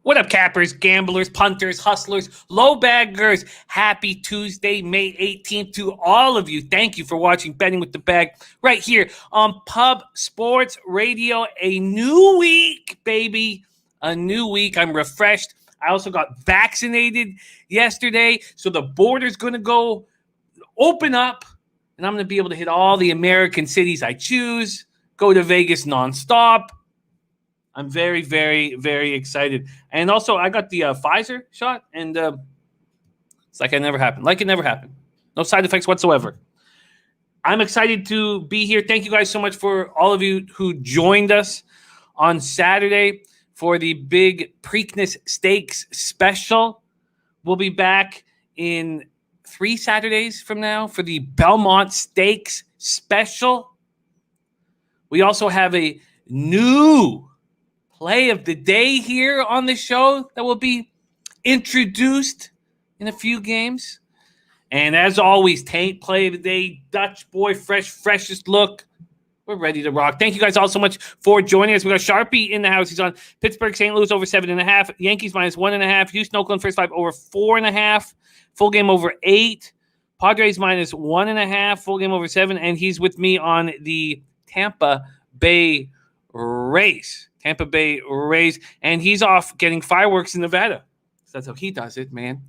What up, cappers, gamblers, punters, hustlers, low baggers? Happy Tuesday, May 18th to all of you. Thank you for watching Betting with the Bag right here on Pub Sports Radio. A new week, baby. A new week. I'm refreshed. I also got vaccinated yesterday, so the border's going to go open up, and I'm going to be able to hit all the American cities I choose, go to Vegas nonstop. I'm very, very, very excited. And also, I got the Pfizer shot, and it's like it never happened. Like it never happened. No side effects whatsoever. I'm excited to be here. Thank you guys so much for all of you who joined us on Saturday for the big Preakness Stakes special. We'll be back in 3 Saturdays from now for the Belmont Stakes special. We also have a new play of the day here on the show that will be introduced in a few games. And as always, Taint play of the day, Dutch boy, freshest look. We're ready to rock. Thank you guys all so much for joining us. We got Sharpie in the house. He's on Pittsburgh, St. Louis over 7.5. Yankees minus 1.5. Houston, Oakland first 5 over 4.5. Full game over 8. Padres minus 1.5. Full game over 7. And he's with me on the Tampa Bay Rays. Tampa Bay Rays, and he's off getting fireworks in Nevada. So that's how he does it, man.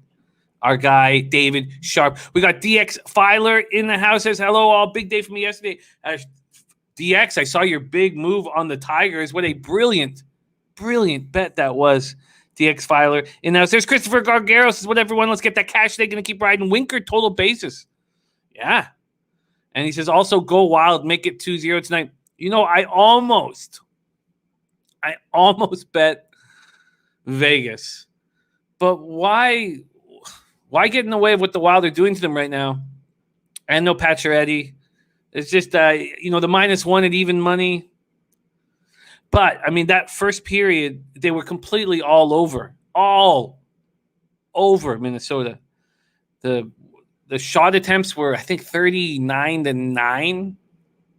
Our guy, David Sharp. We got DX Filer in the house. Says, hello, all. Big day for me yesterday. DX, I saw your big move on the Tigers. What a brilliant bet that was, DX Filer. In the house, there's Christopher Gargaro. Says, what, everyone? Let's get that cash. They're going to keep riding. Winker, total basis. Yeah. And he says, also, go wild. Make it 2-0 tonight. You know, I almost bet Vegas, but why get in the way of what the Wild are doing to them right now? And no Pacioretty. It's just, the -1 at even money. But, I mean, that first period, they were completely all over Minnesota. The shot attempts were, I think, 39-9.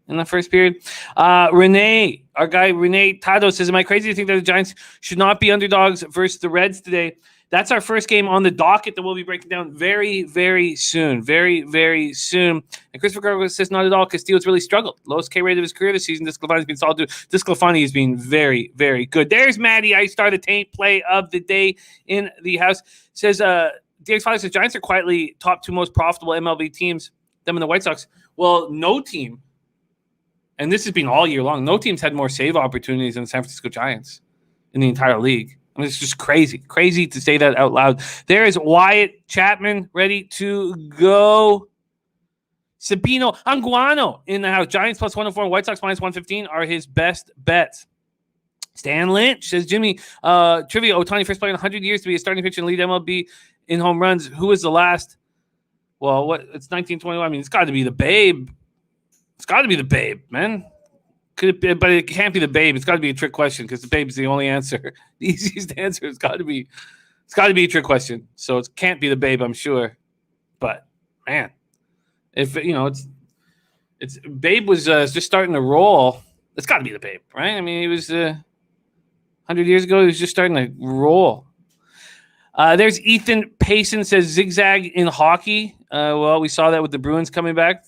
In the first period. Renee, our guy Renee Tado says, am I crazy to think that the Giants should not be underdogs versus the Reds today? That's our first game on the docket that we'll be breaking down very, very soon. Very, very soon. And Christopher Gargo says, not at all. Castillo's really struggled. Lowest K rate of his career this season. Disclafani's been solid. Disclafani has been very, very good. There's Maddie. I started Taint play of the day in the house. Says, DX Filer says, Giants are quietly top 2 most profitable MLB teams, them and the White Sox. Well, no team. And this has been all year long. No team's had more save opportunities than the San Francisco Giants in the entire league. I mean, it's just crazy. Crazy to say that out loud. There is Wyatt Chapman ready to go. Sabino Anguano in the house. Giants plus 104 and White Sox minus 115 are his best bets. Stan Lynch says, Jimmy, trivia, Ohtani first player in 100 years to be a starting pitcher and lead MLB in home runs. Who is the last? Well, it's 1921. I mean, it's got to be the Babe. It's got to be the Babe, man. Could it be, but it can't be the Babe. It's got to be a trick question because the Babe is the only answer. The easiest answer. It's got to be a trick question. So it can't be the Babe, I'm sure. But man, if it's Babe was just starting to roll. It's got to be the Babe, right? I mean, he was 100 years ago. He was just starting to roll. There's Ethan Payson says zigzag in hockey. Well, we saw that with the Bruins coming back.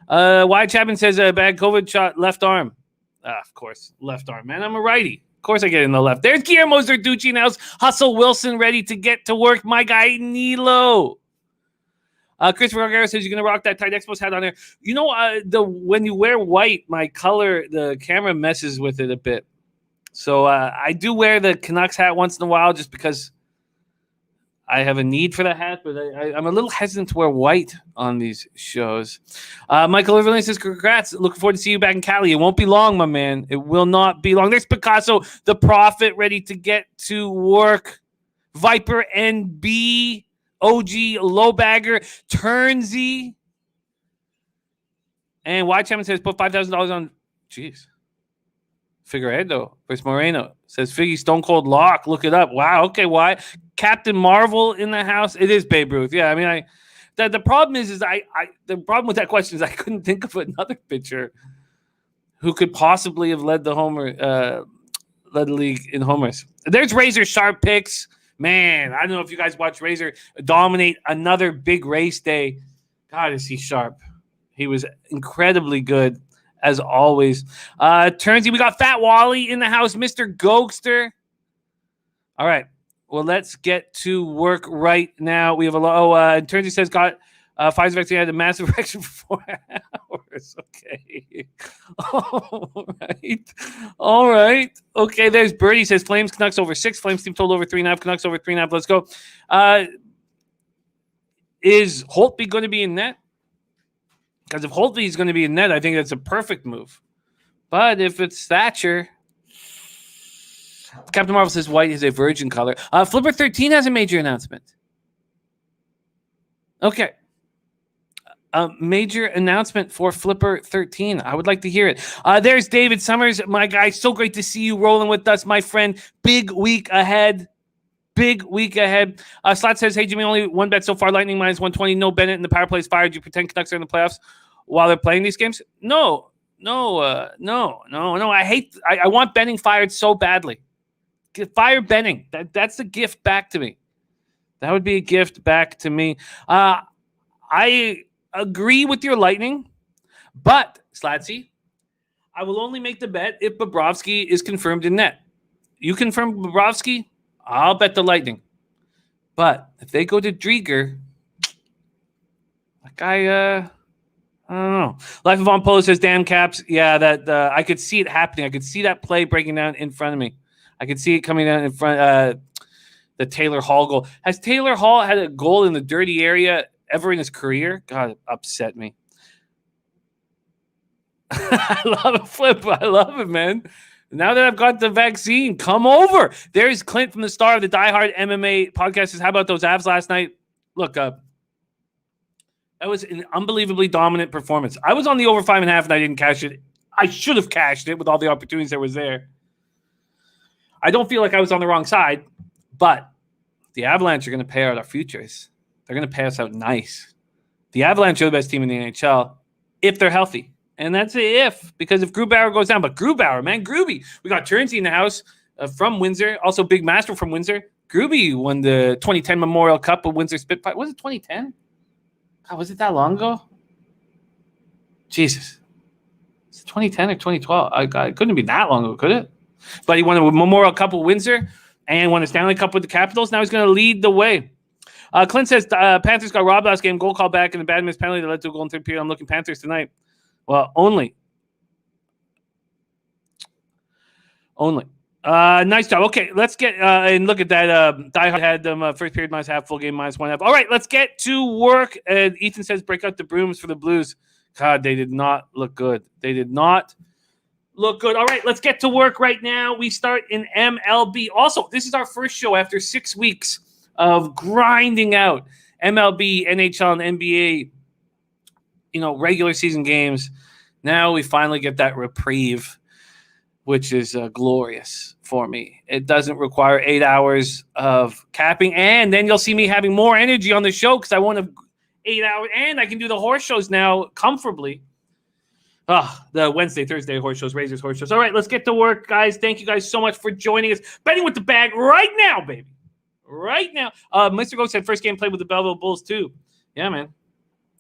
Wyatt Chapman says a bad COVID shot, left arm. Of course, left arm, man. I'm a righty. Of course I get in the left. There's Guillermo Zerducci in the house. Hustle Wilson ready to get to work. My guy, Nilo. Christopher Gargaro says you're going to rock that Tide Expos hat on there. You know, when you wear white, my color, the camera messes with it a bit. So I do wear the Canucks hat once in a while just because I have a need for that hat, but I'm a little hesitant to wear white on these shows. Michael Overland says, congrats. Looking forward to see you back in Cali. It won't be long, my man. It will not be long. There's Picasso, the Prophet, ready to get to work. Viper NB, OG, Lowbagger, Turnsy. And Wyatt Chapman says, put $5,000 on. Jeez. Figueredo versus Moreno. Says Figgy Stone Cold Lock. Look it up. Wow. Okay. Why? Captain Marvel in the house. It is Babe Ruth. Yeah. I mean, the problem is the problem with that question is I couldn't think of another pitcher who could possibly have led the led the league in homers. There's Razor sharp picks. Man, I don't know if you guys watch Razor dominate another big race day. God, is he sharp. He was incredibly good, as always. Turnsy, we got Fat Wally in the house, Mr. Gokster. All right. Well, let's get to work right now. We have a lot. Turnsy says got Pfizer vaccine had a massive erection for 4 hours. Okay. All right. Okay, there's Birdie says Flames Canucks over 6. Flames team total over 3.5. Canucks over 3.5. Let's go. Is Holtby going to be in net? Because if Holtby is going to be in net, I think that's a perfect move. But if it's Thatcher, Captain Marvel says white is a virgin color. Flipper 13 has a major announcement. Okay. A major announcement for Flipper 13. I would like to hear it. There's David Summers, my guy. So great to see you rolling with us, my friend. Big week ahead. Slot says, hey, Jimmy, only one bet so far. Lightning minus 120. No Bennett and the power play is fired. You pretend Canucks are in the playoffs while they're playing these games? No. I want Benning fired so badly. Fire Benning. That's a gift back to me. That would be a gift back to me. I agree with your Lightning, but, Slatsy, I will only make the bet if Bobrovsky is confirmed in net. You confirm Bobrovsky, I'll bet the Lightning. But if they go to Drieger, that guy, I don't know. Life of On Polo says, damn Caps. Yeah, that I could see it happening. I could see that play breaking down in front of me. I could see it coming down in front. The Taylor Hall goal. Has Taylor Hall had a goal in the dirty area ever in his career? God, it upset me. I love it, Flip. I love it, man. Now that I've got the vaccine, come over. There's Clint from the star of the Die Hard MMA podcast. Says, how about those Avs last night? Look, that was an unbelievably dominant performance. I was on the over 5.5 and I didn't cash it. I should have cashed it with all the opportunities that was there. I don't feel like I was on the wrong side, but the Avalanche are going to pay out our futures. They're going to pay us out nice. The Avalanche are the best team in the NHL if they're healthy. And that's an if, because if Grubauer goes down. But Grubauer, man, Groovy. We got Turnsey in the house from Windsor. Also, Big Master from Windsor. Groovy won the 2010 Memorial Cup of Windsor Spitfire. Was it 2010? God, was it that long ago? Jesus. Is it 2010 or 2012? It couldn't be that long ago, could it? But he won a Memorial Cup with Windsor and won a Stanley Cup with the Capitals. Now he's going to lead the way. Clint says Panthers got robbed last game. Goal call back and a bad missed penalty that led to a goal in third period. I'm looking Panthers tonight. Well, only. Nice job. Okay, let's get and look at that. Die Hard had them first period minus half, full game minus 1.5. All right, let's get to work. And Ethan says break out the brooms for the Blues. God, they did not look good. Look good. All right, let's get to work right now. We start in MLB. Also, this is our first show after 6 weeks of grinding out MLB, NHL, and NBA, regular season games. Now we finally get that reprieve, which is glorious for me. It doesn't require 8 hours of capping, and then you'll see me having more energy on the show because I won't have 8 hours, and I can do the horse shows now comfortably. The Wednesday, Thursday horse shows, Razors horse shows. All right, let's get to work, guys. Thank you guys so much for joining us. Betting with the bag right now, baby. Right now. Mr. Ghost said first game played with the Belleville Bulls, too. Yeah, man.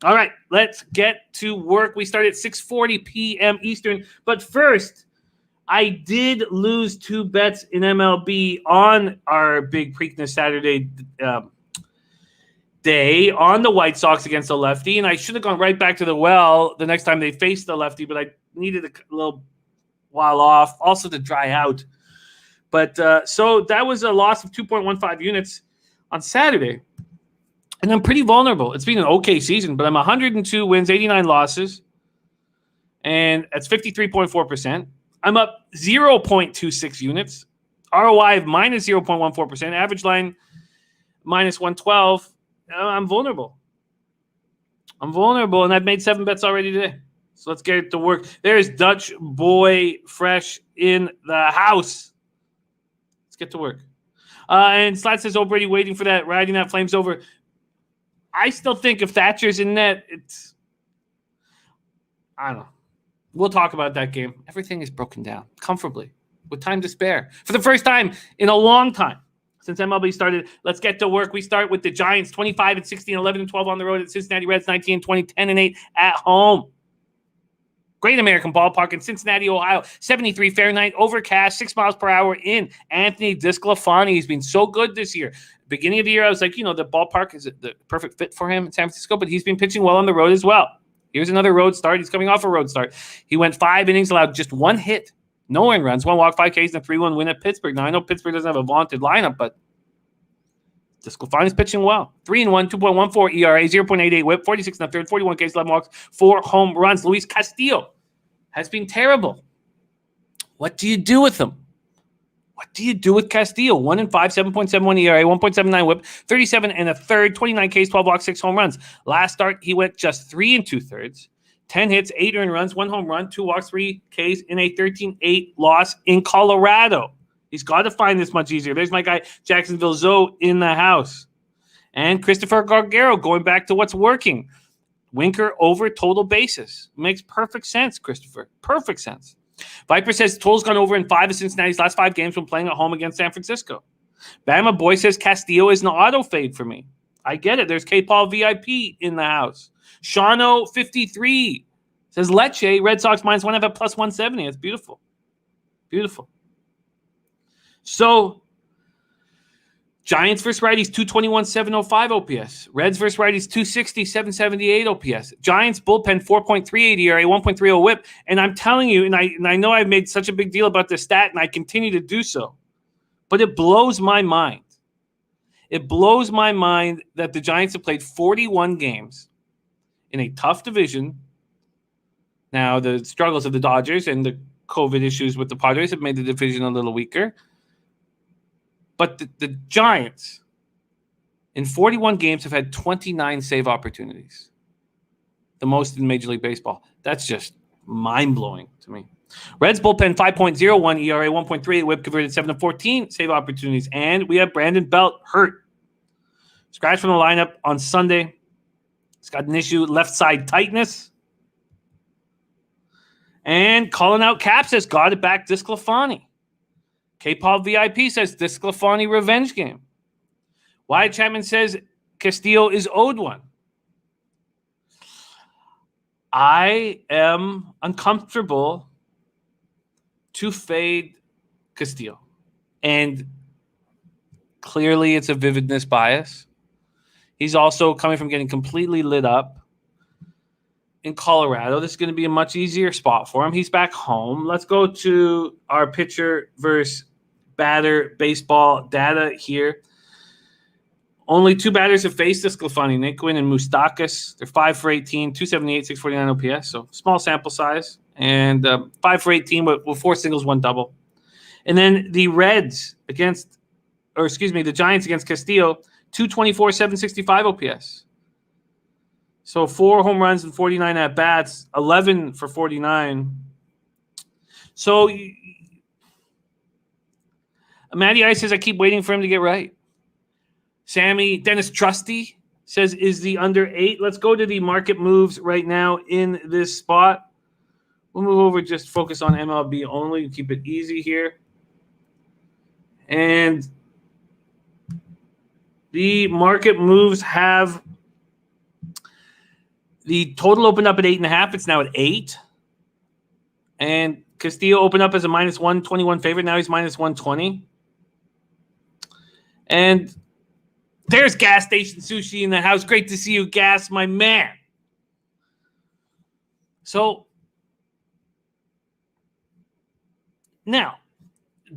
All right, let's get to work. We start at 6:40 p.m. Eastern. But first, I did lose 2 bets in MLB on our big Preakness Saturday day on the White Sox against the lefty, and I should have gone right back to the well the next time they faced the lefty, but I needed a little while off, also to dry out. But so that was a loss of 2.15 units on Saturday, and I'm pretty vulnerable. It's been an okay season, but I'm 102 wins, 89 losses, and that's 53.4%. I'm up 0.26 units, ROI of minus 0.14%, average line minus 112. I'm vulnerable, and I've made 7 bets already today. So let's get to work. There's Dutch Boy Fresh in the house. Let's get to work. And Slat says, Brady waiting for that, riding that Flames over. I still think if Thatcher's in net, I don't know. We'll talk about that game. Everything is broken down comfortably. with time to spare. For the first time in a long time since MLB started, let's get to work. We start with the Giants, 25-16, 11-12 on the road at Cincinnati Reds, 19-20, 10-8 at home. Great American Ballpark in Cincinnati, Ohio. 73 Fahrenheit, overcast, 6 miles per hour in. Anthony DeSclafani. He's been so good this year. Beginning of the year, I was like, the ballpark is the perfect fit for him in San Francisco, but he's been pitching well on the road as well. Here's another road start. He's coming off a road start. He went 5 innings, allowed just 1 hit, no earned runs, 1 walk, 5 Ks, and a 3-1 win at Pittsburgh. Now, I know Pittsburgh doesn't have a vaunted lineup, but DeSclafani's pitching well. 3-1, 2.14 ERA, 0.88 whip, 46 in the third, 41 Ks, 11 walks, 4 home runs. Luis Castillo has been terrible. What do you do with him? What do you do with Castillo? 1-5, 7.71 ERA, 1.79 whip, 37 and a third, 29 Ks, 12 walks, 6 home runs. Last start, he went just 3 2/3, 10 hits, 8 earned runs, 1 home run, 2 walks, 3 Ks in a 13-8 loss in Colorado. He's got to find this much easier. There's my guy, Jacksonville Zoe, in the house. And Christopher Gargaro going back to what's working. Winker over total bases. Makes perfect sense, Christopher. Perfect sense. Viper says Toll's gone over in 5 of Cincinnati's last 5 games when playing at home against San Francisco. Bama Boy says Castillo is an auto fade for me. I get it. There's K-Paul VIP in the house. Shano 53 says Lecce, Red Sox -1 at +170. That's beautiful. Beautiful. So, Giants versus righties, 221, 705 OPS. Reds versus righties, 260, 778 OPS. Giants bullpen, 4.38 ERA, 1.30 whip. And I'm telling you, and I know I've made such a big deal about this stat, and I continue to do so, but it blows my mind. It blows my mind that the Giants have played 41 games in a tough division. Now, the struggles of the Dodgers and the COVID issues with the Padres have made the division a little weaker. But the Giants, in 41 games, have had 29 save opportunities. The most in Major League Baseball. That's just mind-blowing to me. Reds bullpen, 5.01 ERA, 1.38 whip, converted 7 of 14 save opportunities. And we have Brandon Belt hurt. Scratch from the lineup on Sunday. He's got an issue, left side tightness. And calling out Cap says, got it back, DeSclafani. K-Paul VIP says DeSclafani revenge game. Wyatt Chapman says Castillo is owed one. I am uncomfortable to fade Castillo. And clearly it's a vividness bias. He's also coming from getting completely lit up in Colorado. This is going to be a much easier spot for him. He's back home. Let's go to our pitcher versus batter baseball data here. Only 2 batters have faced DeSclafani, Naquin and Moustakas. They're 5 for 18, 278, 649 OPS. So small sample size. And 5 for 18 with 4 singles, 1 double. And then the the Giants against Castillo, 224, 765 OPS. So 4 home runs and 49 at-bats, 11 for 49. So Matty Ice says, I keep waiting for him to get right. Sammy Dennis Trusty says, is the under 8? Let's go to the market moves right now in this spot. We'll move over, just focus on MLB only, keep it easy here. And the market moves have the total opened up at 8.5. It's now at 8. And Castillo opened up as a -121 favorite. Now he's -120. And there's Gas Station Sushi in the house. Great to see you, Gas, my man. So now,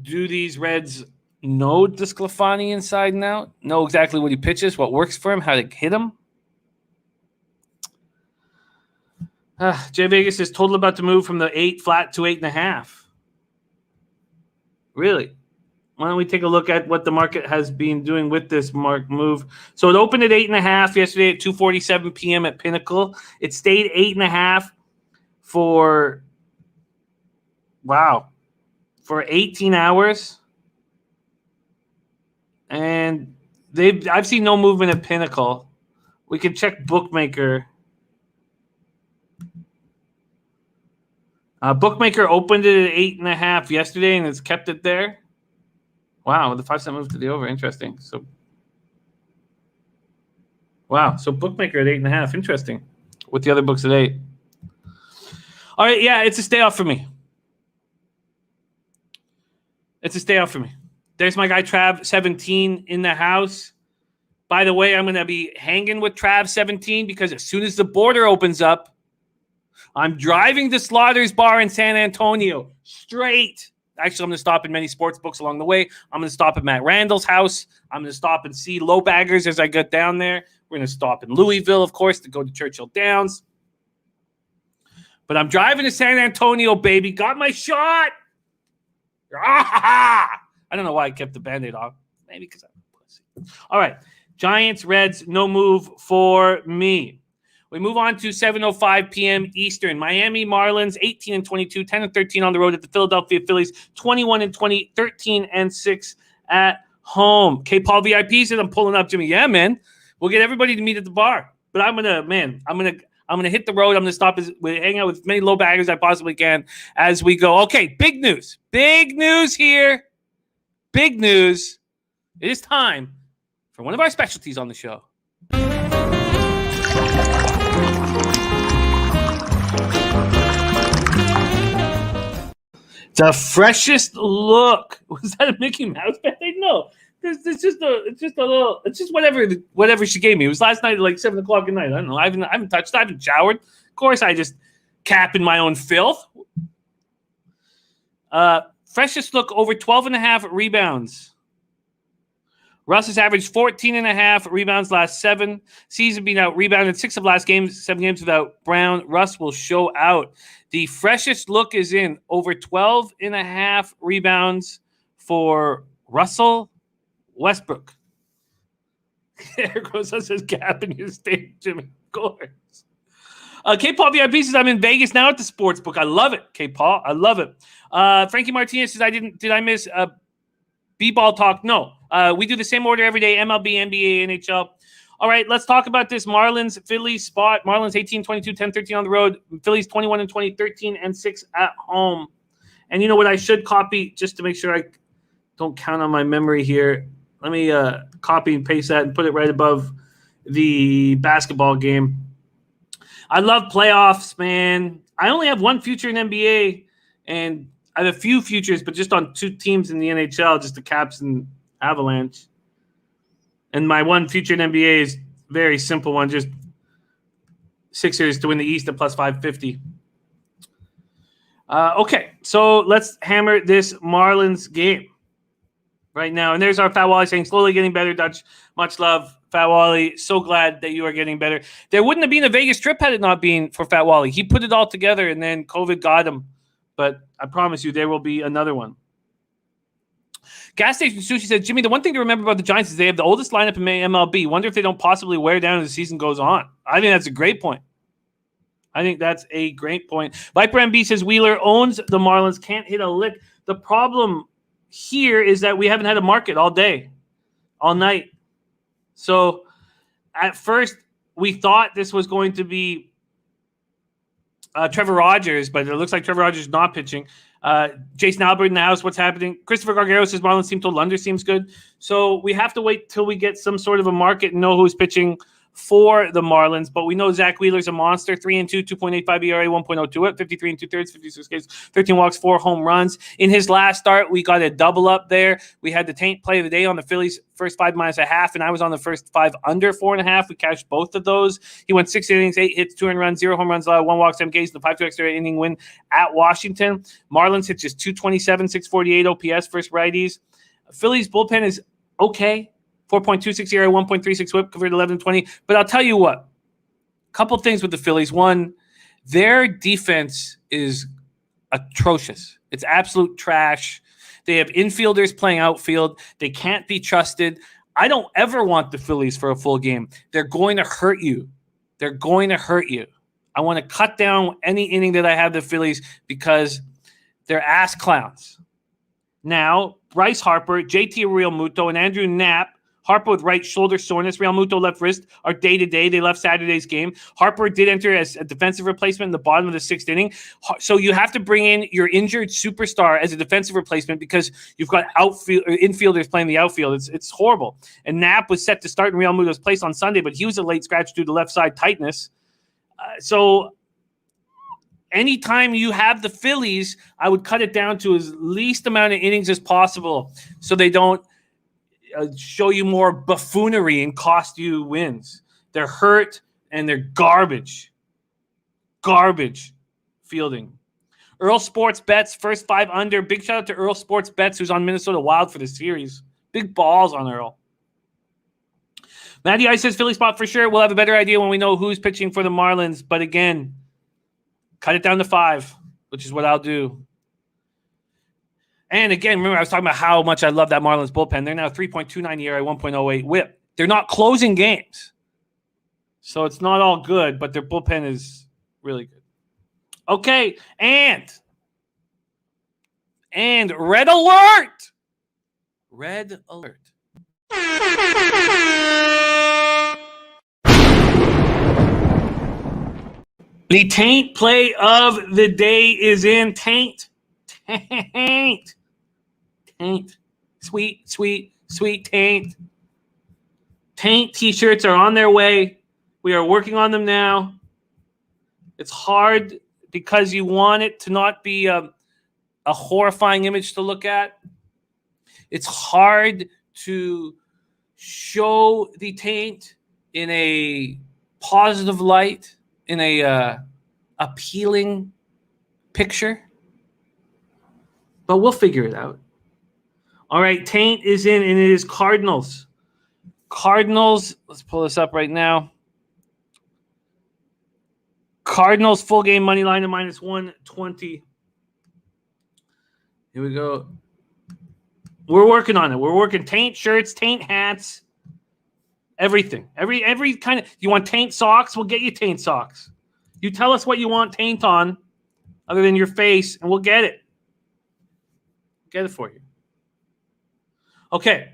do these Reds know DeSclafani inside and out? Know exactly what he pitches, what works for him, how to hit him? Jay Vegas is total about to move from the 8 flat to 8.5. Really? Why don't we take a look at what the market has been doing with this move? So it opened at 8.5 yesterday at 2:47 p.m. at Pinnacle. It stayed 8.5 for 18 hours. And I've seen no movement at Pinnacle. We can check Bookmaker. Bookmaker opened it at 8.5 yesterday, and it's kept it there. Wow, the 5-cent move to the over. Interesting. So, wow. So Bookmaker at 8.5. Interesting. With the other books at 8. All right, yeah, it's a stay off for me. It's a stay off for me. There's my guy Trav17 in the house. By the way, I'm going to be hanging with Trav17 because as soon as the border opens up, I'm driving to Slaughter's Bar in San Antonio straight. Actually, I'm going to stop in many sports books along the way. I'm going to stop at Matt Randall's house. I'm going to stop and see low baggers as I get down there. We're going to stop in Louisville, of course, to go to Churchill Downs. But I'm driving to San Antonio, baby. Got my shot. I don't know why I kept the Band-Aid off. Maybe because I'm a pussy. All right. Giants, Reds, no move for me. We move on to 7:05 p.m. Eastern. Miami Marlins, 18-22, 10-13 on the road at the Philadelphia Phillies, 21-20, 13-6 at home. K-Paul VIP says, I'm pulling up, Jimmy. Yeah, man. We'll get everybody to meet at the bar. But I'm gonna hit the road. I'm gonna stop, hang out with as many low baggers as I possibly can as we go. Okay, big news. Big news here. Big news. It is time for one of our specialties on the show. The freshest look. Was that a Mickey Mouse Band-Aid? No. It's just whatever she gave me. It was last night at like 7 o'clock at night. I don't know. I haven't touched. I haven't showered. Of course, I just cap in my own filth. Freshest look over 12.5 rebounds. Russ has averaged 14.5 rebounds last 7. Season being out rebounded 6 of last games, 7 games without Brown. Russ will show out. The freshest look is in over 12.5 rebounds for Russell Westbrook. There goes us as gap in your state, Jimmy. Of course. K-Paul VIP says, I'm in Vegas now at the sports book. I love it, K-Paul. I love it. Frankie Martinez says, did I miss B-ball talk? No. We do the same order every day, MLB, NBA, NHL. All right, let's talk about this Marlins Phillies spot. Marlins 18-22, 10-13 on the road. Phillies 21-20, 13-6 at home. And you know what I should copy just to make sure I don't count on my memory here. Let me copy and paste that and put it right above the basketball game. I love playoffs, man. I only have one future in NBA, and I have a few futures, but just on 2 teams in the NHL, just the Caps and Avalanche. And my one future in NBA is a very simple one, just Sixers to win the East at plus 550. Okay, so let's hammer this Marlins game right now. And there's our Fat Wally saying, slowly getting better, Dutch. Much love, Fat Wally. So glad that you are getting better. There wouldn't have been a Vegas trip had it not been for Fat Wally. He put it all together, and then COVID got him. But I promise you, there will be another one. Gas Station Sushi said, Jimmy, the one thing to remember about the Giants is they have the oldest lineup in MLB. Wonder if they don't possibly wear down as the season goes on. I think that's a great point. Viper MB says, Wheeler owns the Marlins, can't hit a lick. The problem here is that we haven't had a market all day, all night. So at first, we thought this was going to be Trevor Rogers, but it looks like Trevor Rogers is not pitching. Jason Albert in the house, what's happening? Christopher Gargaro says Marlins team total under seems good. So we have to wait till we get some sort of a market and know who's pitching for the Marlins. But we know Zach Wheeler's a monster. 3-2, 2.85 ERA, 1.02 whip, 53 2/3, 56 Ks, 13 walks, 4 home runs. In his last start, we got a double up there. We had the Taint play of the day on the Phillies first 5 -1/2, and I was on the first 5 under 4.5. We cashed both of those. He went 6 innings, 8 hits, 2 earned runs, 0 home runs allowed, 1 walk, 7 Ks, the 5-2 extra inning win at Washington. Marlins hit just 227, 648 OPS versus righties. Phillies bullpen is okay. 4.26 ERA, 1.36 whip, converted 11-20. But I'll tell you what, a couple things with the Phillies. One, their defense is atrocious. It's absolute trash. They have infielders playing outfield. They can't be trusted. I don't ever want the Phillies for a full game. They're going to hurt you. I want to cut down any inning that I have the Phillies because they're ass clowns. Now, Bryce Harper, JT Realmuto, and Andrew Knapp, Harper with right shoulder soreness. Real Muto left wrist are day-to-day. They left Saturday's game. Harper did enter as a defensive replacement in the bottom of the 6th inning. So you have to bring in your injured superstar as a defensive replacement because you've got infielders playing the outfield. It's horrible. And Knapp was set to start in Real Muto's place on Sunday, but he was a late scratch due to left side tightness. So anytime you have the Phillies, I would cut it down to as least amount of innings as possible so they don't show you more buffoonery and cost you wins. They're hurt and they're garbage. Garbage fielding. Earl Sports Bets, first 5 under. Big shout out to Earl Sports Bets, who's on Minnesota Wild for the series. Big balls on Earl. Matty Ice says Philly spot for sure. We'll have a better idea when we know who's pitching for the Marlins. But again, cut it down to 5, which is what I'll do. And again, remember I was talking about how much I love that Marlins bullpen. They're now 3.29 ERA, 1.08 WHIP. They're not closing games. So it's not all good, but their bullpen is really good. Okay, and red alert. Red alert. The Taint play of the day is in. Taint. Sweet, sweet, sweet Taint. Taint t-shirts are on their way. We are working on them now. It's hard because you want it to not be a horrifying image to look at. It's hard to show the Taint in a positive light, in a appealing picture. But we'll figure it out. All right, Taint is in, and it is Cardinals. Cardinals, let's pull this up right now. Cardinals full game money line at -120. Here we go. We're working on it. We're working Taint shirts, Taint hats, everything. Every kind of. You want Taint socks? We'll get you Taint socks. You tell us what you want Taint on, other than your face, and we'll get it. Get it for you. Okay.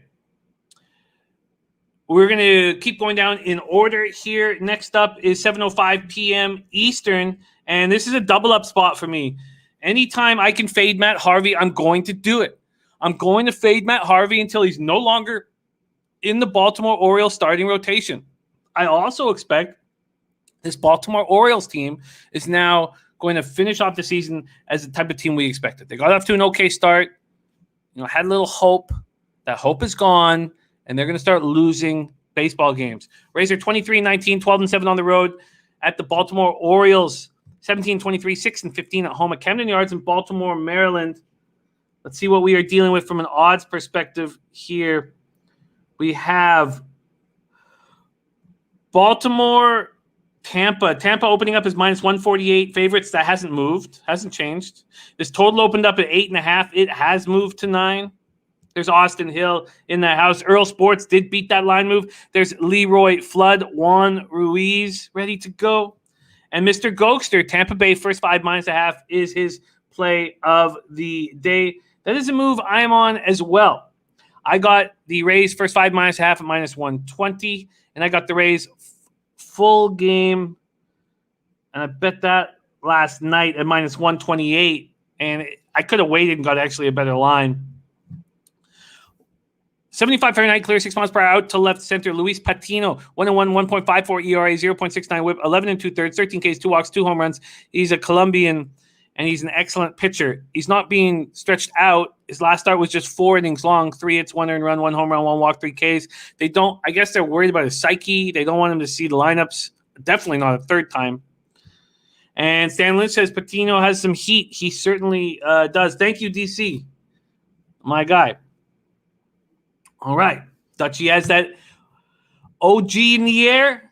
We're going to keep going down in order here. Next up is 7:05 p.m. Eastern, and this is a double-up spot for me. Anytime I can fade Matt Harvey, I'm going to do it. I'm going to fade Matt Harvey until he's no longer in the Baltimore Orioles starting rotation. I also expect this Baltimore Orioles team is now going to finish off the season as the type of team we expected. They got off to an okay start, had a little hope. That hope is gone, and they're going to start losing baseball games. Rays are 23-19, 12-7 on the road at the Baltimore Orioles. 17-23, 6-15 at home at Camden Yards in Baltimore, Maryland. Let's see what we are dealing with from an odds perspective here. We have Baltimore, Tampa. Tampa opening up as -148 favorites. That hasn't moved, hasn't changed. This total opened up at 8.5. It has moved to 9. There's Austin Hill in that house. Earl Sports did beat that line move. There's Leroy Flood, Juan Ruiz ready to go. And Mr. Gokster, Tampa Bay first 5 -1/2 is his play of the day. That is a move I am on as well. I got the Rays first 5 -1/2 at -120, and I got the Rays full game, and I bet that last night at -128, and I could have waited and got actually a better line. 75 Fahrenheit, clear 6 miles per hour out to left center. Luis Patino, 1-1, 1.54 ERA, 0.69 WHIP, 11 2/3, 13 Ks, 2 walks, 2 home runs. He's a Colombian, and he's an excellent pitcher. He's not being stretched out. His last start was just 4 innings long, 3 hits, 1 earned run, 1 home run, 1 walk, 3 Ks. I guess they're worried about his psyche. They don't want him to see the lineups. Definitely not a third time. And Stan Lynch says Patino has some heat. He certainly does. Thank you, DC. My guy. All right. Dutchie has that OG in the air.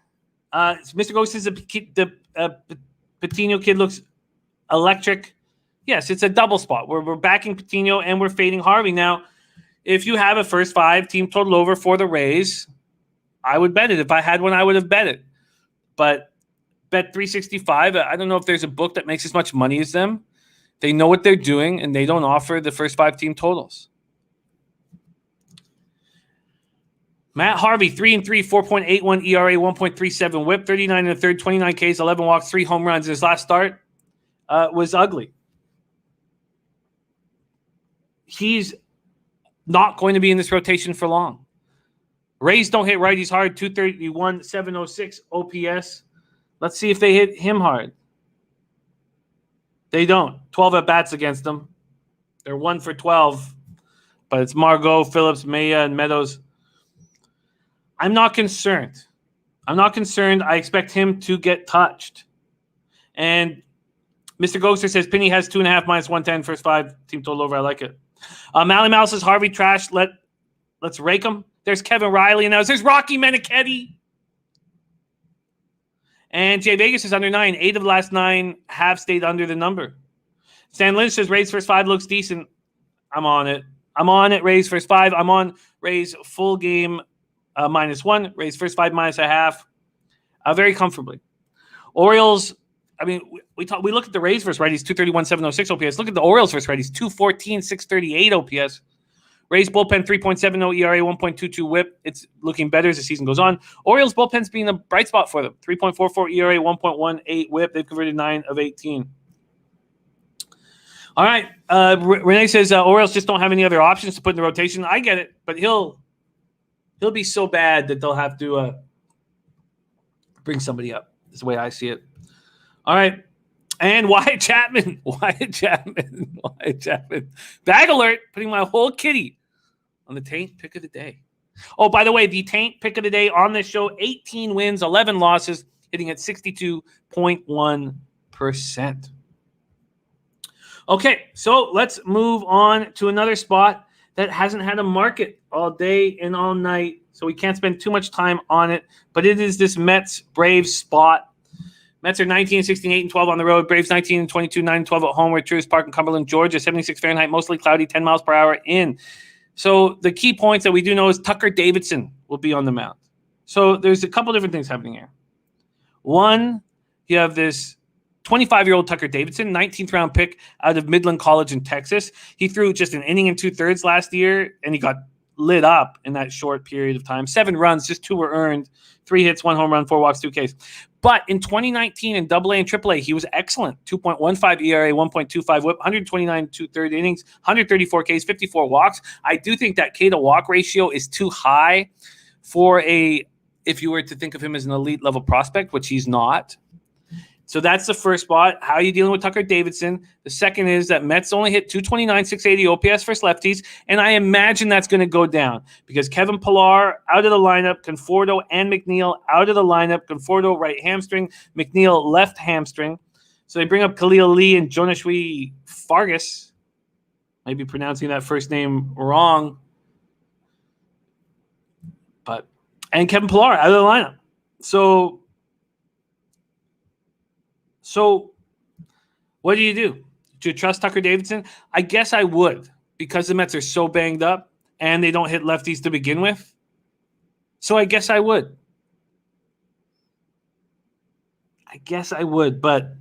Mr. Ghost says the Patino kid looks electric. Yes, it's a double spot. We're backing Patino and we're fading Harvey. Now, if you have a first 5 team total over for the Rays, I would bet it. If I had one, I would have bet it. But bet 365. I don't know if there's a book that makes as much money as them. They know what they're doing, and they don't offer the first 5 team totals. Matt Harvey, 3-3, 4.81 ERA, 1.37 WHIP, 39 in the third, 29 Ks, 11 walks, 3 home runs. His last start was ugly. He's not going to be in this rotation for long. Rays don't hit righties hard, 231, 706 OPS. Let's see if they hit him hard. They don't. 12 at-bats against them. They're 1 for 12. But it's Margot, Phillips, Maya, and Meadows. I'm not concerned. I expect him to get touched. And Mr. Ghoster says Penny has 2.5 minus 110 first 5 team total over. I like it. Mally Mouse says Harvey trash. Let's rake him. There's Kevin Riley, and there's Rocky Meniketti. And Jay Vegas is under 9. 8 of the last 9 have stayed under the number. Stan Lynch says Rays first 5 looks decent. I'm on it. Rays first 5. I'm on Rays full game -1. Rays first 5 -0.5. Very comfortably. Orioles. I mean, we look at the Rays versus righties, 231, 706 OPS. Look at the Orioles versus righties, 214, 638 OPS. Rays bullpen, 3.70 ERA, 1.22 WHIP. It's looking better as the season goes on. Orioles bullpen's being a bright spot for them. 3.44 ERA, 1.18 WHIP. They've converted 9 of 18. All right. Renee says Orioles just don't have any other options to put in the rotation. I get it, but he'll be so bad that they'll have to bring somebody up. Is the way I see it. All right. And Wyatt Chapman. Bag alert, putting my whole kitty on the Taint pick of the day. Oh, by the way, the Taint pick of the day on this show, 18 wins, 11 losses, hitting at 62.1%. Okay, so let's move on to another spot that hasn't had a market all day and all night, so we can't spend too much time on it, but it is this Mets-Braves spot. Mets are 19, 16, 8, and 12 on the road. Braves 19, and 22, 9, and 12 at home. We're at Truist Park in Cumberland, Georgia. 76 Fahrenheit, mostly cloudy, 10 miles per hour in. So the key points that we do know is Tucker Davidson will be on the mound. So there's a couple different things happening here. One, you have this 25-year-old Tucker Davidson, 19th round pick out of Midland College in Texas. He threw just an inning and 2/3 last year, and he got lit up in that short period of time. 7 runs, just 2 were earned, 3 hits, 1 home run, 4 walks, 2 Ks. But in 2019 in AA and AAA, he was excellent. 2.15 ERA, 1.25 WHIP, 129 2/3 innings, 134 Ks, 54 walks. I do think that K to walk ratio is too high for if you were to think of him as an elite level prospect, which he's not. So that's the first spot. How are you dealing with Tucker Davidson? The second is that Mets only hit 229, 680 OPS versus lefties, and I imagine that's going to go down because Kevin Pillar out of the lineup, Conforto and McNeil out of the lineup. Conforto right hamstring, McNeil left hamstring. So they bring up Khalil Lee and Jonashwi Fargas. Might be pronouncing that first name wrong. And Kevin Pillar out of the lineup. So what do? Do you trust Tucker Davidson? I guess I would because the Mets are so banged up and they don't hit lefties to begin with. So I guess I would. But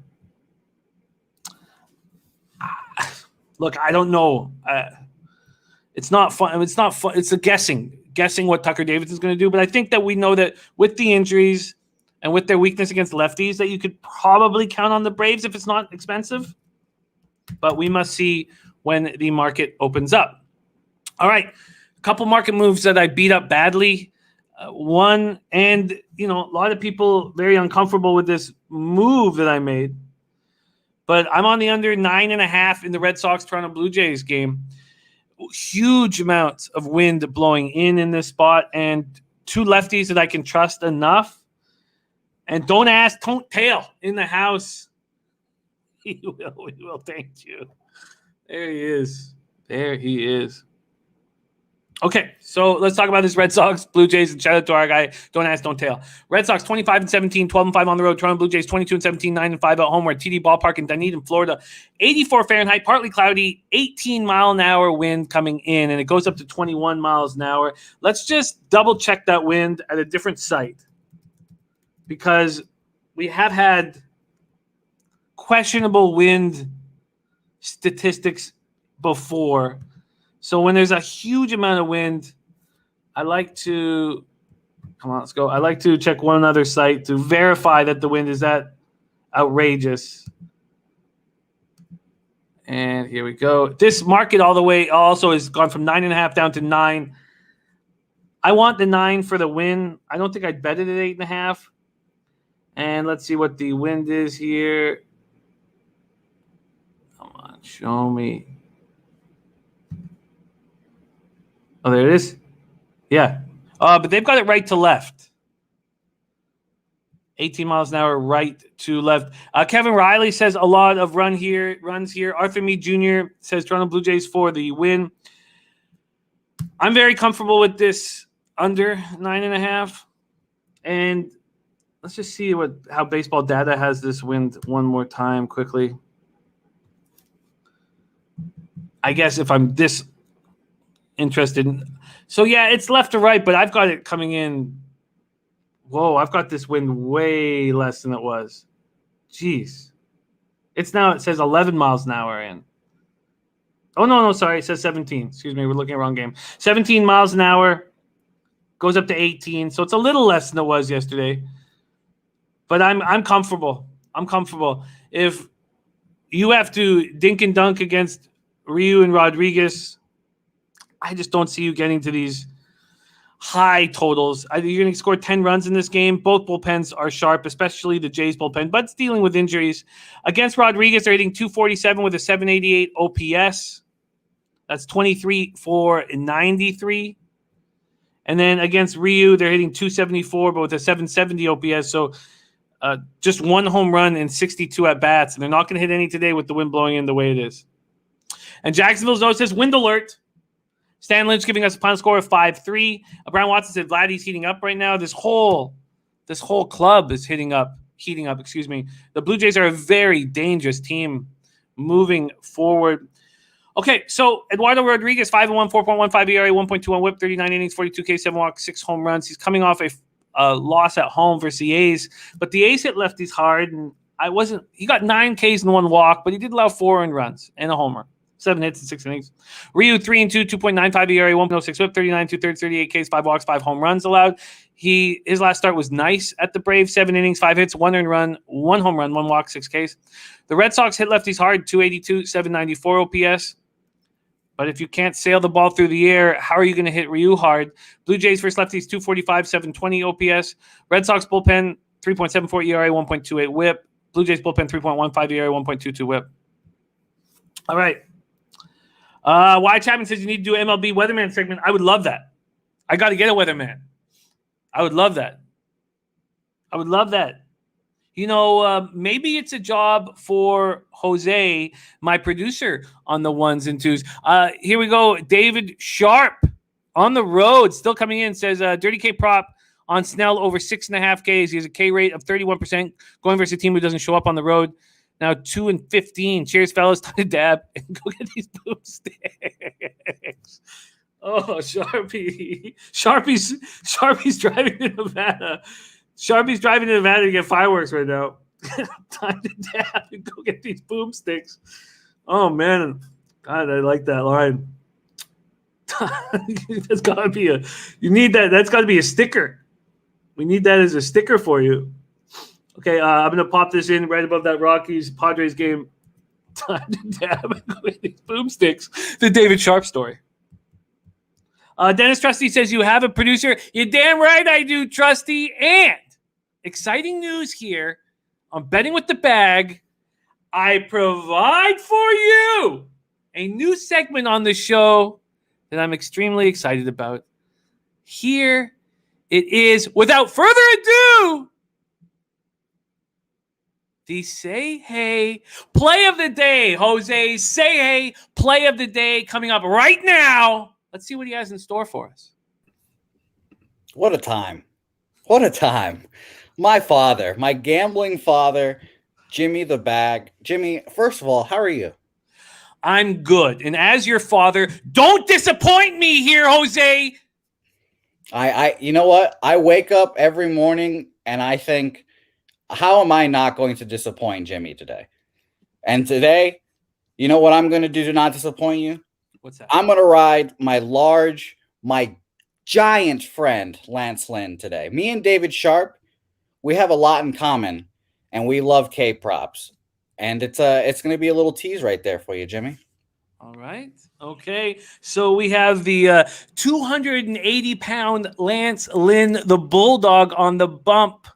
look, I don't know. It's not fun. It's a guessing what Tucker Davidson's going to do. But I think that we know that with the injuries and with their weakness against lefties, that you could probably count on the Braves if it's not expensive. But we must see when the market opens up. All right, a couple market moves that I beat up badly. One, and a lot of people very uncomfortable with this move that I made. But I'm on the under 9.5 in the Red Sox-Toronto Blue Jays game. Huge amounts of wind blowing in this spot, and 2 lefties that I can trust enough. And don't ask, don't tail in the house. He will. Thank you. There he is. Okay, so let's talk about this Red Sox, Blue Jays, and shout out to our guy, Don't Ask, Don't Tail. Red Sox 25-17, 12-5 on the road. Toronto Blue Jays 22-17, 9-5 at home. We're at TD Ballpark in Dunedin, Florida. 84 Fahrenheit, partly cloudy, 18-mile-an-hour wind coming in, and it goes up to 21 miles an hour. Let's just double-check that wind at a different site because we have had questionable wind statistics before. So when there's a huge amount of wind, I like to come on, let's go. I like to check one other site to verify that the wind is that outrageous. And here we go. This market all the way also has gone from 9.5 down to 9. I want the 9 for the win. I don't think I'd bet it at 8.5. And let's see what the wind is here. Come on, show me. Oh, there it is. Yeah. But they've got it right to left. 18 miles an hour right to left. Kevin Riley says a lot of runs here. Arthur Meade Jr. says Toronto Blue Jays for the win. I'm very comfortable with this under 9.5. And let's just see how Baseball Data has this wind one more time quickly. I guess if I'm this interested. So, yeah, it's left to right, but I've got it coming in. Whoa, I've got this wind way less than it was. Jeez. It says 11 miles an hour in. Oh, no, sorry. It says 17. Excuse me, we're looking at the wrong game. 17 miles an hour. Goes up to 18. So it's a little less than it was yesterday. But I'm comfortable. I'm comfortable. If you have to dink and dunk against Ryu and Rodriguez, I just don't see you getting to these high totals. You're going to score 10 runs in this game. Both bullpens are sharp, especially the Jays bullpen, but it's dealing with injuries. Against Rodriguez, they're hitting 247 with a 788 OPS. That's 23 for 93. And then against Ryu, they're hitting 274, but with a 770 OPS. So just one home run and 62 at-bats. And they're not going to hit any today with the wind blowing in the way it is. And Jacksonville's note says wind alert. Stan Lynch giving us a final score of 5-3. Brian Watson said Vladdy's heating up right now. This whole club is heating up. The Blue Jays are a very dangerous team moving forward. Okay, so Eduardo Rodriguez, 5-1, 4.15 ERA, 1.21 WHIP, 39 innings, 42 Ks, 7 walks, 6 home runs. He's coming off a loss at home versus the A's, but the A's hit lefties hard, and he got 9 Ks and 1 walk, but he did allow 4 earned runs and a homer. 7 hits and 6 innings. Ryu 3-2, 2.95 ERA, 1.06 WHIP, 39 2/3, 38 Ks, 5 walks, 5 home runs allowed. His last start was nice at the Braves. 7 innings, 5 hits, 1 earned run, 1 home run, 1 walk, 6 Ks. The Red Sox hit lefties hard, 282, 794 OPS. But if you can't sail the ball through the air, how are you going to hit Ryu hard? Blue Jays versus lefties, 245, 720 OPS. Red Sox bullpen, 3.74 ERA, 1.28 WHIP. Blue Jays bullpen, 3.15 ERA, 1.22 WHIP. All right. Why Chapman says you need to do MLB Weatherman segment. I would love that. I got to get a Weatherman. I would love that. You know, maybe it's a job for Jose, my producer, on the 1s and 2s. Here we go. David Sharp on the road, still coming in, says Dirty K prop on Snell over 6.5 Ks. He has a K rate of 31%, going versus a team who doesn't show up on the road. Now 2-15. Cheers, fellas. Time to dab and go get these boomsticks. Oh, Sharpie's driving to Nevada. Sharpie's driving to Nevada to get fireworks right now. Time to dab and go get these boomsticks. Oh man, God, I like that line. That's gotta be you need that. That's gotta be a sticker. We need that as a sticker for you. Okay, I'm going to pop this in right above that Rockies-Padres game. Time to dab and go with these boomsticks. The David Sharp story. Dennis Trusty says, you have a producer. You're damn right I do, Trusty. And exciting news here on Betting with the Bag. I provide for you a new segment on the show that I'm extremely excited about. Here it is. Without further ado, the Say Hey Play of the Day. Jose, Say Hey Play of the Day coming up right now. Let's see what he has in store for us. What a time. What a time. My father, my gambling father, Jimmy the Bag. Jimmy, first of all, how are you? I'm good. And as your father, don't disappoint me here, Jose. You know what? I wake up every morning and I think, how am I not going to disappoint Jimmy today? And today, you know what I'm going to do to not disappoint you? What's that? I'm going to ride my giant friend, Lance Lynn, today. Me and David Sharp, we have a lot in common, and we love K-props. And it's going to be a little tease right there for you, Jimmy. All right. Okay. So we have the 280-pound Lance Lynn, the Bulldog, on the bump.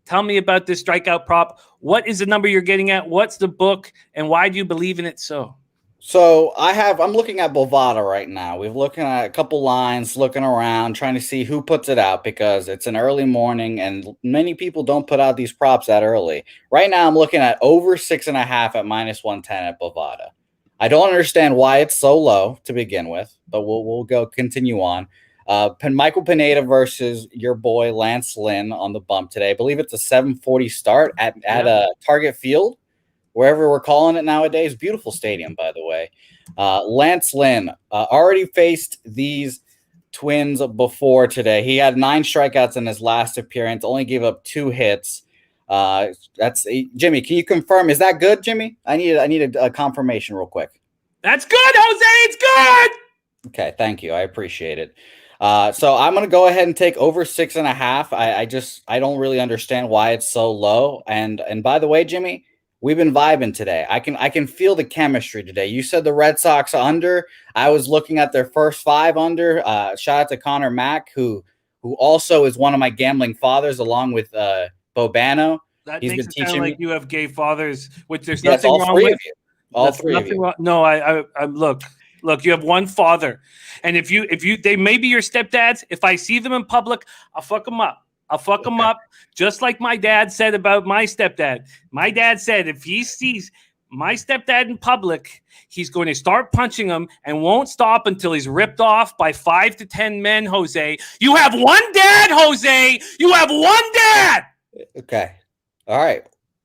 Tell me about this strikeout prop. What is the number you're getting at? What's the book? And why do you believe in it so? So I'm looking at Bovada right now. We're looking at a couple lines, looking around, trying to see who puts it out because it's an early morning and many people don't put out these props that early. Right now, I'm looking at over 6.5 at -110 at Bovada. I don't understand why it's so low to begin with, but we'll go continue on. Michael Pineda versus your boy Lance Lynn on the bump today. I believe it's a 7:40 start at Target Field, wherever we're calling it nowadays. Beautiful stadium, by the way. Lance Lynn already faced these Twins before today. He had 9 strikeouts in his last appearance, only gave up 2 hits. That's Jimmy. Can you confirm? Is that good, Jimmy? I need a confirmation real quick. That's good, Jose. It's good. Okay, thank you. I appreciate it. So I'm going to go ahead and take over 6.5. I don't really understand why it's so low. And by the way, Jimmy, we've been vibing today. I can feel the chemistry today. You said the Red Sox under. I was looking at their first 5 under. Shout out to Connor Mack, who also is one of my gambling fathers, along with Bobano. That He's makes been it sound teaching like me. you have gay fathers, which there's Yes, nothing all wrong three with. of you. All That's three of nothing you. wrong. No, I look. You have one father, and if they may be your stepdads. If I see them in public, I'll fuck them up. Just like my dad said about my stepdad. My dad said if he sees my stepdad in public, he's going to start punching him and won't stop until he's ripped off by 5 to 10 men, Jose. You have one dad, Jose. You have one dad. Okay. All right.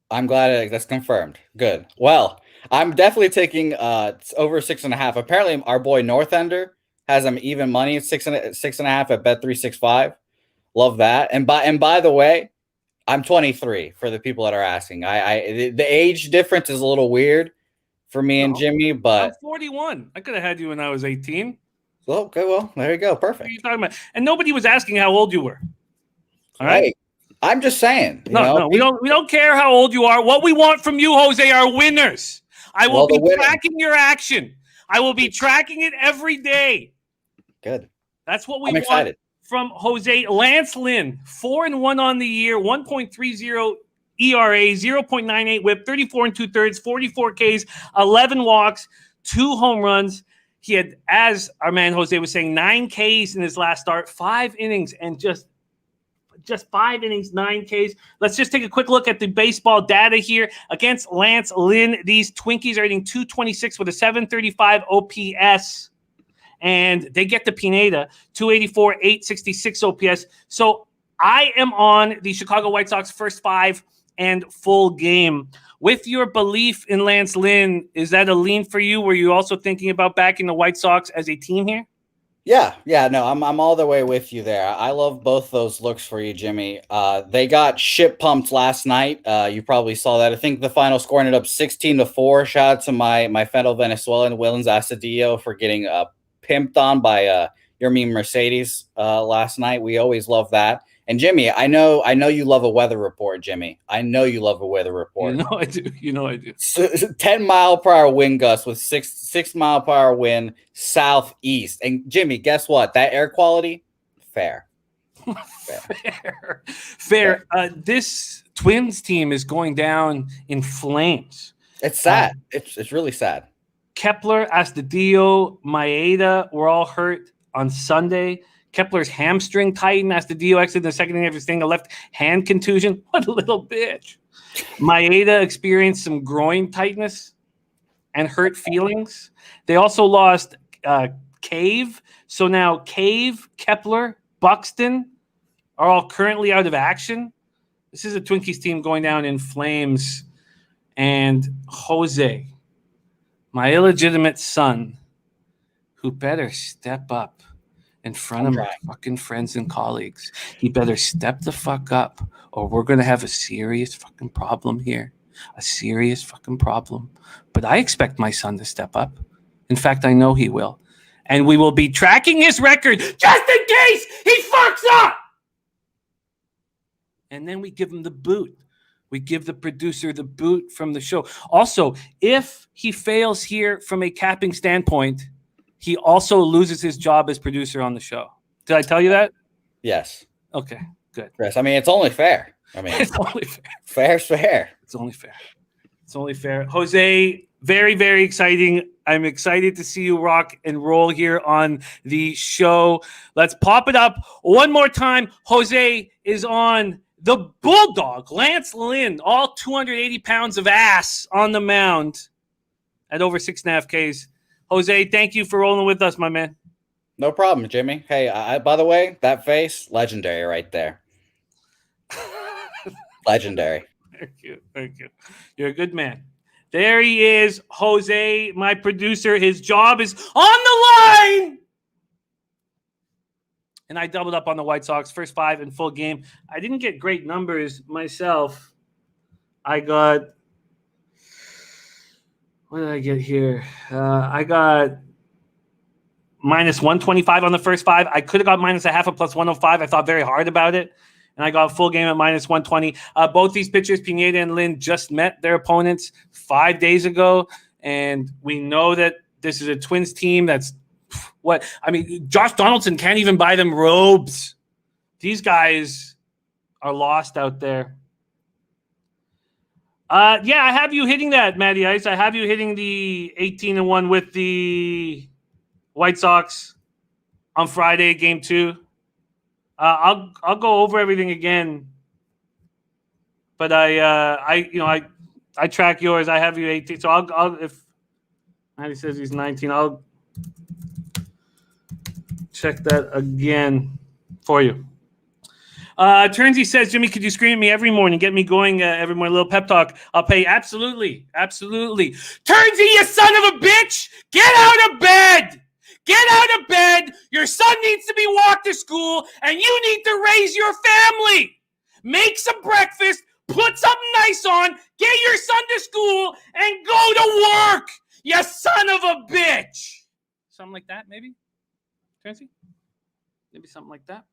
I'm glad that's confirmed. Good. Well, I'm definitely taking over 6.5. Apparently, our boy Northender has them even money at 6.5 at Bet365. Love that. And by the way, I'm 23 for the people that are asking. The age difference is a little weird for me and Jimmy, but I'm 41. I could have had you when I was 18. Okay, well, there you go. Perfect. What are you talking about? And nobody was asking how old you were. All right. Hey, I'm just saying. No, we don't care how old you are. What we want from you, Jose, are winners. I will be tracking your action. I will be tracking it every day. Good. That's what we I'm want excited. From Jose. Lance Lynn, 4-1 on the year, 1.30 ERA, 0.98 WHIP, 34 2/3, 44 Ks, 11 walks, 2 home runs. He had, as our man Jose was saying, 9 Ks in his last start, 5 innings, and just 5 innings, 9 Ks. Let's just take a quick look at the baseball data here. Against Lance Lynn, these Twinkies are hitting 226 with a 735 OPS. And they get the Pineda, 284, 866 OPS. So I am on the Chicago White Sox first 5 and full game. With your belief in Lance Lynn, is that a lean for you? Were you also thinking about backing the White Sox as a team here? Yeah, no, I'm all the way with you there. I love both those looks for you, Jimmy. They got shit pumped last night. You probably saw that. I think the final score ended up 16-4. Shout out to my fellow Venezuelan Willens Astudillo for getting pimped on by your meme Mercedes last night. We always love that. And Jimmy, I know you love a weather report, Jimmy. I know you love a weather report. I do. 10-mile-per-hour wind gusts with 6-mile-per-hour wind southeast. And Jimmy, guess what? That air quality, fair. This Twins team is going down in flames. It's sad. It's really sad. Kepler, Astudillo, Maeda were all hurt on Sunday. Kepler's hamstring tightened. Astudillo exited the second inning after staying a left hand contusion. What a little bitch. Maeda experienced some groin tightness and hurt feelings. They also lost Cave. So now Cave, Kepler, Buxton are all currently out of action. This is a Twinkies team going down in flames. And Jose, my illegitimate son, who better step up in front of my fucking friends and colleagues. He better step the fuck up or we're going to have a serious fucking problem here. A serious fucking problem. But I expect my son to step up. In fact, I know he will. And we will be tracking his record just in case he fucks up. And then we give him the boot. We give the producer the boot from the show. Also, if he fails here from a capping standpoint, he also loses his job as producer on the show. Did I tell you that? Yes. Okay, good. Chris, I mean, it's only fair. I mean, It's only fair. Fair's fair. It's only fair. It's only fair. Jose, very, very exciting. I'm excited to see you rock and roll here on the show. Let's pop it up one more time. Jose is on the Bulldog, Lance Lynn, all 280 pounds of ass on the mound at over 6.5 Ks. Jose, thank you for rolling with us, my man. No problem, Jimmy. Hey, by the way, that face, legendary right there. Legendary. Thank you. Thank you. You're a good man. There he is, Jose, my producer. His job is on the line. And I doubled up on the White Sox, first 5 in full game. I didn't get great numbers myself. I got, what did I get here? I got minus 125 on the first 5. I could have got minus a half a plus 105. I thought very hard about it. And I got a full game at minus 120. Both these pitchers, Pineda and Lynn, just met their opponents 5 days ago. And we know that this is a Twins team that's what? I mean, Josh Donaldson can't even buy them robes. These guys are lost out there. Yeah, I have you hitting that, Matty Ice. I have you hitting the 18-1 with the White Sox on Friday, game 2. I'll go over everything again, but I track yours. I have you 18, so I'll if Matty says he's 19, I'll check that again for you. Turnsy says, Jimmy, could you scream at me every morning, get me going every morning, a little pep talk? I'll pay. Absolutely. Absolutely. Turnsy, you son of a bitch! Get out of bed! Get out of bed! Your son needs to be walked to school, and you need to raise your family! Make some breakfast, put something nice on, get your son to school, and go to work! You son of a bitch! Something like that, maybe? Turnsy? Maybe something like that?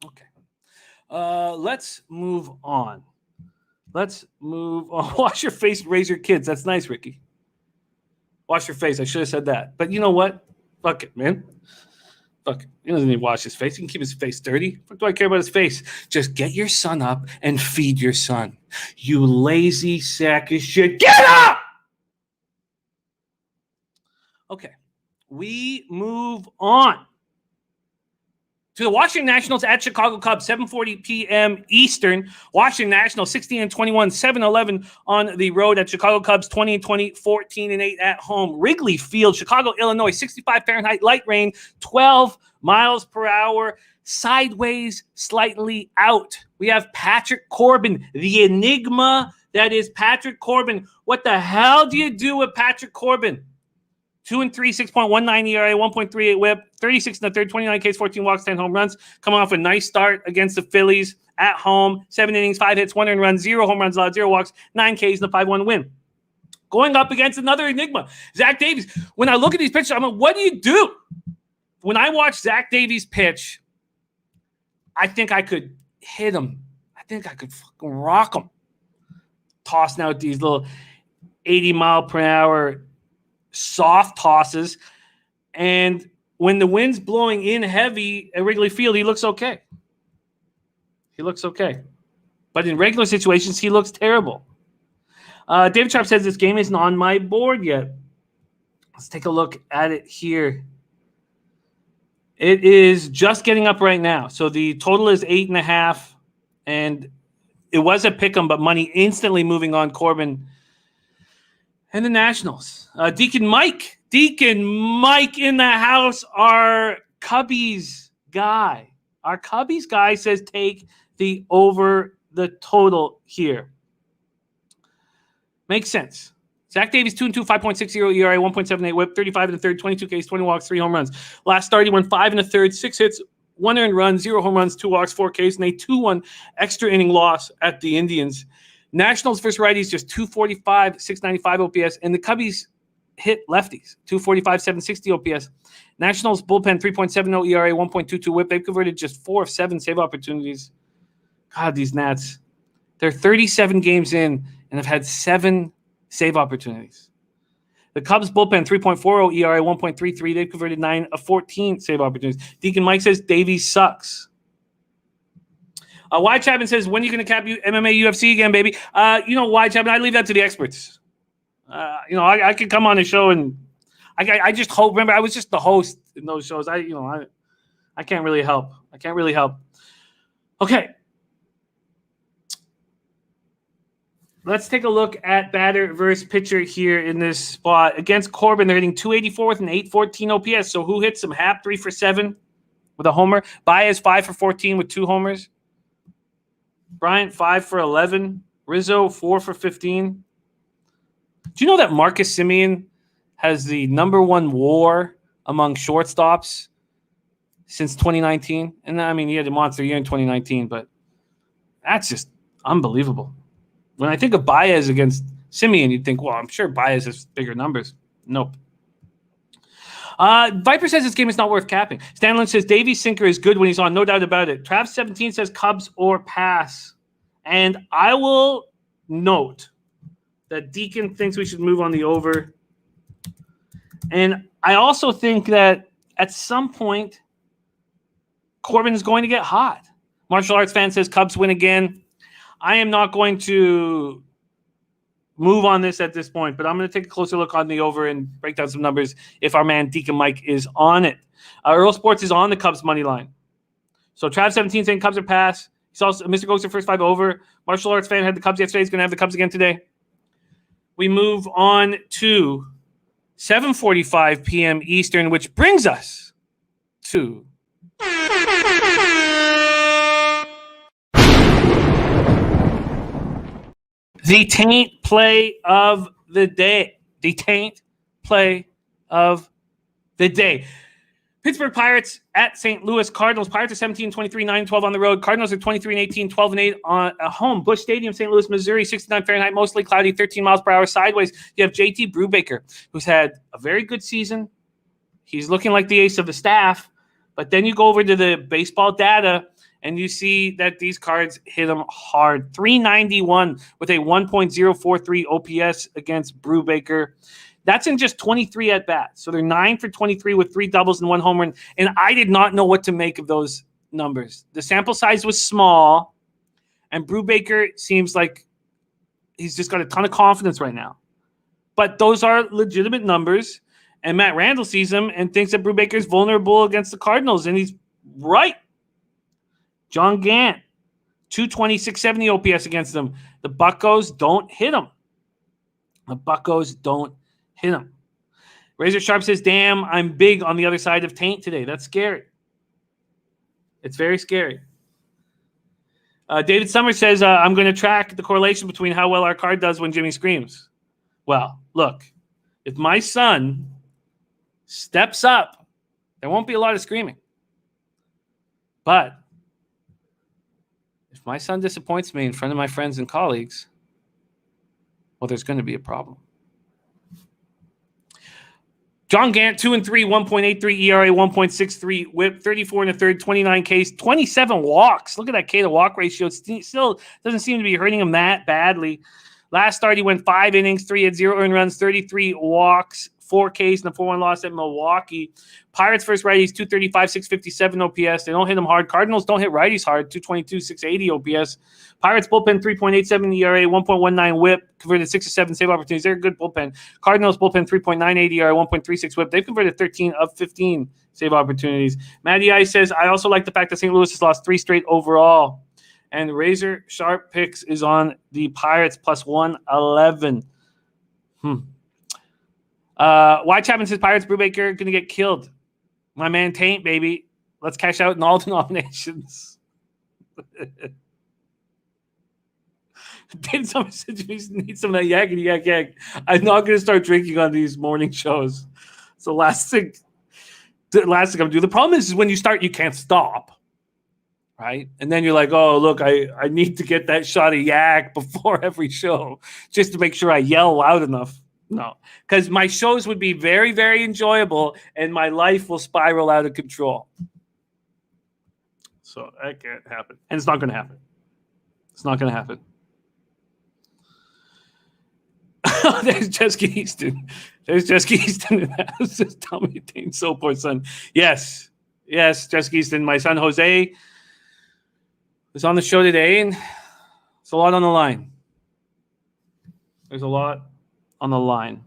Okay. Let's move on. Wash your face, raise your kids. That's nice, Ricky. Wash your face. I should have said that. But you know what? Fuck it, man. Fuck it. He doesn't need to wash his face. He can keep his face dirty. What do I care about his face? Just get your son up and feed your son. You lazy sack of shit. Get up! Okay. We move on to the Washington Nationals at Chicago Cubs, 7:40 p.m. Eastern. Washington Nationals 16-21, 7-11 on the road at Chicago Cubs, 20-20, 14-8 at home. Wrigley Field, Chicago, Illinois, 65 Fahrenheit, light rain, 12 miles per hour, sideways, slightly out. We have Patrick Corbin, the enigma that is Patrick Corbin. What the hell do you do with Patrick Corbin? 2-3, 6.19 ERA, 1.38 WHIP, 36 in the third, 29 Ks, 14 walks, 10 home runs. Coming off a nice start against the Phillies at home. 7 innings, 5 hits, 1 earned run, 0 home runs allowed, 0 walks, 9 Ks, and a 5-1 win. Going up against another enigma, Zach Davies. When I look at these pitches, I'm like, what do you do? When I watch Zach Davies pitch, I think I could hit him. I think I could fucking rock him. Tossing out these little 80-mile-per-hour soft tosses, and when the wind's blowing in heavy at Wrigley Field, he looks okay. But in regular situations, he looks terrible. David Sharp says this game isn't on my board yet. Let's take a look at it here. It is just getting up right now. So the total is 8.5, and it was a pick 'em, but money instantly moving on Corbin and the Nationals. Deacon Mike in the house, our Cubbies guy. Our Cubbies guy says take the over the total here. Makes sense. Zach Davies, 2-2, 5.60 ERA, 1.78 WHIP, 35 in the third, 22 Ks, 20 walks, 3 home runs. Last start, he went 5 in the third, 6 hits, 1 earned run, 0 home runs, 2 walks, 4 Ks, and a 2-1 extra inning loss at the Indians. Nationals versus righties, just 245, 695 OPS. And the Cubbies, hit lefties, 245, 760 OPS. Nationals bullpen, 3.70 ERA, 1.22 whip. They've converted just 4 of 7 save opportunities. God, these Nats. They're 37 games in and have had 7 save opportunities. The Cubs bullpen, 3.40 ERA, 1.33. They've converted 9 of 14 save opportunities. Deacon Mike says Davies sucks. Y Chapman says, when are you going to cap MMA UFC again, baby? Y Chapman, I leave that to the experts. I could come on the show and I just hope. Remember, I was just the host in those shows. I can't really help. Okay. Let's take a look at batter versus pitcher here in this spot. Against Corbin, they're hitting 284 with an 814 OPS. So who hits them? Happ 3 for 7 with a homer. Baez 5 for 14 with 2 homers. Bryant 5 for 11. Rizzo 4 for 15. Do you know that Marcus Semien has the number 1 WAR among shortstops since 2019? And I mean, he had a monster year in 2019, but that's just unbelievable. When I think of Baez against Semien, you'd think, well, I'm sure Baez has bigger numbers. Nope. Viper says this game is not worth capping. Stanley says Davies' sinker is good when he's on, no doubt about it. Trav17 says Cubs or pass. And I will note that Deacon thinks we should move on the over. And I also think that at some point, Corbin is going to get hot. Martial arts fan says Cubs win again. I am not going to move on this at this point, but I'm going to take a closer look on the over and break down some numbers if our man Deacon Mike is on it. Earl Sports is on the Cubs money line. So Trav17 saying Cubs are pass. He's also Mr. Ghost first 5 over. Martial arts fan had the Cubs yesterday. He's going to have the Cubs again today. We move on to 7:45 p.m. Eastern, which brings us to the Taint play of the day. The Taint play of the day. Pittsburgh Pirates at St. Louis Cardinals. Pirates are 17-23, 9-12 on the road. Cardinals are 23-18, 12-8 on at home. Busch Stadium, St. Louis, Missouri, 69 Fahrenheit, mostly cloudy, 13 miles per hour sideways. You have JT Brubaker, who's had a very good season. He's looking like the ace of the staff. But then you go over to the baseball data, and you see that these cards hit him hard. 391 with a 1.043 OPS against Brubaker. That's in just 23 at-bats. So they're 9 for 23 with 3 doubles and 1 home run. And I did not know what to make of those numbers. The sample size was small, and Brubaker seems like he's just got a ton of confidence right now. But those are legitimate numbers, and Matt Randall sees them and thinks that Brubaker is vulnerable against the Cardinals, and he's right. John Gant, 220, 670 OPS against them. The Buccos don't hit him. Hit him. Razor Sharp says, damn, I'm big on the other side of Taint today. That's scary. It's very scary. David Summers says, I'm going to track the correlation between how well our card does when Jimmy screams. Well, look, if my son steps up, there won't be a lot of screaming. But if my son disappoints me in front of my friends and colleagues, well, there's going to be a problem. John Gant, 2-3, 1.83 ERA, 1.63 whip, 34 1/3, 29 Ks, 27 walks. Look at that K to walk ratio. It still doesn't seem to be hurting him that badly. Last start, he went 5 innings, 3 had 0 earned runs, 33 walks, 4 Ks, and a 4-1 loss at Milwaukee. Pirates first righties, 235, 657 OPS. They don't hit them hard. Cardinals don't hit righties hard, 222, 680 OPS. Pirates bullpen, 3.87 ERA, 1.19 whip, converted 6 of 7 save opportunities. They're a good bullpen. Cardinals bullpen, 3.98 ERA, 1.36 whip. They've converted 13 of 15 save opportunities. Matty Ice says, I also like the fact that St. Louis has lost 3 straight overall. And Razor Sharp Picks is on the Pirates plus 111. Y Chapman says Pirates Brubaker going to get killed. My man Taint, baby. Let's cash out in all denominations. Did someone said you need some of that yakety yak. I'm not going to start drinking on these morning shows. So last thing I'm doing. The problem is when you start, you can't stop. Right? And then you're like, oh, look, I need to get that shot of yak before every show just to make sure I yell loud enough. No, because my shows would be very, very enjoyable and my life will spiral out of control. So that can't happen. And it's not going to happen. It's not going to happen. There's Jessica Easton. There's Jessica Easton in the house. Just tell me Taint so poor son. Yes, Jessica Easton. My son Jose was on the show today, and it's a lot on the line. There's a lot on the line.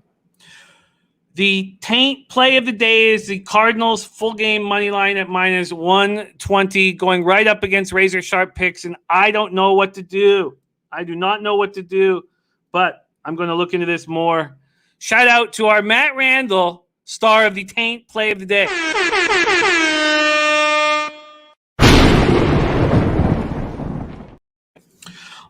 The Taint play of the day is the Cardinals full game money line at minus 120, going right up against razor sharp picks, and I don't know what to do. I do not know what to do, but I'm going to look into this more. Shout out to our Matt Randall, star of the Taint play of the day.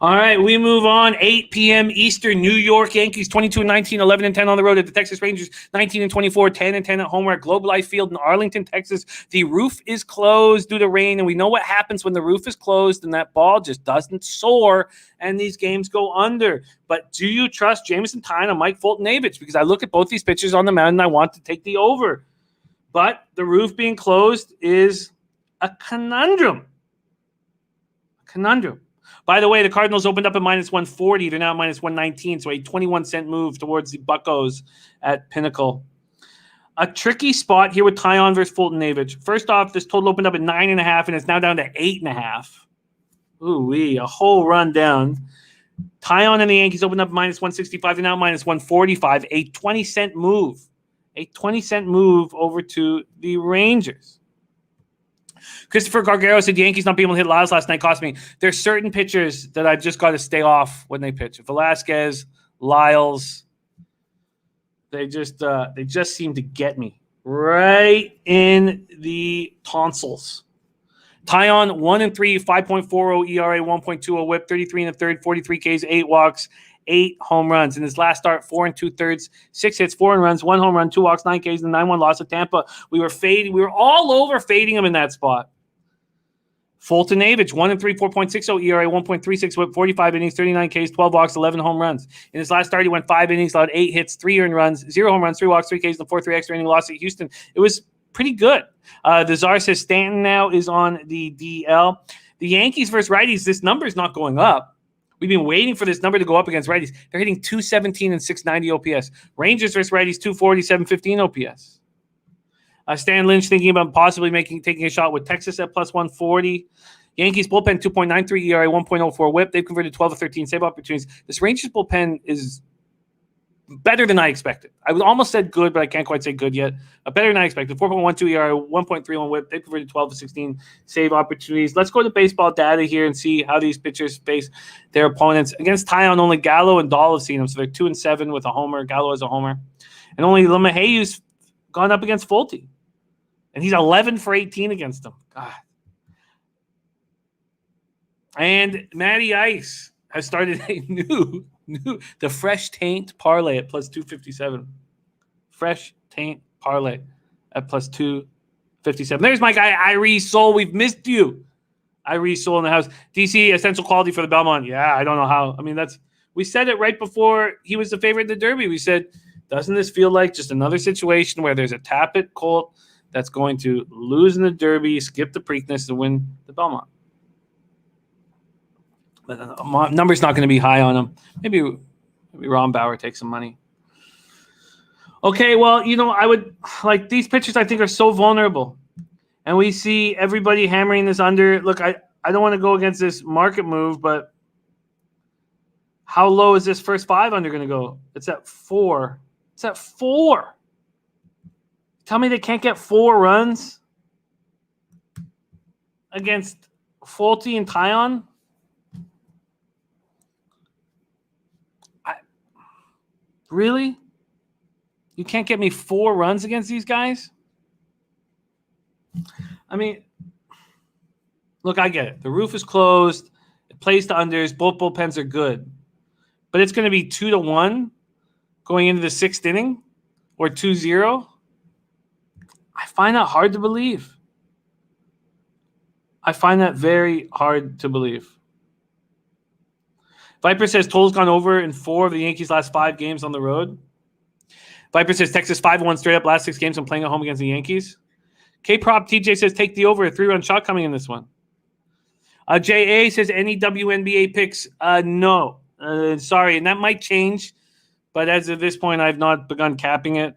All right, we move on. 8 p.m. Eastern, New York Yankees 22-19, 11-10 on the road at the Texas Rangers, 19-24, 10-10 at home. We're at Globe Life Field in Arlington, Texas. The roof is closed due to rain, and we know what happens when the roof is closed and that ball just doesn't soar and these games go under. But do you trust Jameson Taint and Mike Fulton-Avich? Because I look at both these pitchers on the mound and I want to take the over. But the roof being closed is a conundrum. By the way, the Cardinals opened up at minus 140. They're now at minus 119, so a 21-cent move towards the Buccos at Pinnacle. A tricky spot here with Taint versus Fulton-Avich. First off, this total opened up at 9.5, and it's now down to 8.5. Ooh-wee, a whole run down. Taint and the Yankees opened up minus 165. They're now minus 145. A 20-cent move. A 20-cent move over to the Rangers. Christopher Gargaro said Yankees not being able to hit last night cost me. There's certain pitchers that I've just got to stay off when they pitch. Velasquez, Lyles, they just seem to get me right in the tonsils. Taint 1-3, 5.40 ERA, 1.20 WHIP, 33 and a third, 43 Ks, 8 walks, 8 home runs. In his last start, 4 2/3, 6 hits, 4 runs, 1 home run, 2 walks, 9 Ks, and 9-1 loss at Tampa. We were all over fading him in that spot. Fulton-Avich, 1-3, 4.60 ERA, 1.36 WHIP, 45 innings, 39 Ks, 12 walks, 11 home runs. In his last start, he went 5 innings, allowed 8 hits, 3 earned runs, 0 home runs, 3 walks, 3 Ks, and 4-3 extra inning loss at Houston. It was pretty good. The Czar says Stanton now is on the DL. The Yankees versus righties, this number is not going up. We've been waiting for this number to go up against righties. They're hitting 217 and 690 OPS. Rangers versus righties, 240, 715 OPS. Stan Lynch thinking about possibly taking a shot with Texas at plus 140. Yankees bullpen 2.93 ERA, 1.04 WHIP. They've converted 12 of 13 save opportunities. This Rangers bullpen is better than I expected. I would almost said good, but I can't quite say good yet. Better than I expected. 4.12 ERA, 1.31 WHIP. They've converted 12 of 16 save opportunities. Let's go to baseball data here and see how these pitchers face their opponents. Against Taint, only Gallo and Dahl have seen them, so they're 2-7 with a homer. Gallo has a homer. And only LeMahieu's gone up against Fulte. And he's 11 for 18 against them. God. And Matty Ice has started a the fresh Taint parlay at plus 257. Fresh Taint parlay at plus 257. There's my guy, Irie Soul. We've missed you. Irie Soul in the house. DC, essential quality for the Belmont. Yeah, I don't know how. I mean, we said it right before he was the favorite in the Derby. We said, doesn't this feel like just another situation where there's a Tappet Colt that's going to lose in the Derby, skip the Preakness to win the Belmont? But the number's not going to be high on him. Maybe Ron Bauer takes some money. Okay, well, I would like these pitchers. I think are so vulnerable, and we see everybody hammering this under. Look, I don't want to go against this market move, but how low is this first 5 under going to go? It's at 4. It's at 4. Tell me they can't get 4 runs against Fulte and Taint? Really? You can't get me 4 runs against these guys? I mean, look, I get it. The roof is closed. It plays to unders. Both bullpens are good. But it's going to be 2-1 going into the 6th inning or 2-0. I find that hard to believe. I find that very hard to believe. Viper says Toll's gone over in 4 of the Yankees' last 5 games on the road. Viper says Texas 5-1 straight up last 6 games. I'm playing at home against the Yankees. K-Prop TJ says take the over. A 3-run shot coming in this one. JA says any WNBA picks? No. Sorry, and that might change. But as of this point, I've not begun capping it.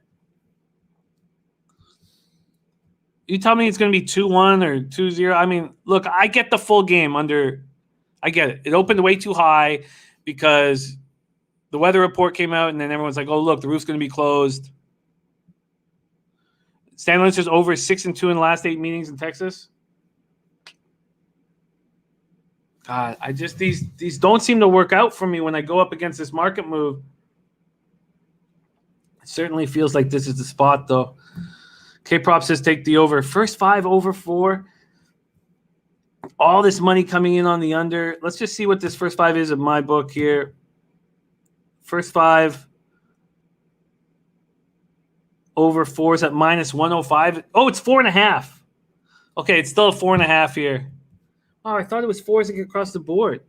You tell me it's going to be 2-1 or 2-0. I mean, look, I get the full game under. I get it. It opened way too high because the weather report came out, and then everyone's like, "Oh, look, the roof's going to be closed." Stan Lynch is over 6-2 in the last 8 meetings in Texas. God, I just these don't seem to work out for me when I go up against this market move. It certainly feels like this is the spot, though. K-Prop says take the over. First 5 over 4. All this money coming in on the under. Let's just see what this first 5 is in my book here. First 5 over 4 is at minus 105. Oh, it's 4.5. Okay, it's still a 4.5 here. Oh, I thought it was 4 as it get across the board.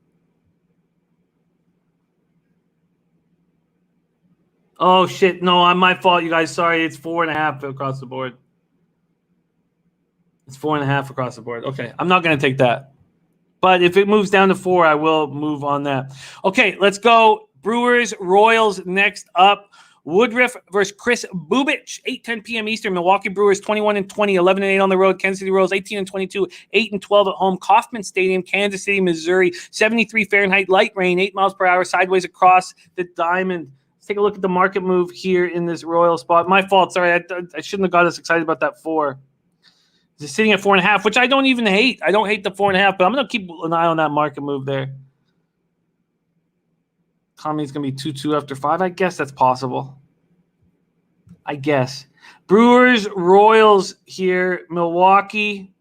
Oh, shit. No, I'm my fault, you guys. Sorry, it's 4.5 across the board. It's 4.5 across the board. Okay, I'm not going to take that. But if it moves down to 4, I will move on that. Okay, let's go. Brewers, Royals next up. Woodruff versus Chris Bubich, 8:10 p.m. Eastern. Milwaukee Brewers 21-20, 11-8 on the road. Kansas City Royals 18-22, 8-12 at home. Kauffman Stadium, Kansas City, Missouri. 73 Fahrenheit, light rain, 8 miles per hour, sideways across the diamond. Let's take a look at the market move here in this Royal spot. My fault. Sorry, I shouldn't have got us excited about that 4. It's sitting at 4.5, which I don't even hate. I don't hate the 4.5, but I'm going to keep an eye on that market move there. Tommy's going to be 2-2 after 5. I guess that's possible. I guess. Brewers, Royals here. Milwaukee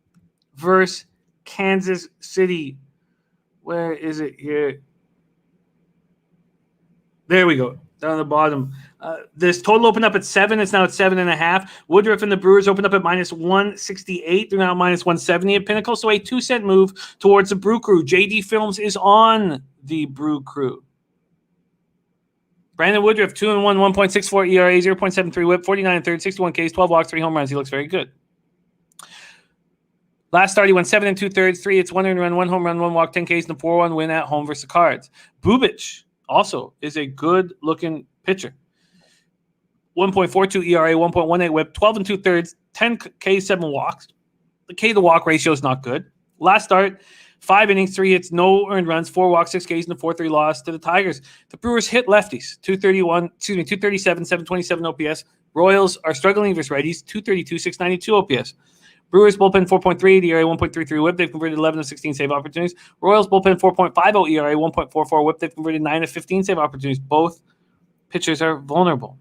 versus Kansas City. Where is it here? There we go. Down at the bottom. This total opened up at 7. It's now at 7.5. Woodruff and the Brewers opened up at minus 168. They're now minus 170 at Pinnacle. So a 2-cent move towards the Brew Crew. JD Films is on the Brew Crew. Brandon Woodruff, 2-1, 1.64 ERA, 0.73 whip, 49 thirds, 61 Ks, 12 walks, 3 home runs. He looks very good. Last start, he went 7 2/3, 3 hits, 1 earned run, 1 home run, 1 walk, 10 Ks, and a 4-1 win at home versus the Cards. Bubich also is a good-looking pitcher. 1.42 ERA, 1.18 whip, 12 2/3, 10 Ks, 7 walks. The K to walk ratio is not good. Last start, 5 innings, 3 hits, no earned runs, 4 walks, 6 Ks, and a 4-3 loss to the Tigers. The Brewers hit lefties, 237, 727 OPS. Royals are struggling versus righties, 232, 692 OPS. Brewers bullpen 4.38 ERA, 1.33 whip. They've converted 11 of 16 save opportunities. Royals bullpen 4.50 ERA, 1.44 whip. They've converted 9 of 15 save opportunities. Both pitchers are vulnerable.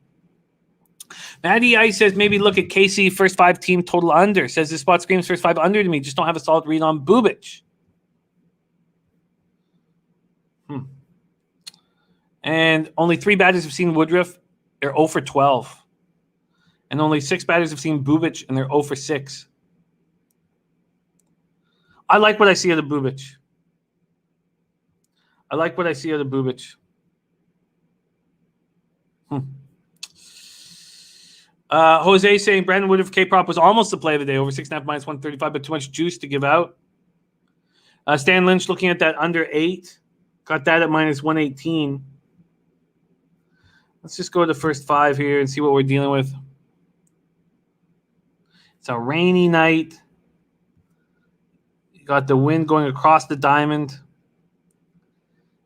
Matty Ice says maybe look at KC first 5 team total under. Says this spot screams first 5 under to me. Just don't have a solid read on Bubich. And only 3 batters have seen Woodruff. They're 0 for 12. And only 6 batters have seen Bubich, and they're 0 for 6. I like what I see out of Bubich. Jose saying Brandon Woodruff K-Prop was almost the play of the day, over 6.5 minus 135, but too much juice to give out. Stan Lynch looking at that under 8. Got that at minus 118. Let's just go to the first 5 here and see what we're dealing with. It's a rainy night. You got the wind going across the diamond.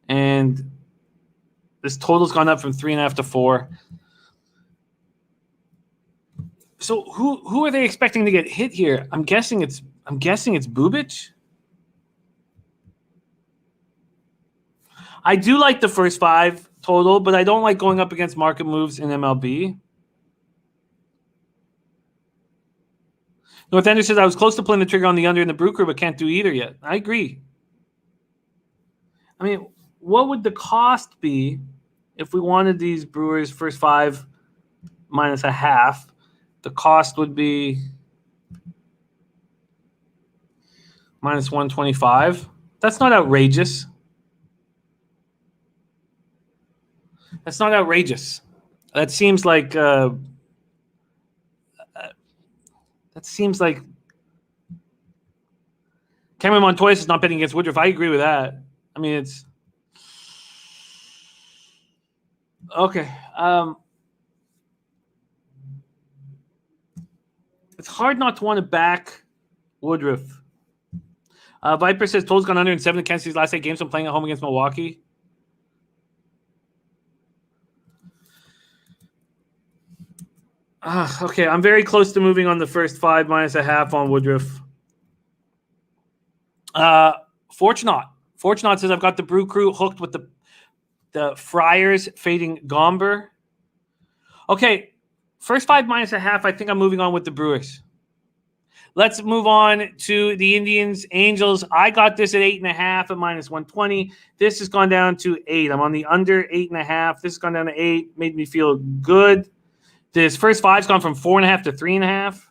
And this total's gone up from 3.5 to 4. So who are they expecting to get hit here? I'm guessing it's Bubich. I do like the first 5 total, but I don't like going up against market moves in MLB. North Ender says, I was close to pulling the trigger on the under in the Brew Crew, but can't do either yet. I agree. I mean, what would the cost be if we wanted these Brewers first 5 minus a half? The cost would be minus 125. That's not outrageous. That seems like Cameron Montoya is not betting against Woodruff. I agree with that. I mean, it's okay. It's hard not to want to back Woodruff. Viper says Toll's gone under in 7 of Kansas City's last 8 games from playing at home against Milwaukee. Okay, I'm very close to moving on the first 5 minus a half on Woodruff. Fortunate says I've got the Brew Crew hooked with the Friars fading Gomber. Okay, first 5 minus a half. I think I'm moving on with the Brewers. Let's move on to the Indians, Angels. I got this at 8.5 at -120. This has gone down to 8. I'm on the under 8.5. This has gone down to 8. Made me feel good. This first 5's gone from 4.5 to 3.5.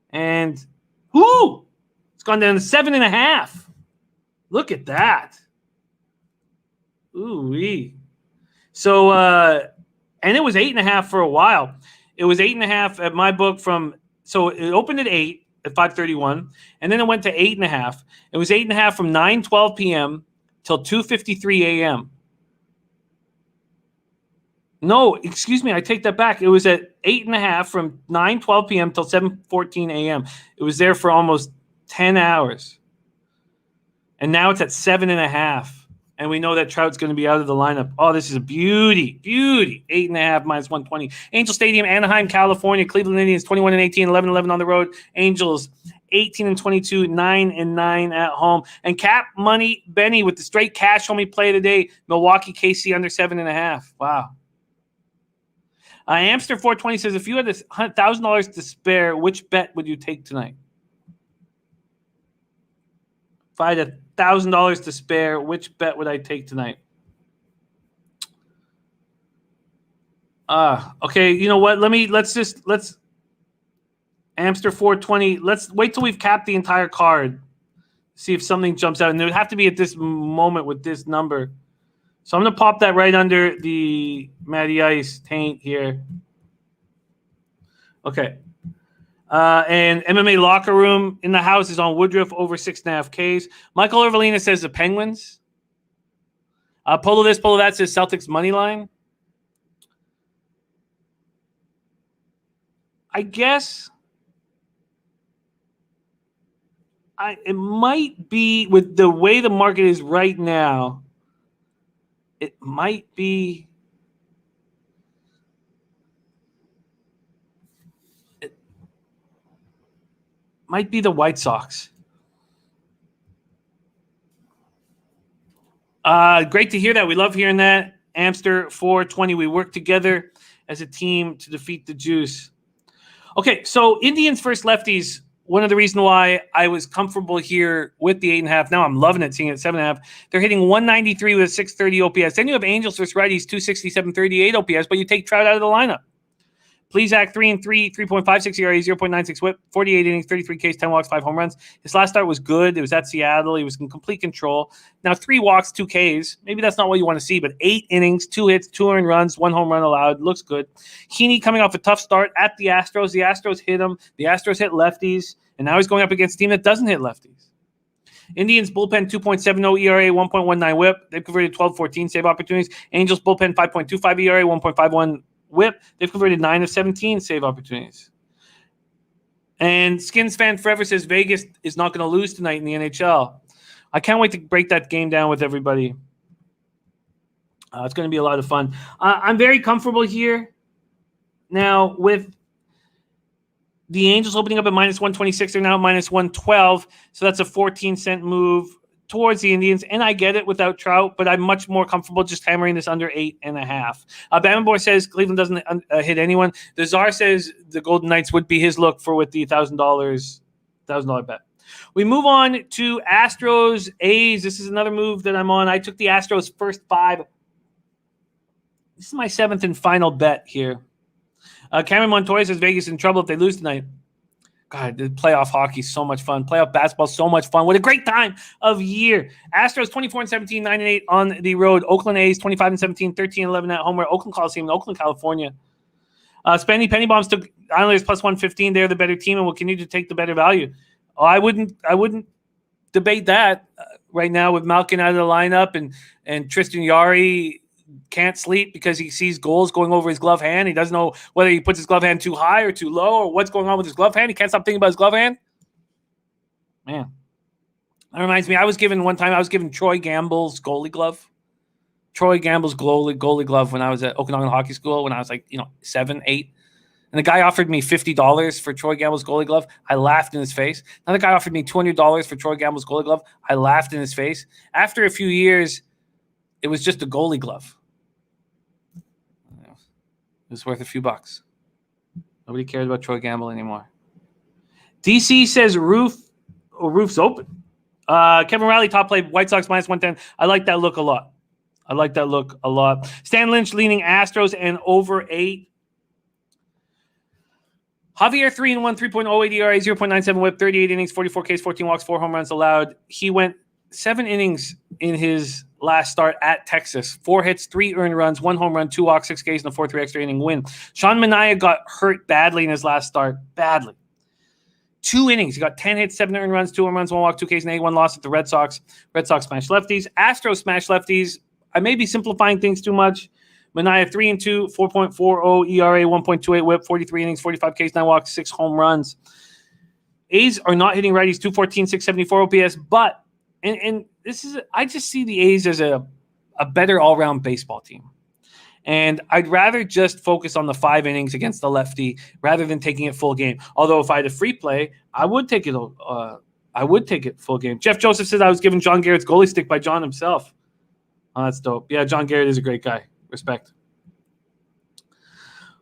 And it's gone down to 7.5. Look at that. Ooh-wee. So, and it was 8.5 for a while. It was 8.5 at my book so it opened at 8 at 5:31, and then it went to 8.5. It was 8.5 from 9:12 p.m. till 2:53 a.m. No, excuse me, I take that back. It was at 8.5 from 9:12 p.m. till 7:14 a.m. It was there for almost 10 hours. And now it's at 7.5. And we know that Trout's going to be out of the lineup. Oh, this is a beauty. 8.5 -120. Angel Stadium, Anaheim, California. Cleveland Indians 21-18, 11-11 on the road. Angels 18-22, 9-9 at home. And Cap Money Benny with the straight cash homie play today. Milwaukee KC under 7.5. Wow. Amster 420 says, if you had $1,000 to spare, which bet would you take tonight? If I had $1,000 to spare, which bet would I take tonight? Okay, you know what? Let's Amster 420. Let's wait till we've capped the entire card. See if something jumps out. And it would have to be at this moment with this number. So I'm going to pop that right under the Matty Ice Taint here. Okay. And MMA Locker Room in the house is on Woodruff over 6.5 Ks. Michael Orvalina says the Penguins. Polo this, Polo that says Celtics money line. I guess it might be with the way the market is right now. It might be. Might be the White Sox. Great to hear that. We love hearing that. Amster 420. We work together as a team to defeat the Juice. Okay, so Indians first lefties. One of the reasons why I was comfortable here with the 8.5. Now I'm loving it, seeing it at 7.5. They're hitting 193 with a 630 OPS. Then you have Angels versus righties, 260, 738 OPS, but you take Trout out of the lineup. Please act 3-3, 3.56 ERA, 0.96 WHIP, 48 innings, 33 Ks, 10 walks, 5 home runs. His last start was good. It was at Seattle. He was in complete control. Now 3 walks, 2 Ks. Maybe that's not what you want to see, but 8 innings, 2 hits, 2 earned runs, 1 home run allowed. Looks good. Heaney coming off a tough start at the Astros. The Astros hit him. The Astros hit lefties, and now he's going up against a team that doesn't hit lefties. Indians bullpen 2.70 ERA, 1.19 WHIP. They've converted 12-14 save opportunities. Angels bullpen 5.25 ERA, 1.51 WHIP. They've converted 9 of 17 save opportunities. And Skins Fan Forever says Vegas is not going to lose tonight in the NHL. I can't wait to break that game down with everybody. It's going to be a lot of fun. I'm very comfortable here. Now, with the Angels opening up at -126, they're now at -112. So that's a 14-cent move towards the Indians, and I get it without Trout, but I'm much more comfortable just hammering this under 8.5. Bama Boy says Cleveland doesn't hit anyone. The Czar says the Golden Knights would be his look with the $1,000 bet. We move on to Astros A's. This is another move that I'm on. I took the Astros first 5. This is my 7th and final bet here. Cameron Montoya says Vegas in trouble if they lose tonight. God, the playoff hockey is so much fun. Playoff basketball, so much fun. What a great time of year. Astros 24-17, 9-8 on the road. Oakland A's 25-17, 13-11 at home. We're at Oakland Coliseum in Oakland, California. Spenny Penny Bombs took Islanders plus 115. They're the better team and will continue to take the better value. I wouldn't debate that right now with Malkin out of the lineup and Tristan Yari can't sleep because he sees goals going over his glove hand. He doesn't know whether he puts his glove hand too high or too low or what's going on with his glove hand. He can't stop thinking about his glove hand. Man, that reminds me. I was given Troy Gamble's goalie glove. Troy Gamble's goalie glove when I was at Okanagan Hockey School when I was 7, 8. And the guy offered me $50 for Troy Gamble's goalie glove. I laughed in his face. Another guy offered me $200 for Troy Gamble's goalie glove. I laughed in his face. After a few years, it was just a goalie glove. It was worth a few bucks. Nobody cared about Troy Gamble anymore. DC says roof's open. Kevin Riley, top play, White Sox minus 110. I like that look a lot. Stan Lynch leaning Astros and over 8. Javier 3-1, 3.08 ERA, 0.97 whip, 38 innings, 44 Ks, 14 walks, 4 home runs allowed. He went 7 innings in his last start at Texas. 4 hits, 3 earned runs, 1 home run, 2 walks, 6 Ks, and a 4-3 extra inning win. Sean Manaea got hurt badly in his last start. Badly. 2 innings. He got 10 hits, 7 earned runs, 2 home runs, 1 walk, 2 Ks, and 1 loss at the Red Sox. Red Sox smashed lefties. Astros smashed lefties. I may be simplifying things too much. Manaea 3-2, 4.40 ERA, 1.28 whip, 43 innings, 45 Ks, 9 walks, 6 home runs. A's are not hitting righties, 214, 674 OPS, but and this is I just see the A's as a better all-round baseball team. And I'd rather just focus on the 5 innings against the lefty rather than taking it full game. Although if I had a free play, I would take it full game. Jeff Joseph said I was given John Garrett's goalie stick by John himself. Oh, that's dope. Yeah, John Garrett is a great guy. Respect.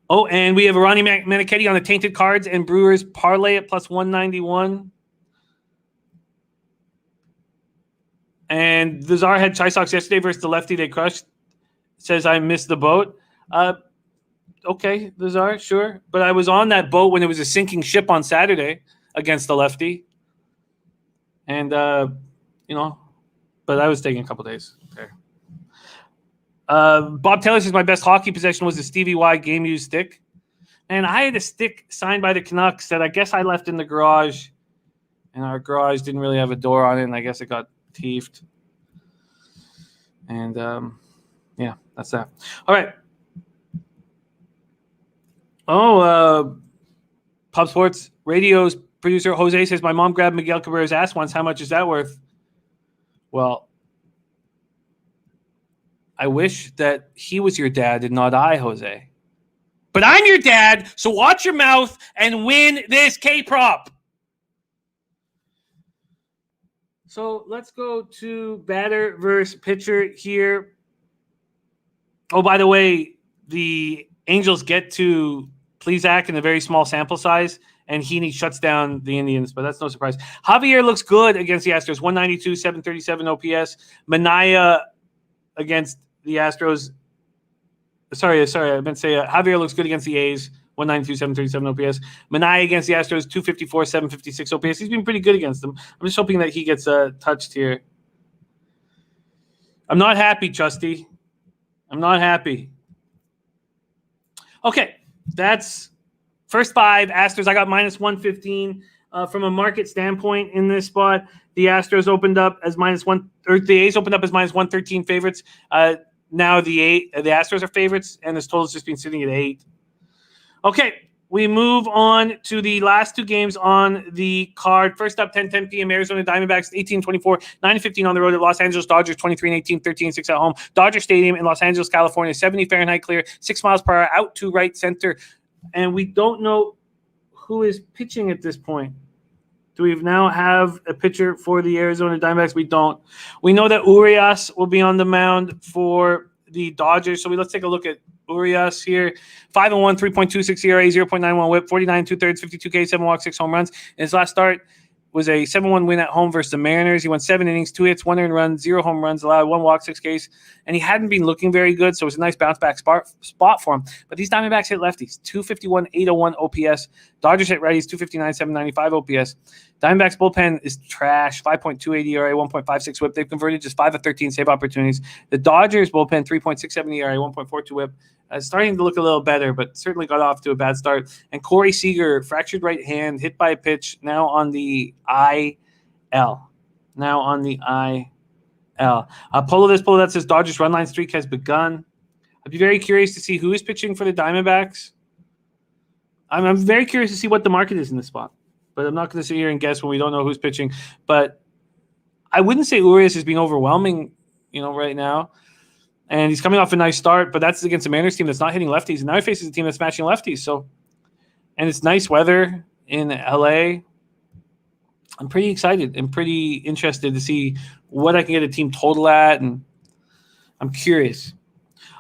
Oh, and we have a Ronnie Manichetti on the Tainted Cards and Brewers parlay at plus 191. And the Czar had Chi Sox yesterday versus the lefty they crushed. Says I missed the boat. Okay, the Czar, sure. But I was on that boat when it was a sinking ship on Saturday against the lefty. And, but I was taking a couple days there. Bob Taylor says my best hockey possession was the Stevie Y game used stick. And I had a stick signed by the Canucks that I guess I left in the garage. And our garage didn't really have a door on it, and I guess it got teethed. And, yeah, that's that. All right. Pub Sports Radio's producer Jose says, my mom grabbed Miguel Cabrera's ass once. How much is that worth? Well, I wish that he was your dad and not I, Jose. But I'm your dad, so watch your mouth and win this K-prop. So let's go to batter versus pitcher here. Oh, by the way, the Angels get to Plesac in a very small sample size, and Heaney shuts down the Indians, but that's no surprise. Javier looks good against the Astros, 192, 737 OPS. Manaea against the Astros. Sorry, I meant to say Javier looks good against the A's, 192, 737 OPS. Manaea against the Astros, 254, 756 OPS. He's been pretty good against them. I'm just hoping that he gets touched here. I'm not happy, Chusty. I'm not happy. Okay, that's first 5 Astros. I got minus 115 from a market standpoint in this spot. The Astros opened up as -1, or the A's opened up as minus 113 favorites. Now the Astros are favorites, and this total's just been sitting at 8. Okay, we move on to the last 2 games on the card. First up, 10:10 p.m. Arizona Diamondbacks 18-24, 9-15 on the road at Los Angeles Dodgers 23-18, 13-6 at home. Dodger Stadium in Los Angeles, California, 70 Fahrenheit clear, 6 miles per hour, out to right center. And we don't know who is pitching at this point. Do we now have a pitcher for the Arizona Diamondbacks? We don't. We know that Urias will be on the mound for the Dodgers. So let's take a look at Urias here. 5-1, 3.26 ERA, 0.91 whip, 49 2/3, 52 K, 7 walks, 6 home runs. In his last start was a 7-1 win at home versus the Mariners. He went 7 innings, 2 hits, 1 earned run, 0 home runs allowed, 1 walk, 6 Ks, and he hadn't been looking very good, so it was a nice bounce-back spot for him. But these Diamondbacks hit lefties, 251, 801 OPS. Dodgers hit righties, 259, 795 OPS. Diamondbacks bullpen is trash, 5.28 ERA, 1.56 whip. They've converted just 5 of 13 save opportunities. The Dodgers bullpen, 3.67 ERA, 1.42 whip. Starting to look a little better, but certainly got off to a bad start. And Corey Seager, fractured right hand, hit by a pitch, now on the IL. Polo that says Dodgers run line streak has begun. I'd be very curious to see who is pitching for the Diamondbacks. I'm very curious to see what the market is in this spot. But I'm not going to sit here and guess when we don't know who's pitching. But I wouldn't say Urias is being overwhelming, right now. And he's coming off a nice start, but that's against a Mariners team that's not hitting lefties. And now he faces a team that's matching lefties. So, and it's nice weather in LA. I'm pretty excited and pretty interested to see what I can get a team total at. And I'm curious.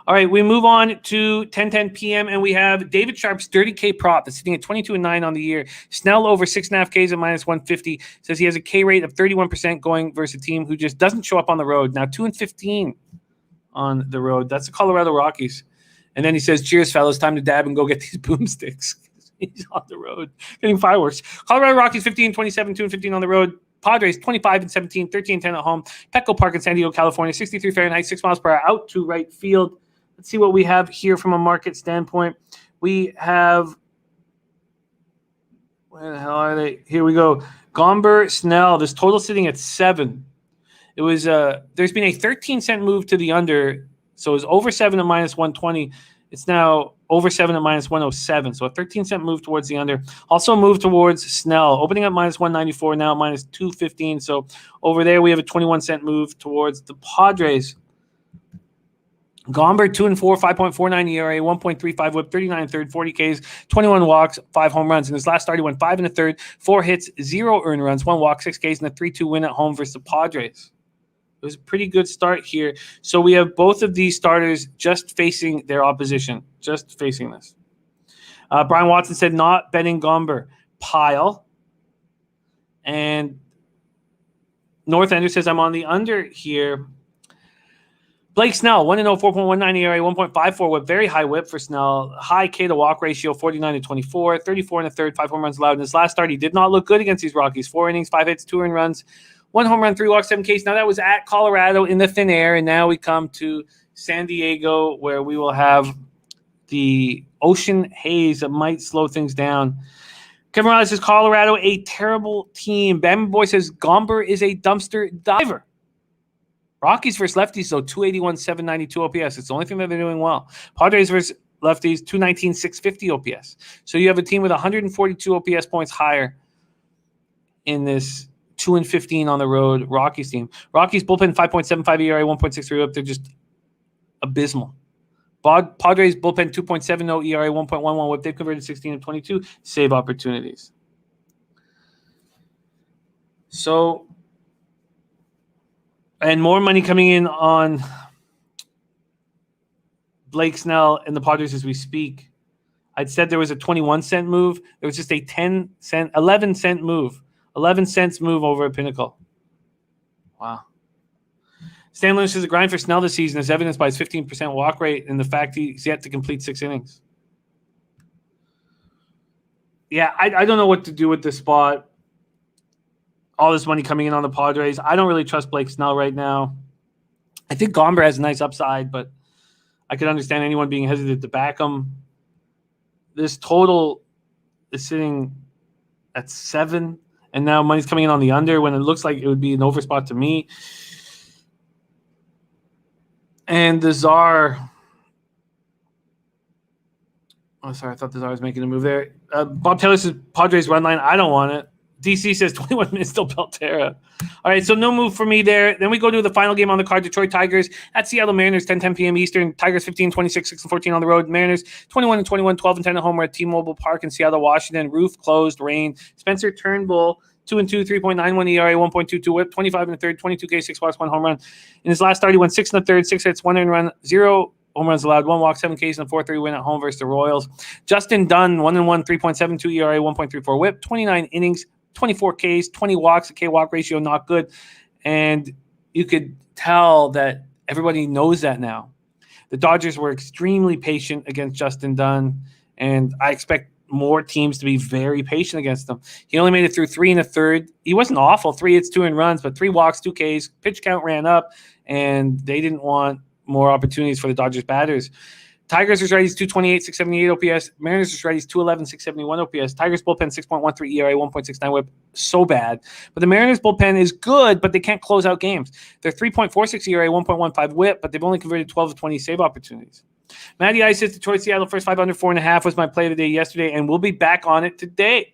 All right, we move on to 10:10 p.m. and we have David Sharp's 30K prop that's sitting at 22-9 on the year. Snell over 6.5 Ks at -150. Says he has a K rate of 31% going versus a team who just doesn't show up on the road. Now 2-15 on the road. That's the Colorado Rockies. And then he says, cheers, fellas. Time to dab and go get these boomsticks. He's on the road getting fireworks. Colorado Rockies 15-27, 2-15 on the road. Padres 25-17, 13-10 at home. Petco Park in San Diego, California, 63 Fahrenheit, 6 miles per hour out to right field. Let's see what we have here from a market standpoint. We have, where the hell are they? Here we go. Gomber, Snell. This total sitting at 7. It was there's been a 13-cent move to the under, so it was over 7 at -120. It's now over 7 at -107. So a 13-cent move towards the under. Also a move towards Snell, opening at -194, now at -215. So over there we have a 21-cent move towards the Padres. Gomber 2-4, 5.49 ERA, 1.35 WHIP, 39 1/3, 40 Ks, 21 walks, 5 home runs. In his last start, he went 5 1/3, 4 hits, 0 earned runs, 1 walk, 6 Ks, and a 3-2 win at home versus the Padres. It was a pretty good start here. So we have both of these starters just facing their opposition, just facing this. Brian Watson said not betting Gomber. Pile. And North Ender says I'm on the under here. Blake Snell, 1-0, 4.19 ERA, 1.54 whip, very high whip for Snell. High K to walk ratio, 49-24, 34 1/3, 5 home runs allowed. In his last start, he did not look good against these Rockies. 4 innings, 5 hits, 2 earned runs, 1 home run, 3 walks, 7 Ks. Now that was at Colorado in the thin air, and now we come to San Diego where we will have the ocean haze that might slow things down. Kevin Riley says Colorado, a terrible team. Bama Boy says Gomber is a dumpster diver. Rockies versus lefties, though, 281, 792 OPS. It's the only thing that they're doing well. Padres versus lefties, 219, 650 OPS. So you have a team with 142 OPS points higher in this 2-15 on the road Rockies team. Rockies bullpen 5.75 ERA, 1.63 up. They're just abysmal. Padres bullpen 2.70 ERA, 1.11 whip. They've converted 16 of 22 save opportunities. So, and more money coming in on Blake Snell and the Padres as we speak. I'd said there was a 21-cent move. There was just a 11-cent move. 11 cents move over at Pinnacle. Wow. Stan Lynch says the grind for Snell this season is evidenced by his 15% walk rate and the fact he's yet to complete 6 innings. Yeah, I don't know what to do with this spot. All this money coming in on the Padres. I don't really trust Blake Snell right now. I think Gomber has a nice upside, but I could understand anyone being hesitant to back him. This total is sitting at 7, and now money's coming in on the under when it looks like it would be an over spot to me. And the Czar. Oh, sorry. I thought the Czar was making a move there. Bob Taylor says Padres run line. I don't want it. DC says 21 minutes till Belterra. All right, so no move for me there. Then we go to the final game on the card. Detroit Tigers at Seattle Mariners, 10:10 p.m. Eastern. Tigers 15-26, 6-14 on the road. Mariners 21-21, 12-10 at home. We're at T-Mobile Park in Seattle, Washington. Roof closed, rain. Spencer Turnbull, 2-2, 3.91 ERA, 1.22 whip, 25 1/3, 22 K, 6 walks, 1 home run. In his last start, he went 6 1/3, 6 hits, 1 earned run, 0 home runs allowed, 1 walk, 7 Ks, and a 4-3 win at home versus the Royals. Justin Dunn, 1-1, 3.72 ERA, 1.34 whip, 29 innings, 24 Ks, 20 walks, a K-walk ratio, not good. And you could tell that everybody knows that now. The Dodgers were extremely patient against Justin Dunn, and I expect more teams to be very patient against him. He only made it through 3 1/3. He wasn't awful. 3 hits, 2 earned runs, but 3 walks, 2 Ks. Pitch count ran up, and they didn't want more opportunities for the Dodgers batters. Tigers' righties 228, 678 OPS. Mariners' righties 211, 671 OPS. Tigers' bullpen 6.13 ERA, 1.69 WHIP. So bad. But the Mariners' bullpen is good, but they can't close out games. They're 3.46 ERA, 1.15 WHIP, but they've only converted 12 of 20 save opportunities. Matty Ice hits Detroit, Seattle, first 5 under 4.5 was my play of the day yesterday, and we'll be back on it today.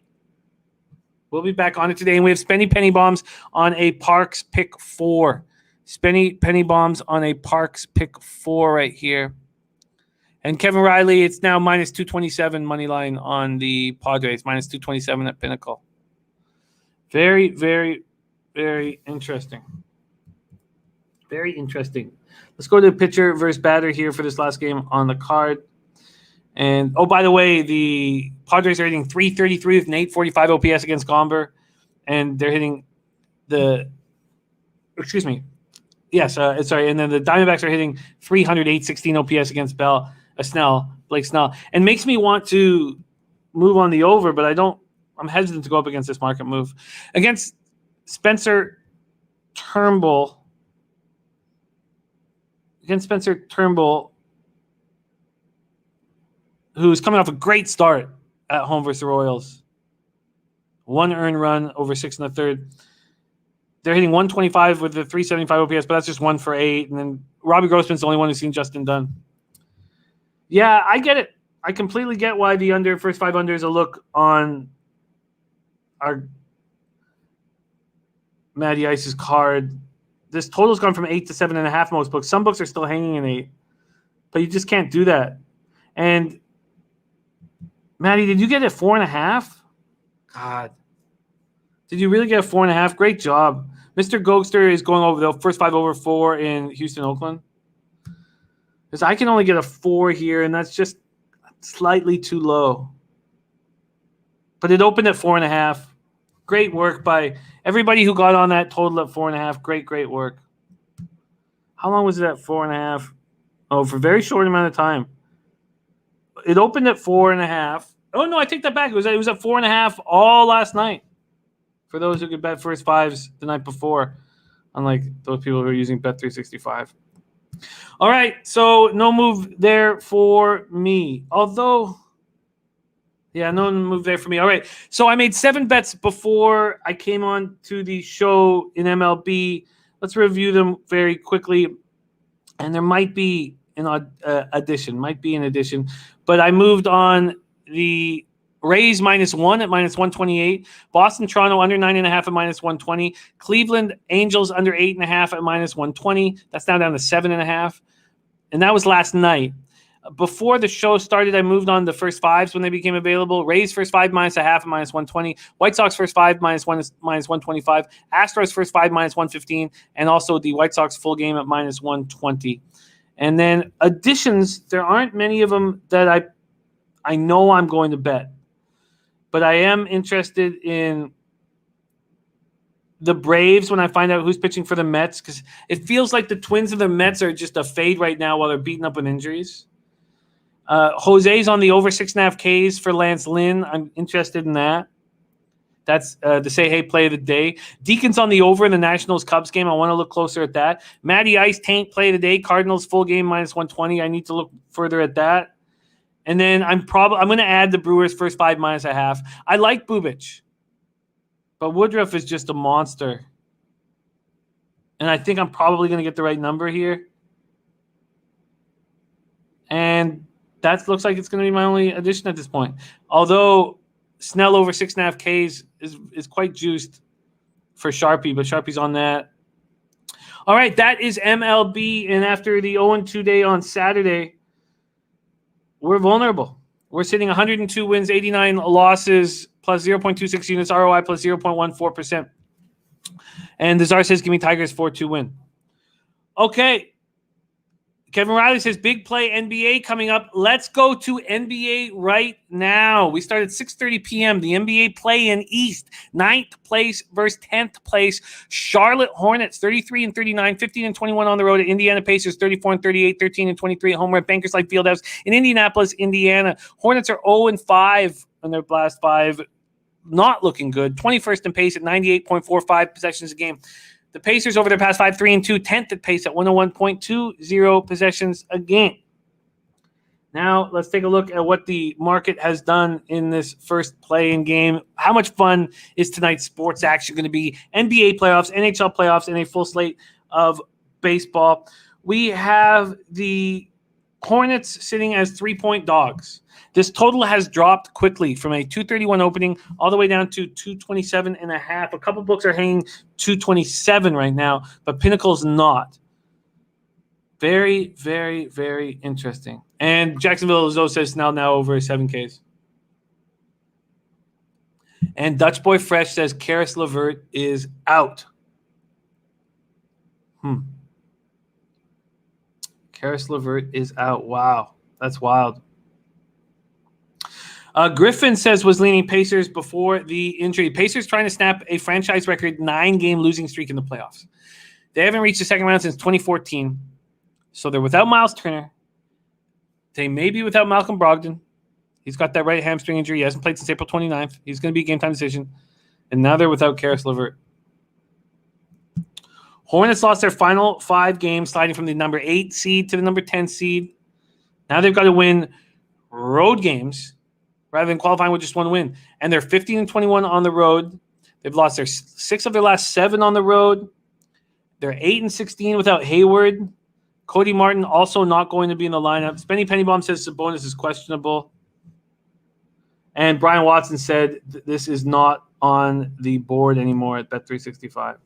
And we have Spenny Penny Bombs on a Parks pick 4. Spenny Penny Bombs on a Parks pick 4 right here. And Kevin Riley, it's now minus 227 money line on the Padres, minus 227 at Pinnacle. Very, very, very interesting. Very interesting. Let's go to the pitcher versus batter here for this last game on the card. And, oh, by the way, the Padres are hitting .333 with an .845 OPS against Gomber. And they're hitting sorry. And then the Diamondbacks are hitting .300, .816 OPS against Blake Snell. And makes me want to move on the over, but I'm hesitant to go up against this market move. Against Spencer Turnbull, who's coming off a great start at home versus the Royals. 1 earned run over 6 1/3. They're hitting 125 with the 375 OPS, but that's just 1 for 8. And then Robbie Grossman's the only one who's seen Justin Dunn. Yeah, I get it. I completely get why the under first 5 under is a look on our Matty Ice's card. This total's gone from 8 to 7.5 most books. Some books are still hanging in 8, but you just can't do that. And Matty, did you get it 4.5? God, did you really get a 4.5? Great job, Mr. Gokster is going over the first 5 over 4 in Houston, Oakland. Because I can only get a 4 here, and that's just slightly too low. But it opened at 4.5. Great work by everybody who got on that total at 4.5. Great work. How long was it at 4.5? Oh, for a very short amount of time. It opened at 4.5. Oh, no, I take that back. It was at 4.5 all last night. For those who could bet first 5s the night before, unlike those people who are using Bet365. All right, so no move there for me. Although, yeah, no move there for me. All right, so I made 7 bets before I came on to the show in MLB. Let's review them very quickly. And there might be an addition. But I moved on the Rays -1 at -128. Boston, Toronto under 9.5 at -120. Cleveland Angels under 8.5 at -120. That's now down to 7.5. And that was last night. Before the show started, I moved on the first 5s when they became available. Rays first 5 -0.5 at -120. White Sox first 5 -1 -125. Astros first 5 -115. And also the White Sox full game at -120. And then additions, there aren't many of them that I know I'm going to bet. But I am interested in the Braves when I find out who's pitching for the Mets, because it feels like the Twins and the Mets are just a fade right now while they're beaten up with injuries. Jose's on the over 6.5 Ks for Lance Lynn. I'm interested in that. That's the say-hey play of the day. Deacon's on the over in the Nationals-Cubs game. I want to look closer at that. Matty Ice, Taint play of the day. Cardinals full game -120. I need to look further at that. And then I'm going to add the Brewers first 5 -0.5. I like Bubic, but Woodruff is just a monster. And I think I'm probably going to get the right number here. And that looks like it's going to be my only addition at this point. Although Snell over 6.5 Ks is quite juiced for Sharpie, but Sharpie's on that. All right, that is MLB. And after the 0-2 day on Saturday, we're vulnerable. We're sitting 102 wins, 89 losses, plus 0.26 units, ROI plus 0.14%. And the Czar says, give me Tigers 4-2 win. Okay. Kevin Riley says, big play NBA coming up. Let's go to NBA right now. We start at 6:30 p.m. The NBA play-in East. 9th place versus 10th place. Charlotte Hornets, 33-39, 15-21 on the road at Indiana Pacers, 34-38, 13-23 at home at Bankers Life Fieldhouse in Indianapolis, Indiana. Hornets are 0-5 on their last 5. Not looking good. 21st in pace at 98.45 possessions a game. The Pacers over their past 5, 3-2, 10th at pace at 101.20 possessions a game. Now, let's take a look at what the market has done in this first play-in game. How much fun is tonight's sports action going to be? NBA playoffs, NHL playoffs, and a full slate of baseball. We have the Hornets sitting as 3-point dogs. This total has dropped quickly from a 231 opening all the way down to 227.5. A couple books are hanging 227 right now, but Pinnacle's not. Very, very, very interesting. And Jacksonville Zoe says now over 7Ks. And Dutch Boy Fresh says Karis LeVert is out. Karis LeVert is out. Wow. That's wild. Griffin says was leaning Pacers before the injury. Pacers trying to snap a franchise record 9-game losing streak in the playoffs. They haven't reached the second round since 2014. So they're without Miles Turner. They may be without Malcolm Brogdon. He's got that right hamstring injury. He hasn't played since April 29th. He's going to be a game-time decision. And now they're without Karis LeVert. Hornets lost their final 5 games, sliding from the number 8 seed to the number 10 seed. Now they've got to win road games rather than qualifying with just one win. And they're 15-21 on the road. They've lost their 6 of their last 7 on the road. They're 8-16 without Hayward. Cody Martin also not going to be in the lineup. Spenny Pennybaum says Sabonis is questionable. And Brian Watson said this is not on the board anymore at Bet365.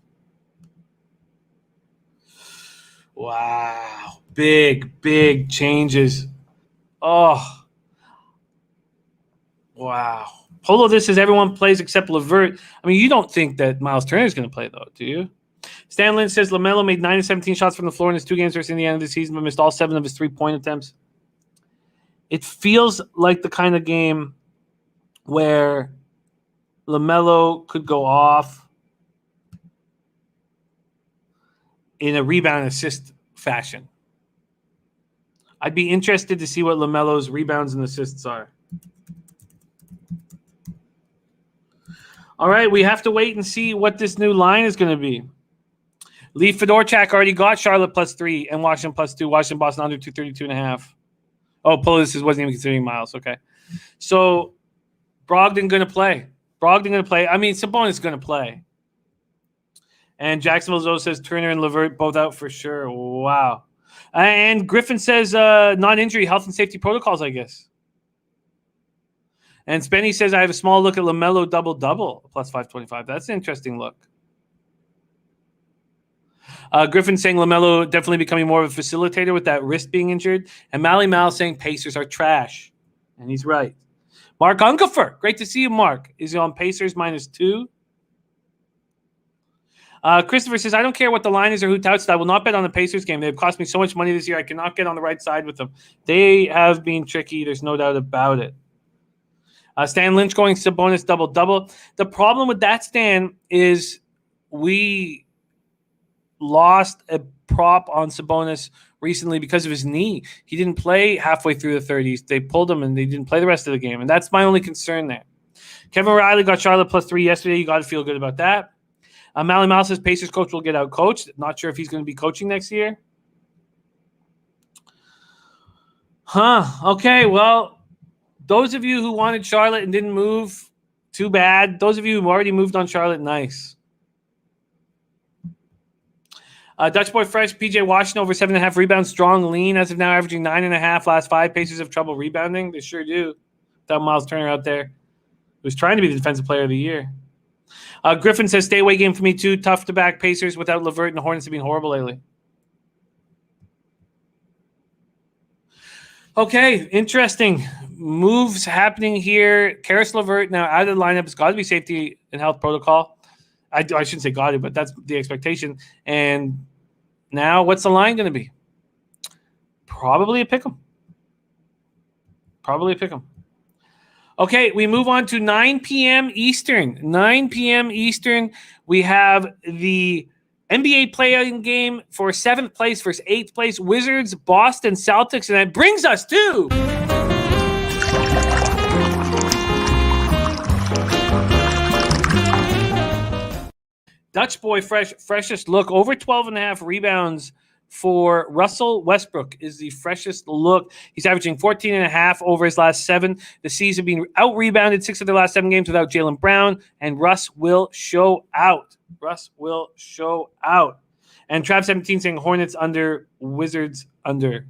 Wow. Big, big changes. Oh. Wow. Polo, this says everyone plays except LeVert. I mean, you don't think that Miles Turner is going to play, though, do you? Stan Lynch says LaMelo made 9 of 17 shots from the floor in his 2 games versus Indiana this season, but missed all 7 of his 3-point attempts. It feels like the kind of game where LaMelo could go off in a rebound and assist fashion. I'd be interested to see what LaMelo's rebounds and assists are. All right, we have to wait and see what this new line is going to be. Lee Fedorchak already got Charlotte +3 and Washington +2. Washington, Boston under 232.5. Oh, Polis wasn't even considering Miles. Okay. So, Brogdon going to play. I mean, Sabonis going to play. And Jacksonville Zoe says Turner and LeVert both out for sure. Wow. And Griffin says non-injury health and safety protocols, I guess. And Spenny says I have a small look at LaMelo double-double +525. That's an interesting look. Griffin saying LaMelo definitely becoming more of a facilitator with that wrist being injured. And Mally Mal saying Pacers are trash. And he's right. Mark Unkefer. Great to see you, Mark. Is he on Pacers -2? Christopher says, I don't care what the line is or who touts it. I will not bet on the Pacers game. They've cost me so much money this year. I cannot get on the right side with them. They have been tricky. There's no doubt about it. Stan Lynch going Sabonis double-double. The problem with that, Stan, is we lost a prop on Sabonis recently because of his knee. He didn't play halfway through the 30s. They pulled him, and they didn't play the rest of the game. And that's my only concern there. Kevin Riley got Charlotte +3 yesterday. You got to feel good about that. Mally Mal says Pacers coach will get out coached. Not sure if he's going to be coaching next year. Okay, well, those of you who wanted Charlotte and didn't move, too bad. Those of you who already moved on Charlotte, nice. Dutch Boy Fresh, PJ Washington over 7.5 rebounds, strong lean as of now, averaging 9.5 last 5. Pacers have trouble rebounding. They sure do. Without Miles Turner out there, who's trying to be the defensive player of the year. Griffin says stay away game for me too. Tough to back Pacers without LeVert, and the Hornets have been horrible lately. Okay, interesting moves happening here. Karis LeVert now out of the lineup. It's got to be safety and health protocol. I shouldn't say got to, but that's the expectation. And now what's the line going to be? Probably a pick 'em. Okay, we move on to 9 p.m. Eastern. 9 p.m. Eastern, we have the NBA play-in game for 7th place versus 8th place. Wizards, Boston Celtics, and that brings us to Dutch boy freshest look. Over 12.5 rebounds for Russell Westbrook is the freshest look. He's averaging 14.5 over his last 7. The C's have been out-rebounded 6 of their last 7 games without Jaylen Brown, and Russ will show out. And Trav17 saying Hornets under, Wizards under.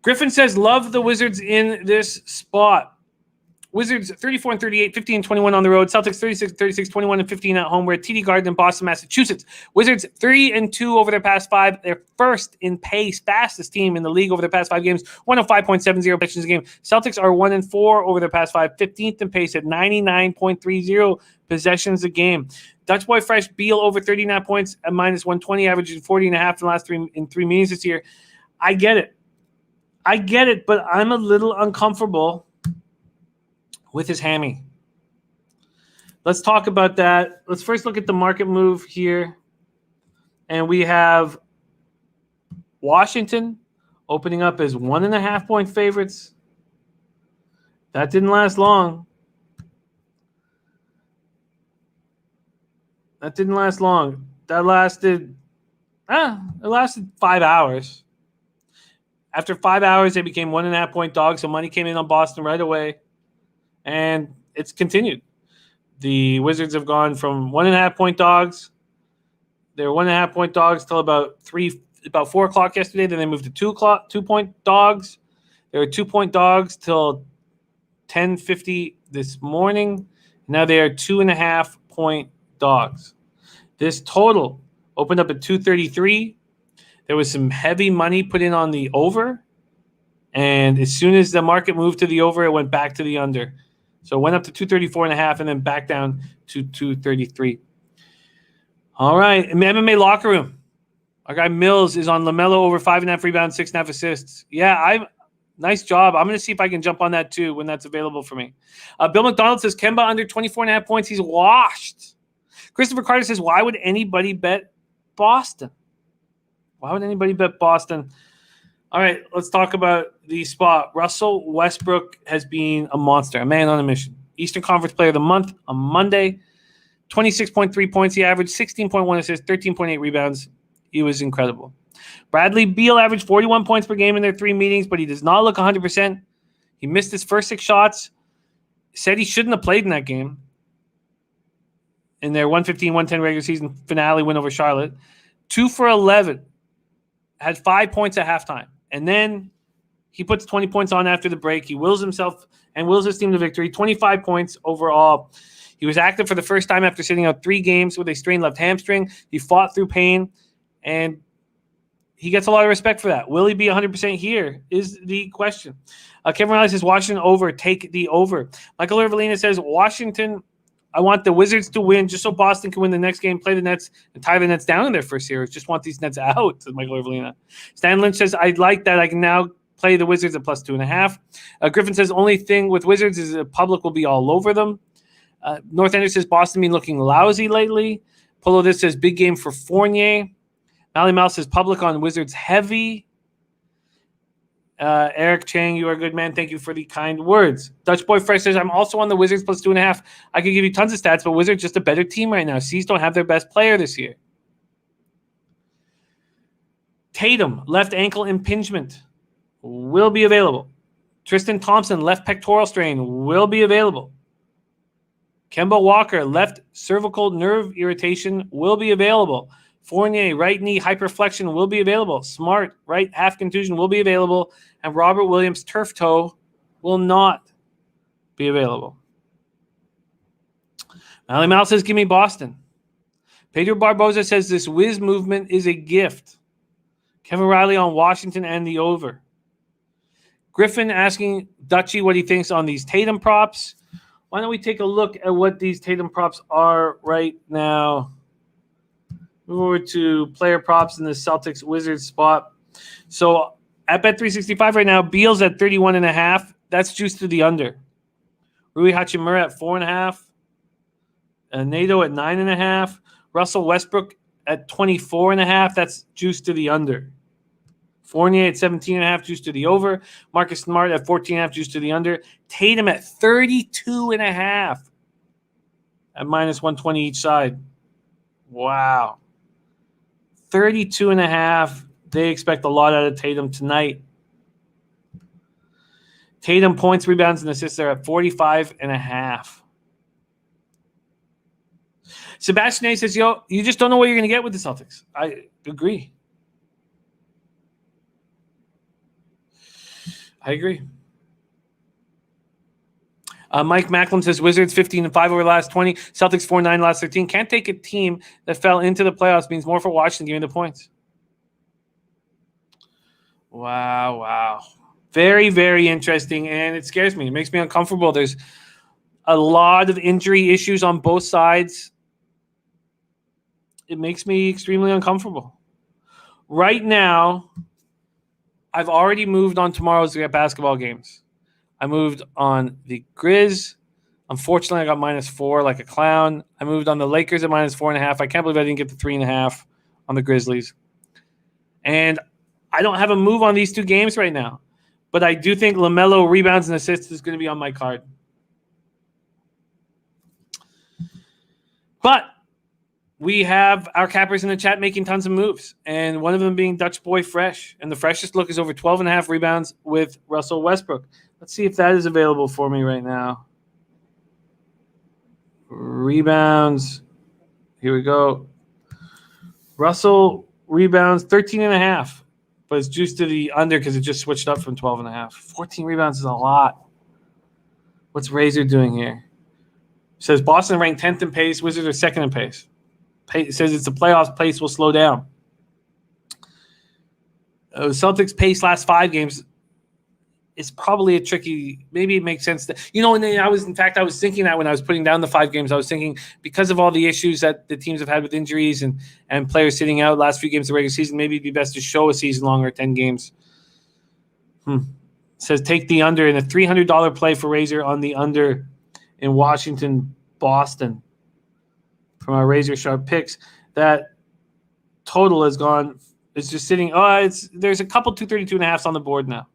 Griffin says, love the Wizards in this spot. Wizards 34-38, 15-21 on the road. Celtics 36-36, 21-15 at home. We're at TD Garden in Boston, Massachusetts. Wizards 3-2 over their past 5. They're first in pace, fastest team in the league over their past 5 games. 105.70 possessions a game. Celtics are 1-4 over their past 5, 15th in pace at 99.30 possessions a game. Dutch boy fresh Beal over 39 points at -120, averaging 40.5 in the last 3 meetings this year. I get it, but I'm a little uncomfortable with his hammy. Let's talk about that. Let's first look at the market move here. And we have Washington opening up as 1.5-point favorites. That didn't last long. That lasted 5 hours. After 5 hours, they became 1.5-point dogs, so money came in on Boston right away. And it's continued. The Wizards have gone from 1.5-point dogs. They were 1.5-point dogs till about 4 o'clock yesterday. Then they moved to 2-point dogs. They were 2-point dogs till 10:50 this morning. Now they are 2.5-point dogs. This total opened up at 233. There was some heavy money put in on the over. And as soon as the market moved to the over, it went back to the under. So it went up to 234.5 and then back down to 233. All right. In the MMA locker room, our guy Mills is on LaMelo over 5.5 rebounds, 6.5 assists. Yeah, nice job. I'm going to see if I can jump on that too when that's available for me. Bill McDonald says Kemba under 24.5 points. He's washed. Christopher Carter says, why would anybody bet Boston? All right, let's talk about the spot. Russell Westbrook has been a monster, a man on a mission. Eastern Conference Player of the Month on Monday. 26.3 points he averaged, 16.1 assists, 13.8 rebounds. He was incredible. Bradley Beal averaged 41 points per game in their 3 meetings, but he does not look 100%. He missed his first 6 shots. Said he shouldn't have played in that game. In their 115-110 regular season finale win over Charlotte. 2 for 11. Had 5 points at halftime. And then he puts 20 points on after the break. He wills himself and wills his team to victory. 25 points overall. He was active for the first time after sitting out 3 games with a strained left hamstring. He fought through pain, and he gets a lot of respect for that. Will he be 100% here is the question. Kevin Riley says Washington over. Take the over. Michael Irvelina says Washington, I want the Wizards to win just so Boston can win the next game, play the Nets, and tie the Nets down in their first series. Just want these Nets out, says Michael Irvelina. Stan Lynch says, I like that. I can now play the Wizards at +2.5. Griffin says, only thing with Wizards is the public will be all over them. North Ender says, Boston been looking lousy lately. Polo this says, big game for Fournier. Mally Mouse says, public on Wizards heavy. Eric Chang, you are a good man. Thank you for the kind words. Dutch Boy Fresh says, I'm also on the Wizards +2.5. I could give you tons of stats, but Wizards just a better team right now. C's don't have their best player this year. Tatum, left ankle impingement, will be available. Tristan Thompson, left pectoral strain, will be available. Kemba Walker, left cervical nerve irritation, will be available. Fournier, right knee hyperflexion, will be available. Smart, right half contusion, will be available. And Robert Williams, turf toe, will not be available. Mally Mouse says, give me Boston. Pedro Barboza says, this whiz movement is a gift. Kevin Riley on Washington and the over. Griffin asking Dutchie what he thinks on these Tatum props. Why don't we take a look at what these Tatum props are right now? Move over to player props in the Celtics Wizards spot. So at Bet365 right now, Beal's at 31.5. That's juiced to the under. Rui Hachimura at 4.5. Nato at 9.5. Russell Westbrook at 24.5. That's juiced to the under. Fournier at 17.5, juiced to the over. Marcus Smart at 14.5, juiced to the under. Tatum at 32.5 at minus 120 each side. Wow. 32.5. They expect a lot out of Tatum tonight. Tatum points, rebounds, and assists are at 45.5. Sebastian A says, yo, you just don't know what you're going to get with the Celtics. I agree. Mike Macklin says Wizards 15-5 over the last 20. Celtics 4-9 last 13. Can't take a team that fell into the playoffs means more for Washington giving the points. Wow. Very, very interesting, and it scares me. It makes me uncomfortable. There's a lot of injury issues on both sides. It makes me extremely uncomfortable. Right now, I've already moved on tomorrow's basketball games. I moved on the Grizz. Unfortunately, I got -4 like a clown. I moved on the Lakers at -4.5. I can't believe I didn't get the 3.5 on the Grizzlies. And I don't have a move on these two games right now. But I do think LaMelo rebounds and assists is going to be on my card. But we have our cappers in the chat making tons of moves, and one of them being Dutch Boy Fresh. And the freshest look is over 12.5 rebounds with Russell Westbrook. Let's see if that is available for me right now. Rebounds. Here we go. Russell rebounds 13.5, but it's juiced to the under because it just switched up from 12.5. 14 rebounds is a lot. What's Razor doing here? It says Boston ranked 10th in pace. Wizards are 2nd in pace. It says it's the playoffs. Pace will slow down. Celtics pace last 5 games is probably a tricky. Maybe it makes sense that and I was thinking that when I was putting down the 5 games, I was thinking because of all the issues that the teams have had with injuries and players sitting out last few games of the regular season, maybe it'd be best to show a season longer, 10 games. It says take the under in a $300 play for Razor on the under in Washington, Boston. From our Razor Sharp picks, that total has gone. It's just sitting. There's a couple 232.5s on the board now.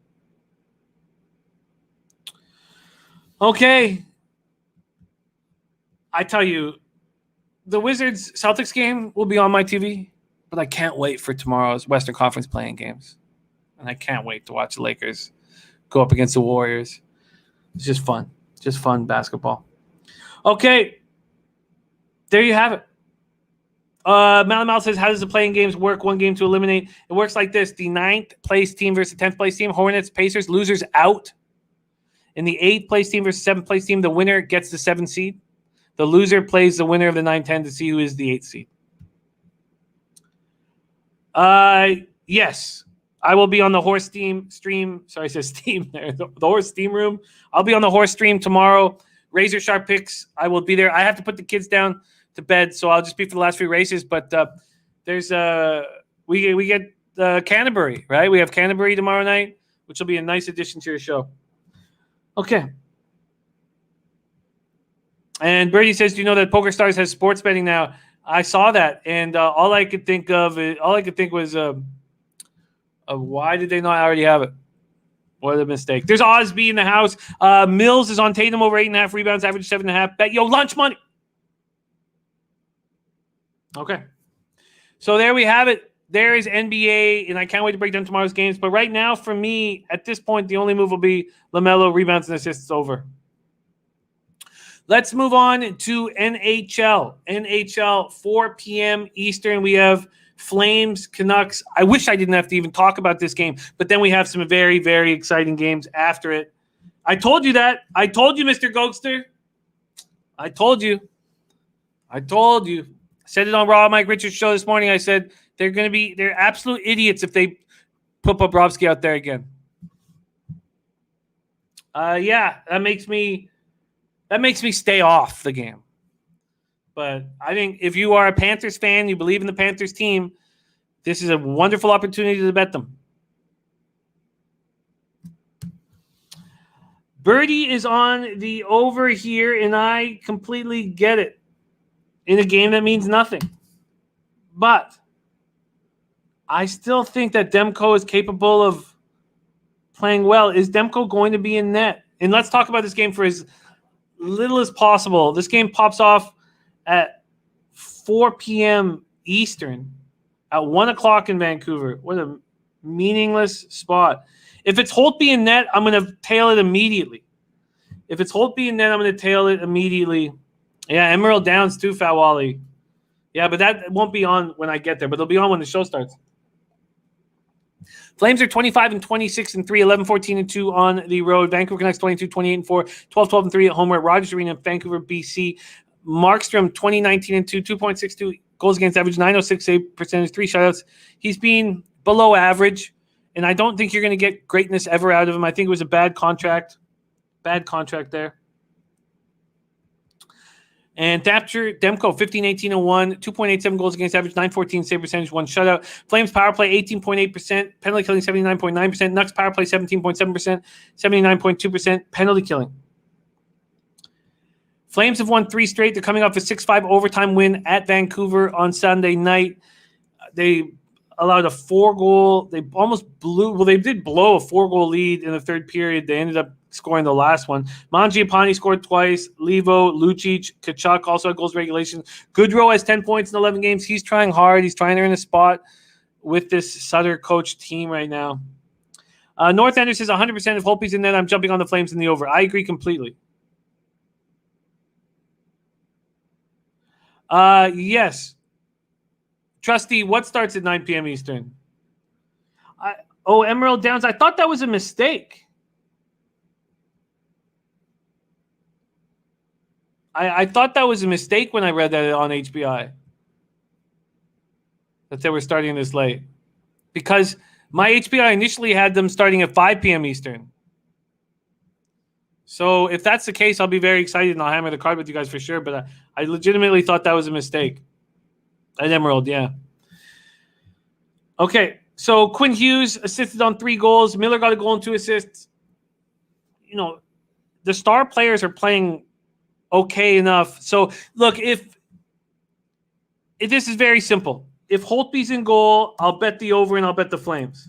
Okay, I tell you, the Wizards Celtics game will be on my TV, but I can't wait for tomorrow's Western Conference playing games, and I can't wait to watch the Lakers go up against the Warriors. It's just fun basketball. Okay. There you have it. Mal says, how does the playing games work? 1 game to eliminate. It works like this. The 9th place team versus the 10th place team. Hornets, Pacers, losers out. In the 8th place team versus 7th place team, the winner gets the 7th seed. The loser plays the winner of the 9-10 to see who is the 8th seed. Yes. I will be on the Horse stream. Sorry, I said steam there. The Horse steam room. I'll be on the Horse stream tomorrow. Razor Sharp picks. I will be there. I have to put the kids down to bed, so I'll just be for the last few races. But there's we get Canterbury, right? We have Canterbury tomorrow night, which will be a nice addition to your show. Okay. And Brady says, "Do you know that PokerStars has sports betting now?" I saw that, and all I could think was, why did they not already have it? What a mistake. There's Osby in the house. Mills is on Tatum over 8.5 rebounds, average 7.5. Bet lunch money. Okay. So there we have it. There is NBA, and I can't wait to break down tomorrow's games. But right now, for me, at this point, the only move will be LaMelo rebounds and assists over. Let's move on to NHL. NHL, 4 p.m. Eastern. We have Flames, Canucks. I wish I didn't have to even talk about this game, but then we have some very, very exciting games after it. I told you that. I told you, Mr. Gokster. I told you. I said it on Rob Mike Richards' show this morning. I said they're absolute idiots if they put Bobrovsky out there again. That makes me stay off the game. But I think if you are a Panthers fan, you believe in the Panthers team, this is a wonderful opportunity to bet them. Birdie is on the over here, and I completely get it in a game that means nothing. But I still think that Demko is capable of playing well. Is Demko going to be in net? And let's talk about this game for as little as possible. This game pops off at 4 p.m. Eastern at 1 o'clock in Vancouver. What a meaningless spot. If it's Holtby in net, I'm going to tail it immediately. Yeah, Emerald Downs too, Fat Wally. Yeah, but that won't be on when I get there, but it'll be on when the show starts. Flames are 25-26-3, 11-14-2 on the road. Vancouver Canucks 22-28-4, 12-12-3 at home. We're at Rogers Arena, Vancouver, BC. Markstrom 20-19-2, 2.62 goals against average, 906 save percentage, 3 shutouts. He's been below average, and I don't think you're going to get greatness ever out of him. I think it was a bad contract. Bad contract there. And Demko, 15-18-1, 2.87 goals against average, 914 save percentage, 1 shutout. Flames power play 18.8%, penalty killing 79.9%, Nucks power play 17.7%, 79.2% penalty killing. Flames have won 3 straight. They're coming off a 6-5 overtime win at Vancouver on Sunday night. They allowed a 4-goal. They almost blew. Well, they did blow a 4-goal lead in the third period. They ended up scoring the last one. Mangiapane scored twice. Levo, Lucic, Kachuk also had goals regulation. Goodrow has 10 points in 11 games. He's trying hard. He's trying to earn a spot with this Sutter coach team right now. North Ender says 100% if Holtby's in net, I'm jumping on the Flames in the over. I agree completely. Yes. Trusty, what starts at 9 p.m. Eastern? Emerald Downs. I thought that was a mistake. I thought that was a mistake when I read that on HBI. That they were starting this late. Because my HBI initially had them starting at 5 p.m. Eastern. So if that's the case, I'll be very excited and I'll hammer the card with you guys for sure. But I legitimately thought that was a mistake. At Emerald, yeah. Okay, so Quinn Hughes assisted on 3 goals. Miller got a goal and 2 assists. You know, the star players are playing okay enough. So, look, if this is very simple. If Holtby's in goal, I'll bet the over and I'll bet the Flames.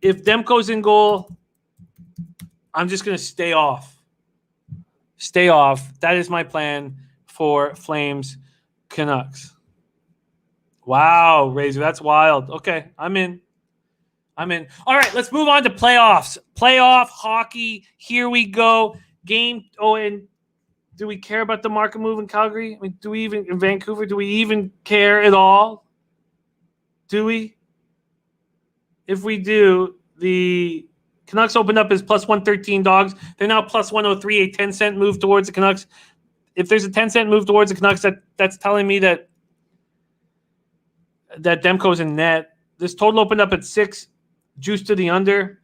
If Demko's in goal, I'm just going to stay off. Stay off. That is my plan for Flames Canucks. Wow, Razor, that's wild. Okay, I'm in. All right, let's move on to playoffs. Playoff hockey. Here we go. Game. Oh, and do we care about the market move in Calgary? I mean, do we even in Vancouver? Do we even care at all? Do we? If we do, the Canucks opened up as plus 113 dogs. They're now plus 103, a 10-cent move towards the Canucks. If there's a 10-cent move towards the Canucks, that's telling me that Demko's in net. This total opened up at 6, juice to the under.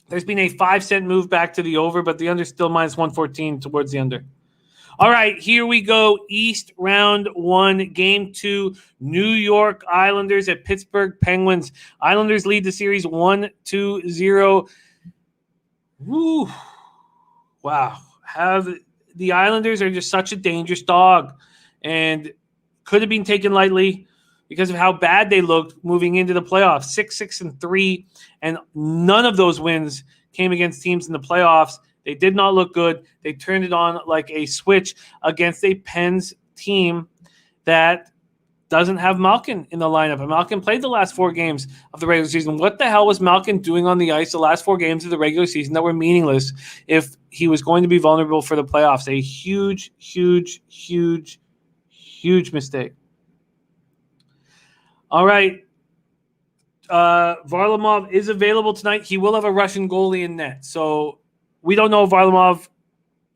There's been a 5-cent move back to the over, but the under still minus 114 towards the under. All right, here we go. East round 1, game 2. New York Islanders at Pittsburgh Penguins. Islanders lead the series 1-0. Woo. Wow. The Islanders are just such a dangerous dog and could have been taken lightly because of how bad they looked moving into the playoffs. 6-6-3, and none of those wins came against teams in the playoffs. They did not look good. They turned it on like a switch against a Pens team that doesn't have Malkin in the lineup. And Malkin played the last 4 games of the regular season. What the hell was Malkin doing on the ice the last 4 games of the regular season that were meaningless if he was going to be vulnerable for the playoffs? A huge, huge, huge, huge mistake. All right. Varlamov is available tonight. He will have a Russian goalie in net. So we don't know if Varlamov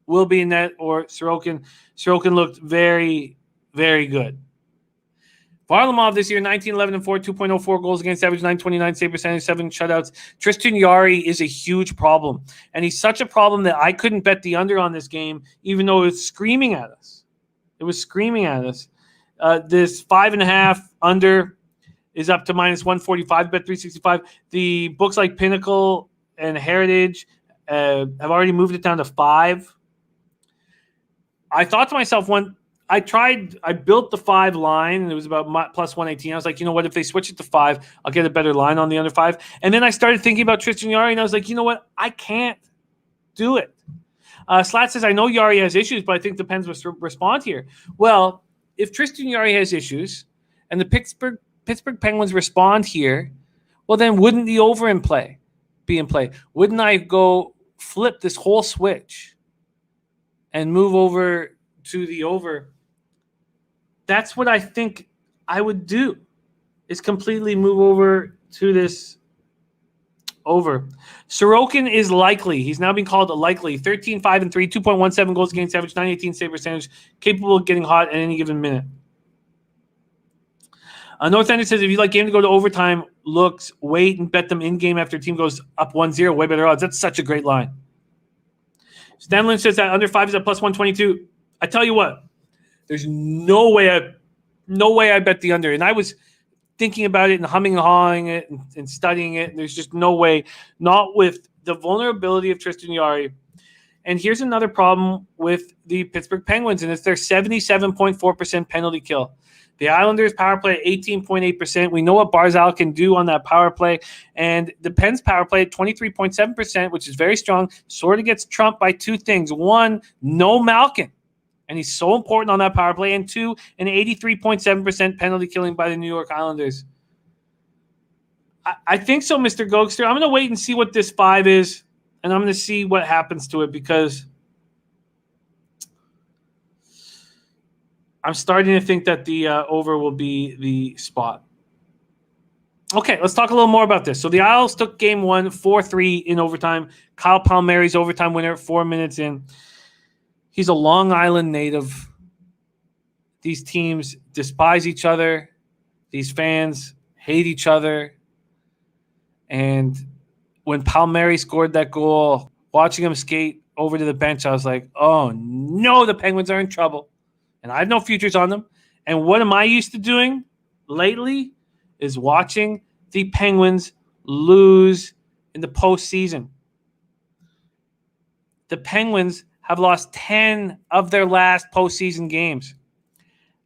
will be in net or Sorokin. Sorokin looked very, very good. Varlamov this year, 19-11-4, 2.04 goals against average, 929 save percentage, 7 shutouts. Tristan Jarry is a huge problem. And he's such a problem that I couldn't bet the under on this game, even though it was screaming at us. This 5.5 under is up to minus 145, bet 365. The books like Pinnacle and Heritage have already moved it down to 5. I thought to myself when I built the 5 line, and it was about plus 118. I was like, you know what? If they switch it to 5, I'll get a better line on the under 5. And then I started thinking about Tristan Yari, and I was like, you know what? I can't do it. Slat says, I know Yari has issues, but I think the Pens will respond here. Well, if Tristan Yari has issues and the Pittsburgh Penguins respond here, well, then wouldn't the over be in play? Wouldn't I go flip this whole switch and move over to the over? That's what I think I would do, is completely move over to this over. Sorokin is likely. He's now being called likely. 13, 5, and 3, 2.17 goals against average, 918 save percentage, capable of getting hot at any given minute. North Ender says, if you like game to go to overtime, wait and bet them in-game after a team goes up 1-0. Way better odds. That's such a great line. Stanley says that under 5 is at plus 122. I tell you what, there's no way I bet the under. And I was thinking about it and humming and hawing it and studying it. And there's just no way, not with the vulnerability of Tristan Yari. And here's another problem with the Pittsburgh Penguins, and it's their 77.4% penalty kill. The Islanders power play at 18.8%. We know what Barzal can do on that power play. And the Pens power play at 23.7%, which is very strong, sort of gets trumped by 2 things. 1, no Malkin. And he's so important on that power play. And 2, an 83.7% penalty killing by the New York Islanders. I think so, Mr. Gokster. I'm going to wait and see what this 5 is. And I'm going to see what happens to it, because I'm starting to think that the over will be the spot. Okay, let's talk a little more about this. So the Isles took game 1, 4-3 in overtime. Kyle Palmieri's overtime winner 4 minutes in. He's a Long Island native. These teams despise each other. These fans hate each other. And when Palmieri scored that goal, watching him skate over to the bench, I was like, oh, no, the Penguins are in trouble. And I have no futures on them. And what am I used to doing lately is watching the Penguins lose in the postseason. The Penguins have lost 10 of their last postseason games.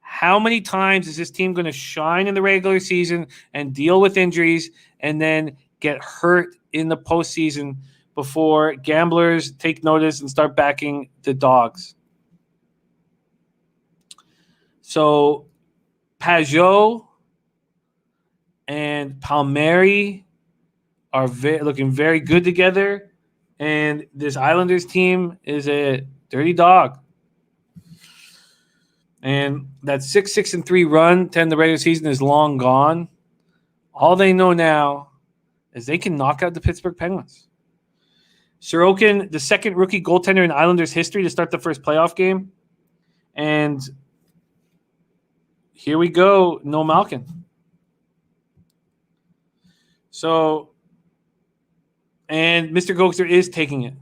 How many times is this team going to shine in the regular season and deal with injuries and then get hurt in the postseason before gamblers take notice and start backing the dogs? So Pajot and Palmieri are looking very good together. And this Islanders team is a dirty dog. And that 6-6-3 run to end the regular season is long gone. All they know now is they can knock out the Pittsburgh Penguins. Sorokin, the second rookie goaltender in Islanders history to start the first playoff game. And here we go, no Malkin. So, and Mr. Gokster is taking it.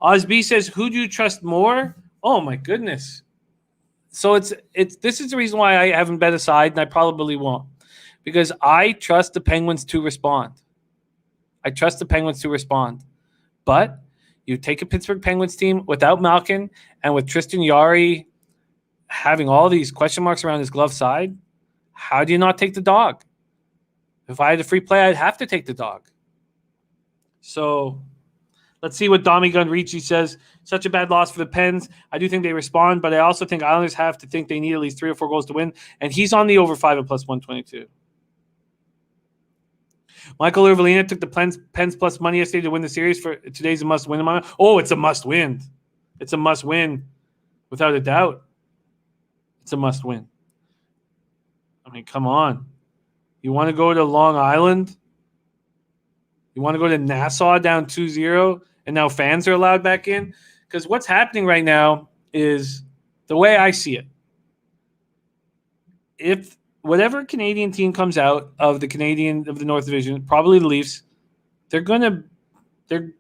Osby says, who do you trust more? Oh, my goodness. So this is the reason why I haven't bet a side, and I probably won't. Because I trust the Penguins to respond. But you take a Pittsburgh Penguins team without Malkin and with Tristan Yari having all these question marks around his glove side, how do you not take the dog? If I had a free play, I'd have to take the dog. So let's see what Domi Gunrici says. Such a bad loss for the Pens. I do think they respond, but I also think Islanders have to think they need at least 3 or 4 goals to win. And he's on the over 5 at plus 122. Michael Irvelina took the Pens plus money yesterday to win the series. For today's a must-win. Oh, it's a must-win. It's a must-win, without a doubt. It's a must-win. I mean, come on. You want to go to Long Island? You want to go to Nassau down 2-0, and now fans are allowed back in? Because what's happening right now is, the way I see it, if whatever Canadian team comes out of the North Division, probably the Leafs, they're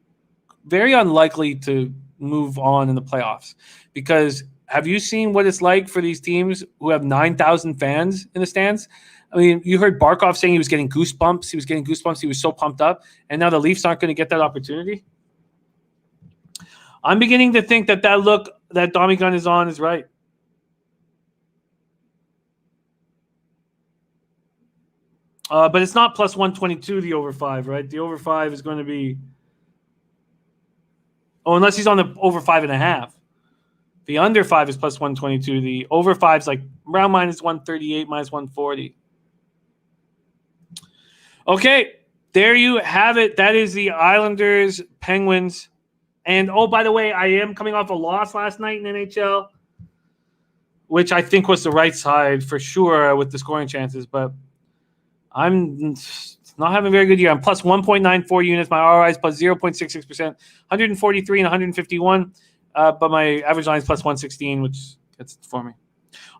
very unlikely to move on in the playoffs, because have you seen what it's like for these teams who have 9,000 fans in the stands? I mean, you heard Barkov saying he was getting goosebumps. He was getting goosebumps. He was so pumped up. And now the Leafs aren't going to get that opportunity. I'm beginning to think that look that Tommy Gunn is on is right. But it's not plus 122, the over 5, right? The over 5 is going to be... Oh, unless he's on the over 5.5. The under 5 is plus 122. The over 5 is like around minus 138, minus 140. Okay, there you have it. That is the Islanders, Penguins. And, oh, by the way, I am coming off a loss last night in NHL, which I think was the right side for sure with the scoring chances. But I'm not having a very good year. I'm plus 1.94 units. My ROI is plus 0.66%, 143 and 151. But my average line is plus 116, which gets it for me.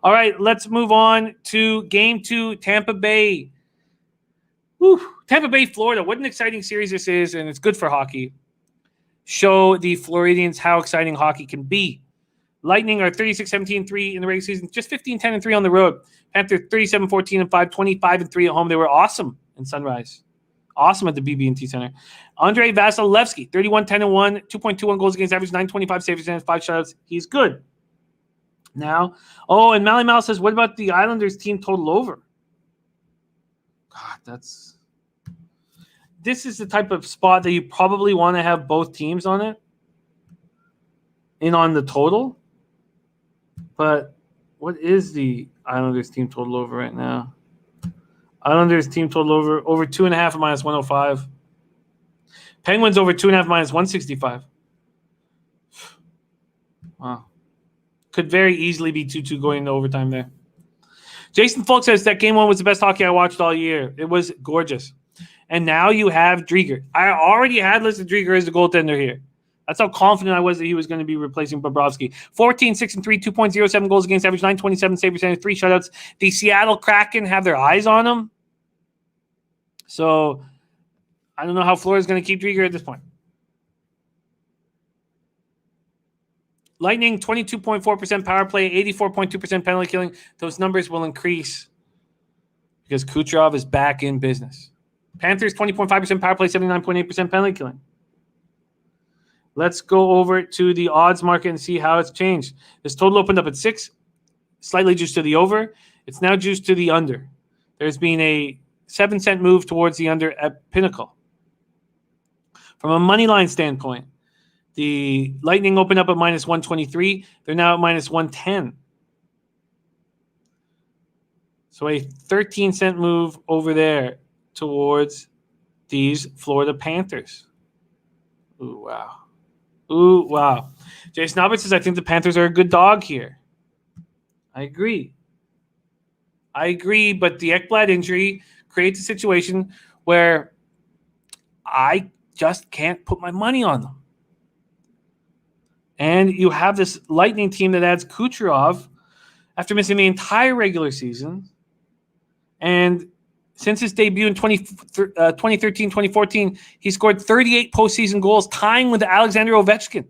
All right, let's move on to Game 2, Tampa Bay. Whew. Tampa Bay, Florida. What an exciting series this is, and it's good for hockey. Show the Floridians how exciting hockey can be. Lightning are 36-17-3 in the regular season, just 15-10-3 on the road. Panthers 37-14-5, 25-3 at home. They were awesome in Sunrise. Awesome at the BB&T Center. Andrei Vasilevsky, 31-10-1, 2.21 goals against average, 925 save percentage, 5 shutouts. He's good. Now, and Mally Mal says, what about the Islanders team total over? God, this is the type of spot that you probably want to have both teams on it and on the total. But what is the Islanders team total over right now? Islanders team total over 2.5 at minus 105. Penguins over 2.5 minus 165. Wow. Could very easily be 2-2 going into overtime there. Jason Folk says that game 1 was the best hockey I watched all year. It was gorgeous. And now you have Drieger. I already had listed Drieger as the goaltender here. That's how confident I was that he was going to be replacing Bobrovsky. 14-6-3, 2.07 goals against average, 927 save percentage, 3 shutouts. The Seattle Kraken have their eyes on him. So I don't know how Florida's going to keep Drieger at this point. Lightning, 22.4% power play, 84.2% penalty killing. Those numbers will increase because Kucherov is back in business. Panthers, 20.5% power play, 79.8% penalty killing. Let's go over to the odds market and see how it's changed. This total opened up at 6, slightly juiced to the over. It's now juiced to the under. There's been a 7-cent move towards the under at Pinnacle. From a money line standpoint, the Lightning opened up at minus 123. They're now at minus 110. So a 13-cent move over there towards these Florida Panthers. Ooh, wow. Ooh, wow. Jason Albert says, I think the Panthers are a good dog here. I agree, but the Ekblad injury creates a situation where I just can't put my money on them. And you have this Lightning team that adds Kucherov after missing the entire regular season. And since his debut in 2013-2014, he scored 38 postseason goals, tying with Alexander Ovechkin.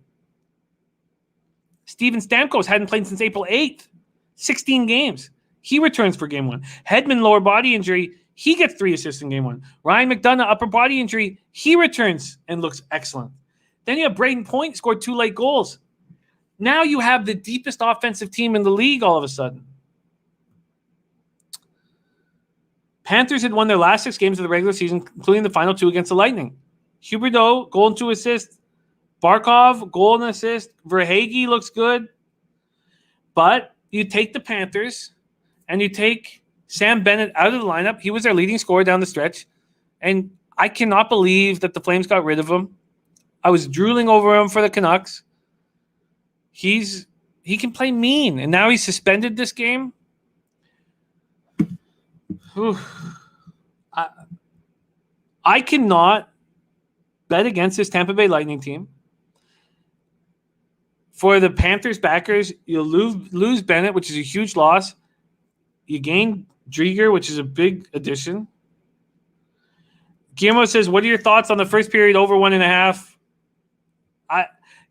Steven Stamkos hadn't played since April 8th, 16 games. He returns for game 1. Hedman, lower body injury, he gets 3 assists in game 1. Ryan McDonough, upper body injury, he returns and looks excellent. Then you have Braden Point, scored 2 late goals. Now you have the deepest offensive team in the league all of a sudden. Panthers had won their last 6 games of the regular season, including the final 2 against the Lightning. Huberdeau, goal and 2 assists. Barkov, goal and assist. Verhaeghe looks good. But you take the Panthers and you take Sam Bennett out of the lineup. He was their leading scorer down the stretch. And I cannot believe that the Flames got rid of him. I was drooling over him for the Canucks. He can play mean. And now he's suspended this game. Whew. I cannot bet against this Tampa Bay Lightning team. For the Panthers backers, you'll lose Bennett, which is a huge loss. You gain Drieger, which is a big addition. Guillermo says, what are your thoughts on the first period over 1.5?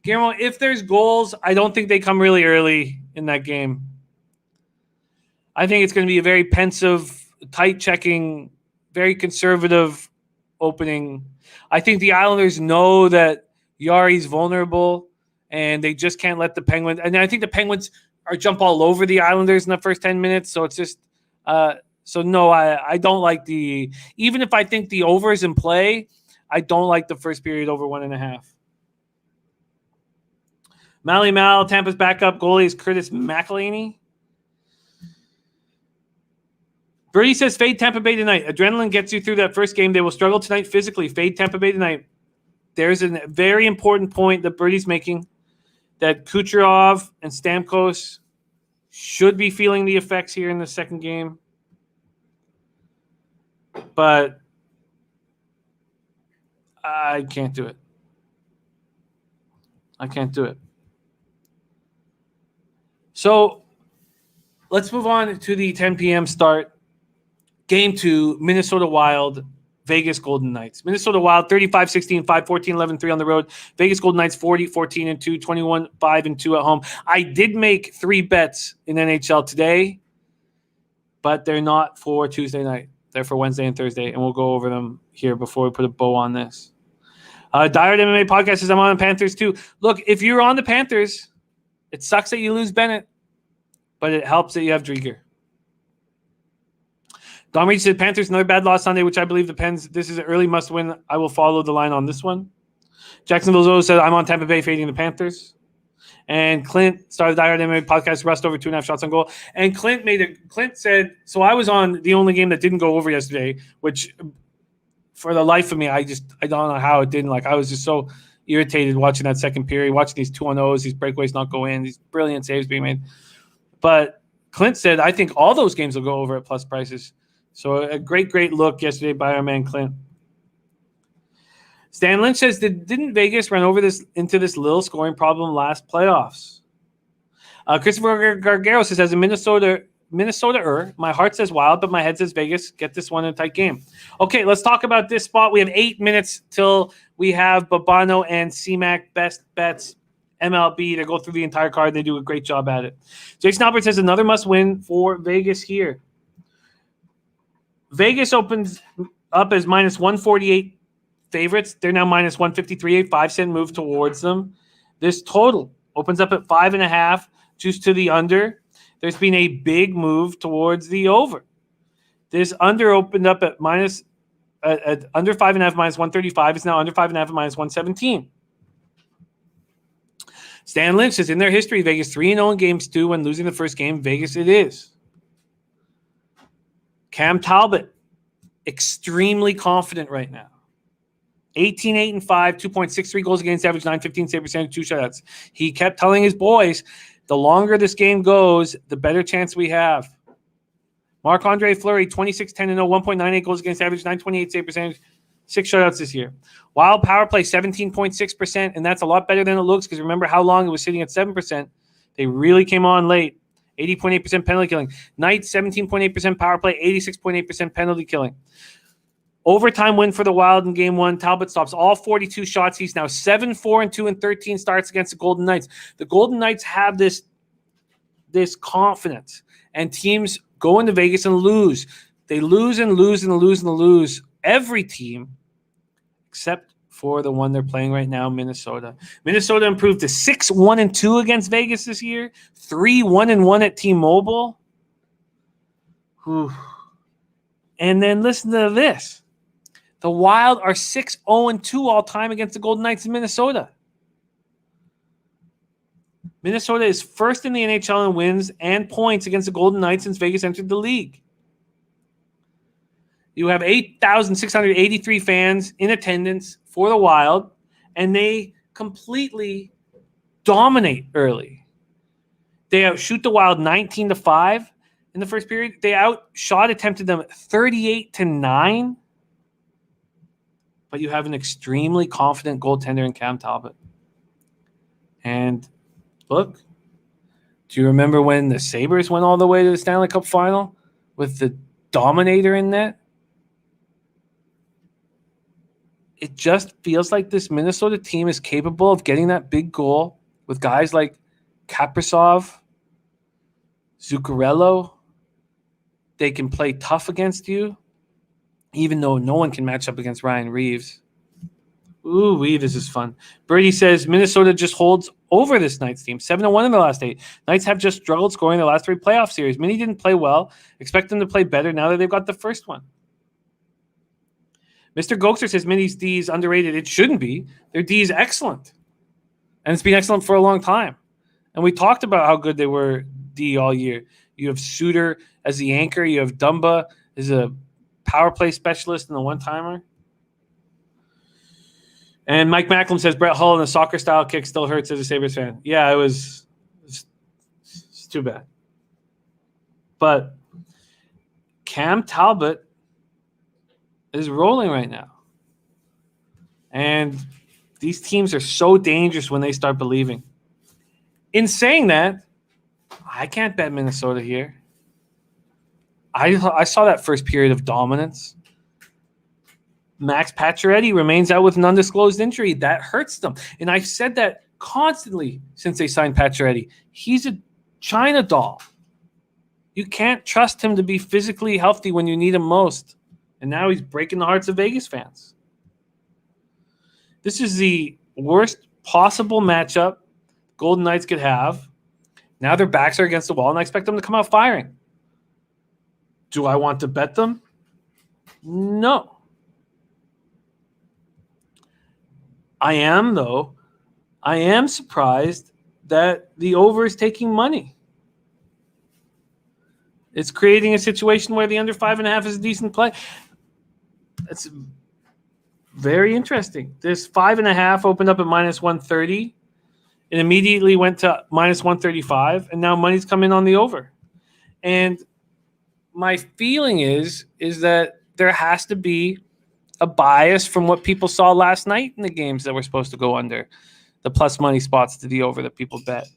Guillermo, if there's goals, I don't think they come really early. in that game. I think it's going to be a very pensive, tight checking, very conservative opening. I think the Islanders know that Yari's vulnerable, and they just can't let the Penguins. And I think the Penguins are jump all over the Islanders in the first 10 minutes. So it's just so no, I don't like the. Even if I think the over is in play, I don't like the first period over 1.5. Mally Mal, Tampa's backup goalie is Curtis McElhinney. Birdie says, fade Tampa Bay tonight. Adrenaline gets you through that first game. They will struggle tonight physically. Fade Tampa Bay tonight. There's a very important point that Birdie's making, that Kucherov and Stamkos should be feeling the effects here in the second game. But I can't do it. I can't do it. So let's move on to the 10 p.m. start. Game 2, Minnesota Wild, Vegas Golden Knights. Minnesota Wild, 35-16, 5-14, 11-3 on the road. Vegas Golden Knights, 40-14-2, 21-5-2 at home. I did make 3 bets in NHL today, but they're not for Tuesday night. They're for Wednesday and Thursday, and we'll go over them here before we put a bow on this. Diehard MMA Podcast says I'm on the Panthers too. Look, if you're on the Panthers, it sucks that you lose Bennett, but it helps that you have Drieger. Don Reed said Panthers, another bad loss Sunday, which I believe depends. This is an early must-win. I will follow the line on this one. Jacksonville Zoe said I'm on Tampa Bay fading the Panthers. And Clint started the Diehard MMA Podcast, rust over 2.5 shots on goal. And Clint said, so I was on the only game that didn't go over yesterday, which for the life of me, I don't know how it didn't. Like, I was just so irritated watching that second period, watching these 2-0s, these breakaways not go in, these brilliant saves being made. But Clint said, I think all those games will go over at plus prices. So a great look yesterday by our man Clint. Stan Lynch says, didn't Vegas run over into this little scoring problem last playoffs? Christopher Gargaro says, as a Minnesota-er, my heart says Wild, but my head says Vegas. Get this one in a tight game. Okay, let's talk about this spot. We have 8 minutes till we have Babano and CMAC best bets MLB to go through the entire card. They do a great job at it. Jason Albert says another must-win for Vegas here. Vegas opens up as minus 148 favorites. They're now minus 153, a 5-cent move towards them. This total opens up at 5.5, juice to the under. There's been a big move towards the over. This under opened up at under 5.5 minus 135. It's now under 5.5 minus 117. Stan Lynch says in their history, Vegas 3-0 in games 2 when losing the first game. Vegas it is. Cam Talbot, extremely confident right now. 18-8-5, 2.63 goals against average, 9.15 save percentage, 2 shutouts. He kept telling his boys, the longer this game goes, the better chance we have. Marc-Andre Fleury, 26-10-0, 1.98 goals against average, 9.28 save percentage, 6 shutouts this year. Wild power play, 17.6%, and that's a lot better than it looks because remember how long it was sitting at 7%. They really came on late. 80.8% penalty killing. Knights, 17.8% power play, 86.8% penalty killing. Overtime win for the Wild in game 1. Talbot stops all 42 shots. He's now 7-4-2 and 13 starts against the Golden Knights. The Golden Knights have this confidence, and teams go into Vegas and lose. They lose and lose and lose and lose. Every team except for the one they're playing right now, Minnesota. Minnesota improved to 6-1-2 against Vegas this year, 3-1-1 at T-Mobile. Whew. And then listen to this. The Wild are 6-0-2 all time against the Golden Knights in Minnesota. Minnesota is first in the NHL in wins and points against the Golden Knights since Vegas entered the league. You have 8,683 fans in attendance for the Wild, and they completely dominate early. They outshoot the Wild 19-5 in the first period. They attempted them 38-9. But you have an extremely confident goaltender in Cam Talbot. And look, do you remember when the Sabres went all the way to the Stanley Cup final with the Dominator in net? It just feels like this Minnesota team is capable of getting that big goal with guys like Kaprizov Zuccarello, they can play tough against you, even though no one can match up against Ryan Reeves. Ooh, this is fun. Brady says Minnesota just holds over this Knights team. 7-1 in the last 8. Knights have just struggled scoring the last 3 playoff series. Mini didn't play well. Expect them to play better now that they've got the first one. Mr. Gokster says Mini's D is underrated. It shouldn't be. Their D is excellent. And it's been excellent for a long time. And we talked about how good they were D all year. You have Suter as the anchor. You have Dumba as a power play specialist and the one-timer. And Mike Macklem says Brett Hull in a soccer-style kick still hurts as a Sabres fan. Yeah, it's too bad. But Cam Talbot is rolling right now. And these teams are so dangerous when they start believing. In saying that, I can't bet Minnesota here. I saw that first period of dominance. Max Pacioretty remains out with an undisclosed injury. That hurts them. And I've said that constantly since they signed Pacioretty. He's a China doll. You can't trust him to be physically healthy when you need him most. And now he's breaking the hearts of Vegas fans. This is the worst possible matchup Golden Knights could have. Now their backs are against the wall, and I expect them to come out firing. Do I want to bet them? No. I am, though. I am surprised that the over is taking money. It's creating a situation where the under 5.5 is a decent play. It's very interesting. This 5.5 opened up at minus 130. It immediately went to minus 135, and now money's come in on the over. And my feeling is that there has to be a bias from what people saw last night in the games that were supposed to go under, the plus money spots to the over that people bet.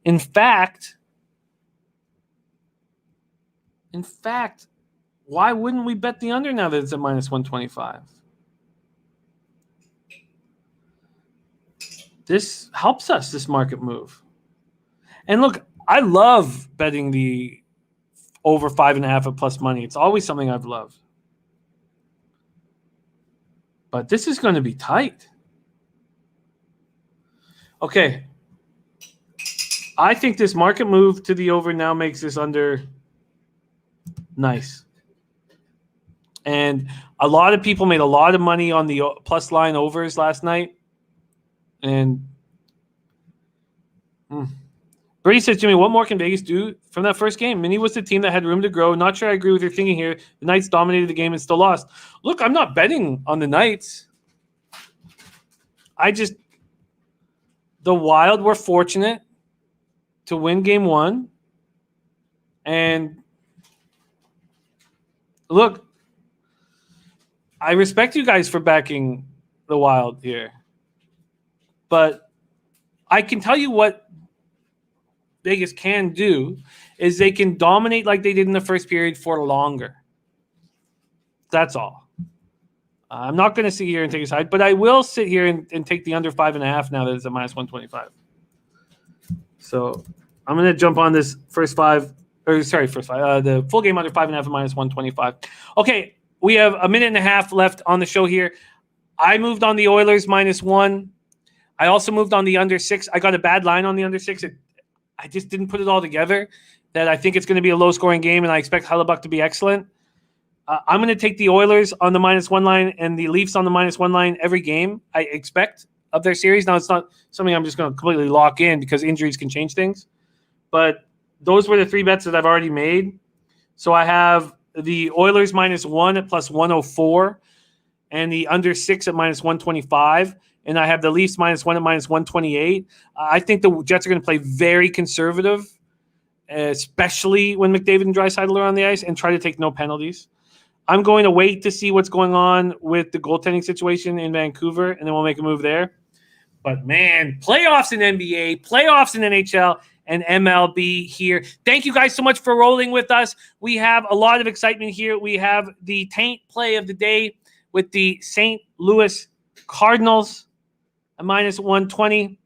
In fact, why wouldn't we bet the under now that it's at minus 125? This helps us, this market move. And look, I love betting the over 5.5 at plus money. It's always something I've loved. But this is going to be tight. Okay. I think this market move to the over now makes this under nice. And a lot of people made a lot of money on the plus line overs last night. And Brady says, Jimmy, what more can Vegas do from that first game? Mini was the team that had room to grow. Not sure I agree with your thinking here. The Knights dominated the game and still lost. Look, I'm not betting on the Knights. The Wild were fortunate to win game 1. And look, I respect you guys for backing the Wild here. But I can tell you what Vegas can do is they can dominate like they did in the first period for longer. That's all. I'm not going to sit here and take a side, but I will sit here and take the under 5.5 now that it's at minus 125. So I'm going to jump on this the full game under 5.5 at minus 125. Okay, we have a minute and a half left on the show here. I moved on the Oilers minus 1. I also moved on the under 6. I got a bad line on the under 6. I just didn't put it all together that I think it's going to be a low-scoring game, and I expect Hellebuck to be excellent. I'm going to take the Oilers on the minus 1 line and the Leafs on the minus 1 line every game, I expect, of their series. Now, it's not something I'm just going to completely lock in because injuries can change things. But those were the 3 bets that I've already made. So I have the Oilers minus 1 at plus 104 and the under 6 at minus 125. And I have the Leafs minus 1 at minus 128. I think the Jets are going to play very conservative, especially when McDavid and Draisaitl are on the ice, and try to take no penalties. I'm going to wait to see what's going on with the goaltending situation in Vancouver, and then we'll make a move there. But, man, playoffs in NBA, playoffs in NHL, and MLB here. Thank you guys so much for rolling with us. We have a lot of excitement here. We have the Taint play of the day with the St. Louis Cardinals at minus 120.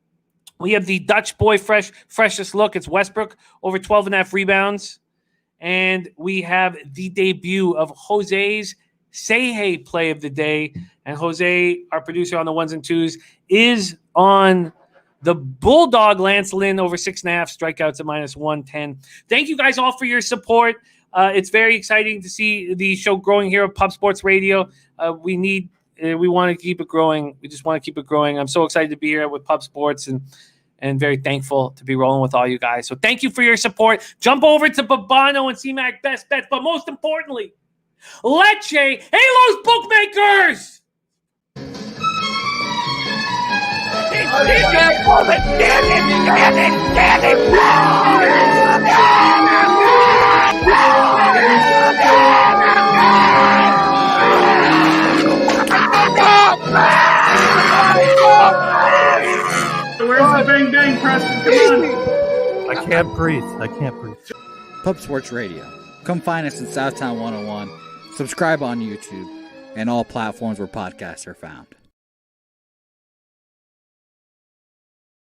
We have the Dutch boy freshest look. It's Westbrook, over 12.5 rebounds. And we have the debut of Jose's Say Hey play of the day. And Jose, our producer on the ones and twos, is on the Bulldog Lance Lynn over 6.5 strikeouts at -110. Thank you guys all for your support. It's very exciting to see the show growing here at Pub Sports Radio. We want to keep it growing. We just want to keep it growing. I'm so excited to be here with Pub Sports and very thankful to be rolling with all you guys. So thank you for your support. Jump over to Babano and CMAC Best Bets. But most importantly, Lecce Halos Bookmakers! Where's the bang bang, Preston? Come on. I can't breathe. Pub Sports Radio. Come find us in Southtown 101. Subscribe on YouTube and all platforms where podcasts are found.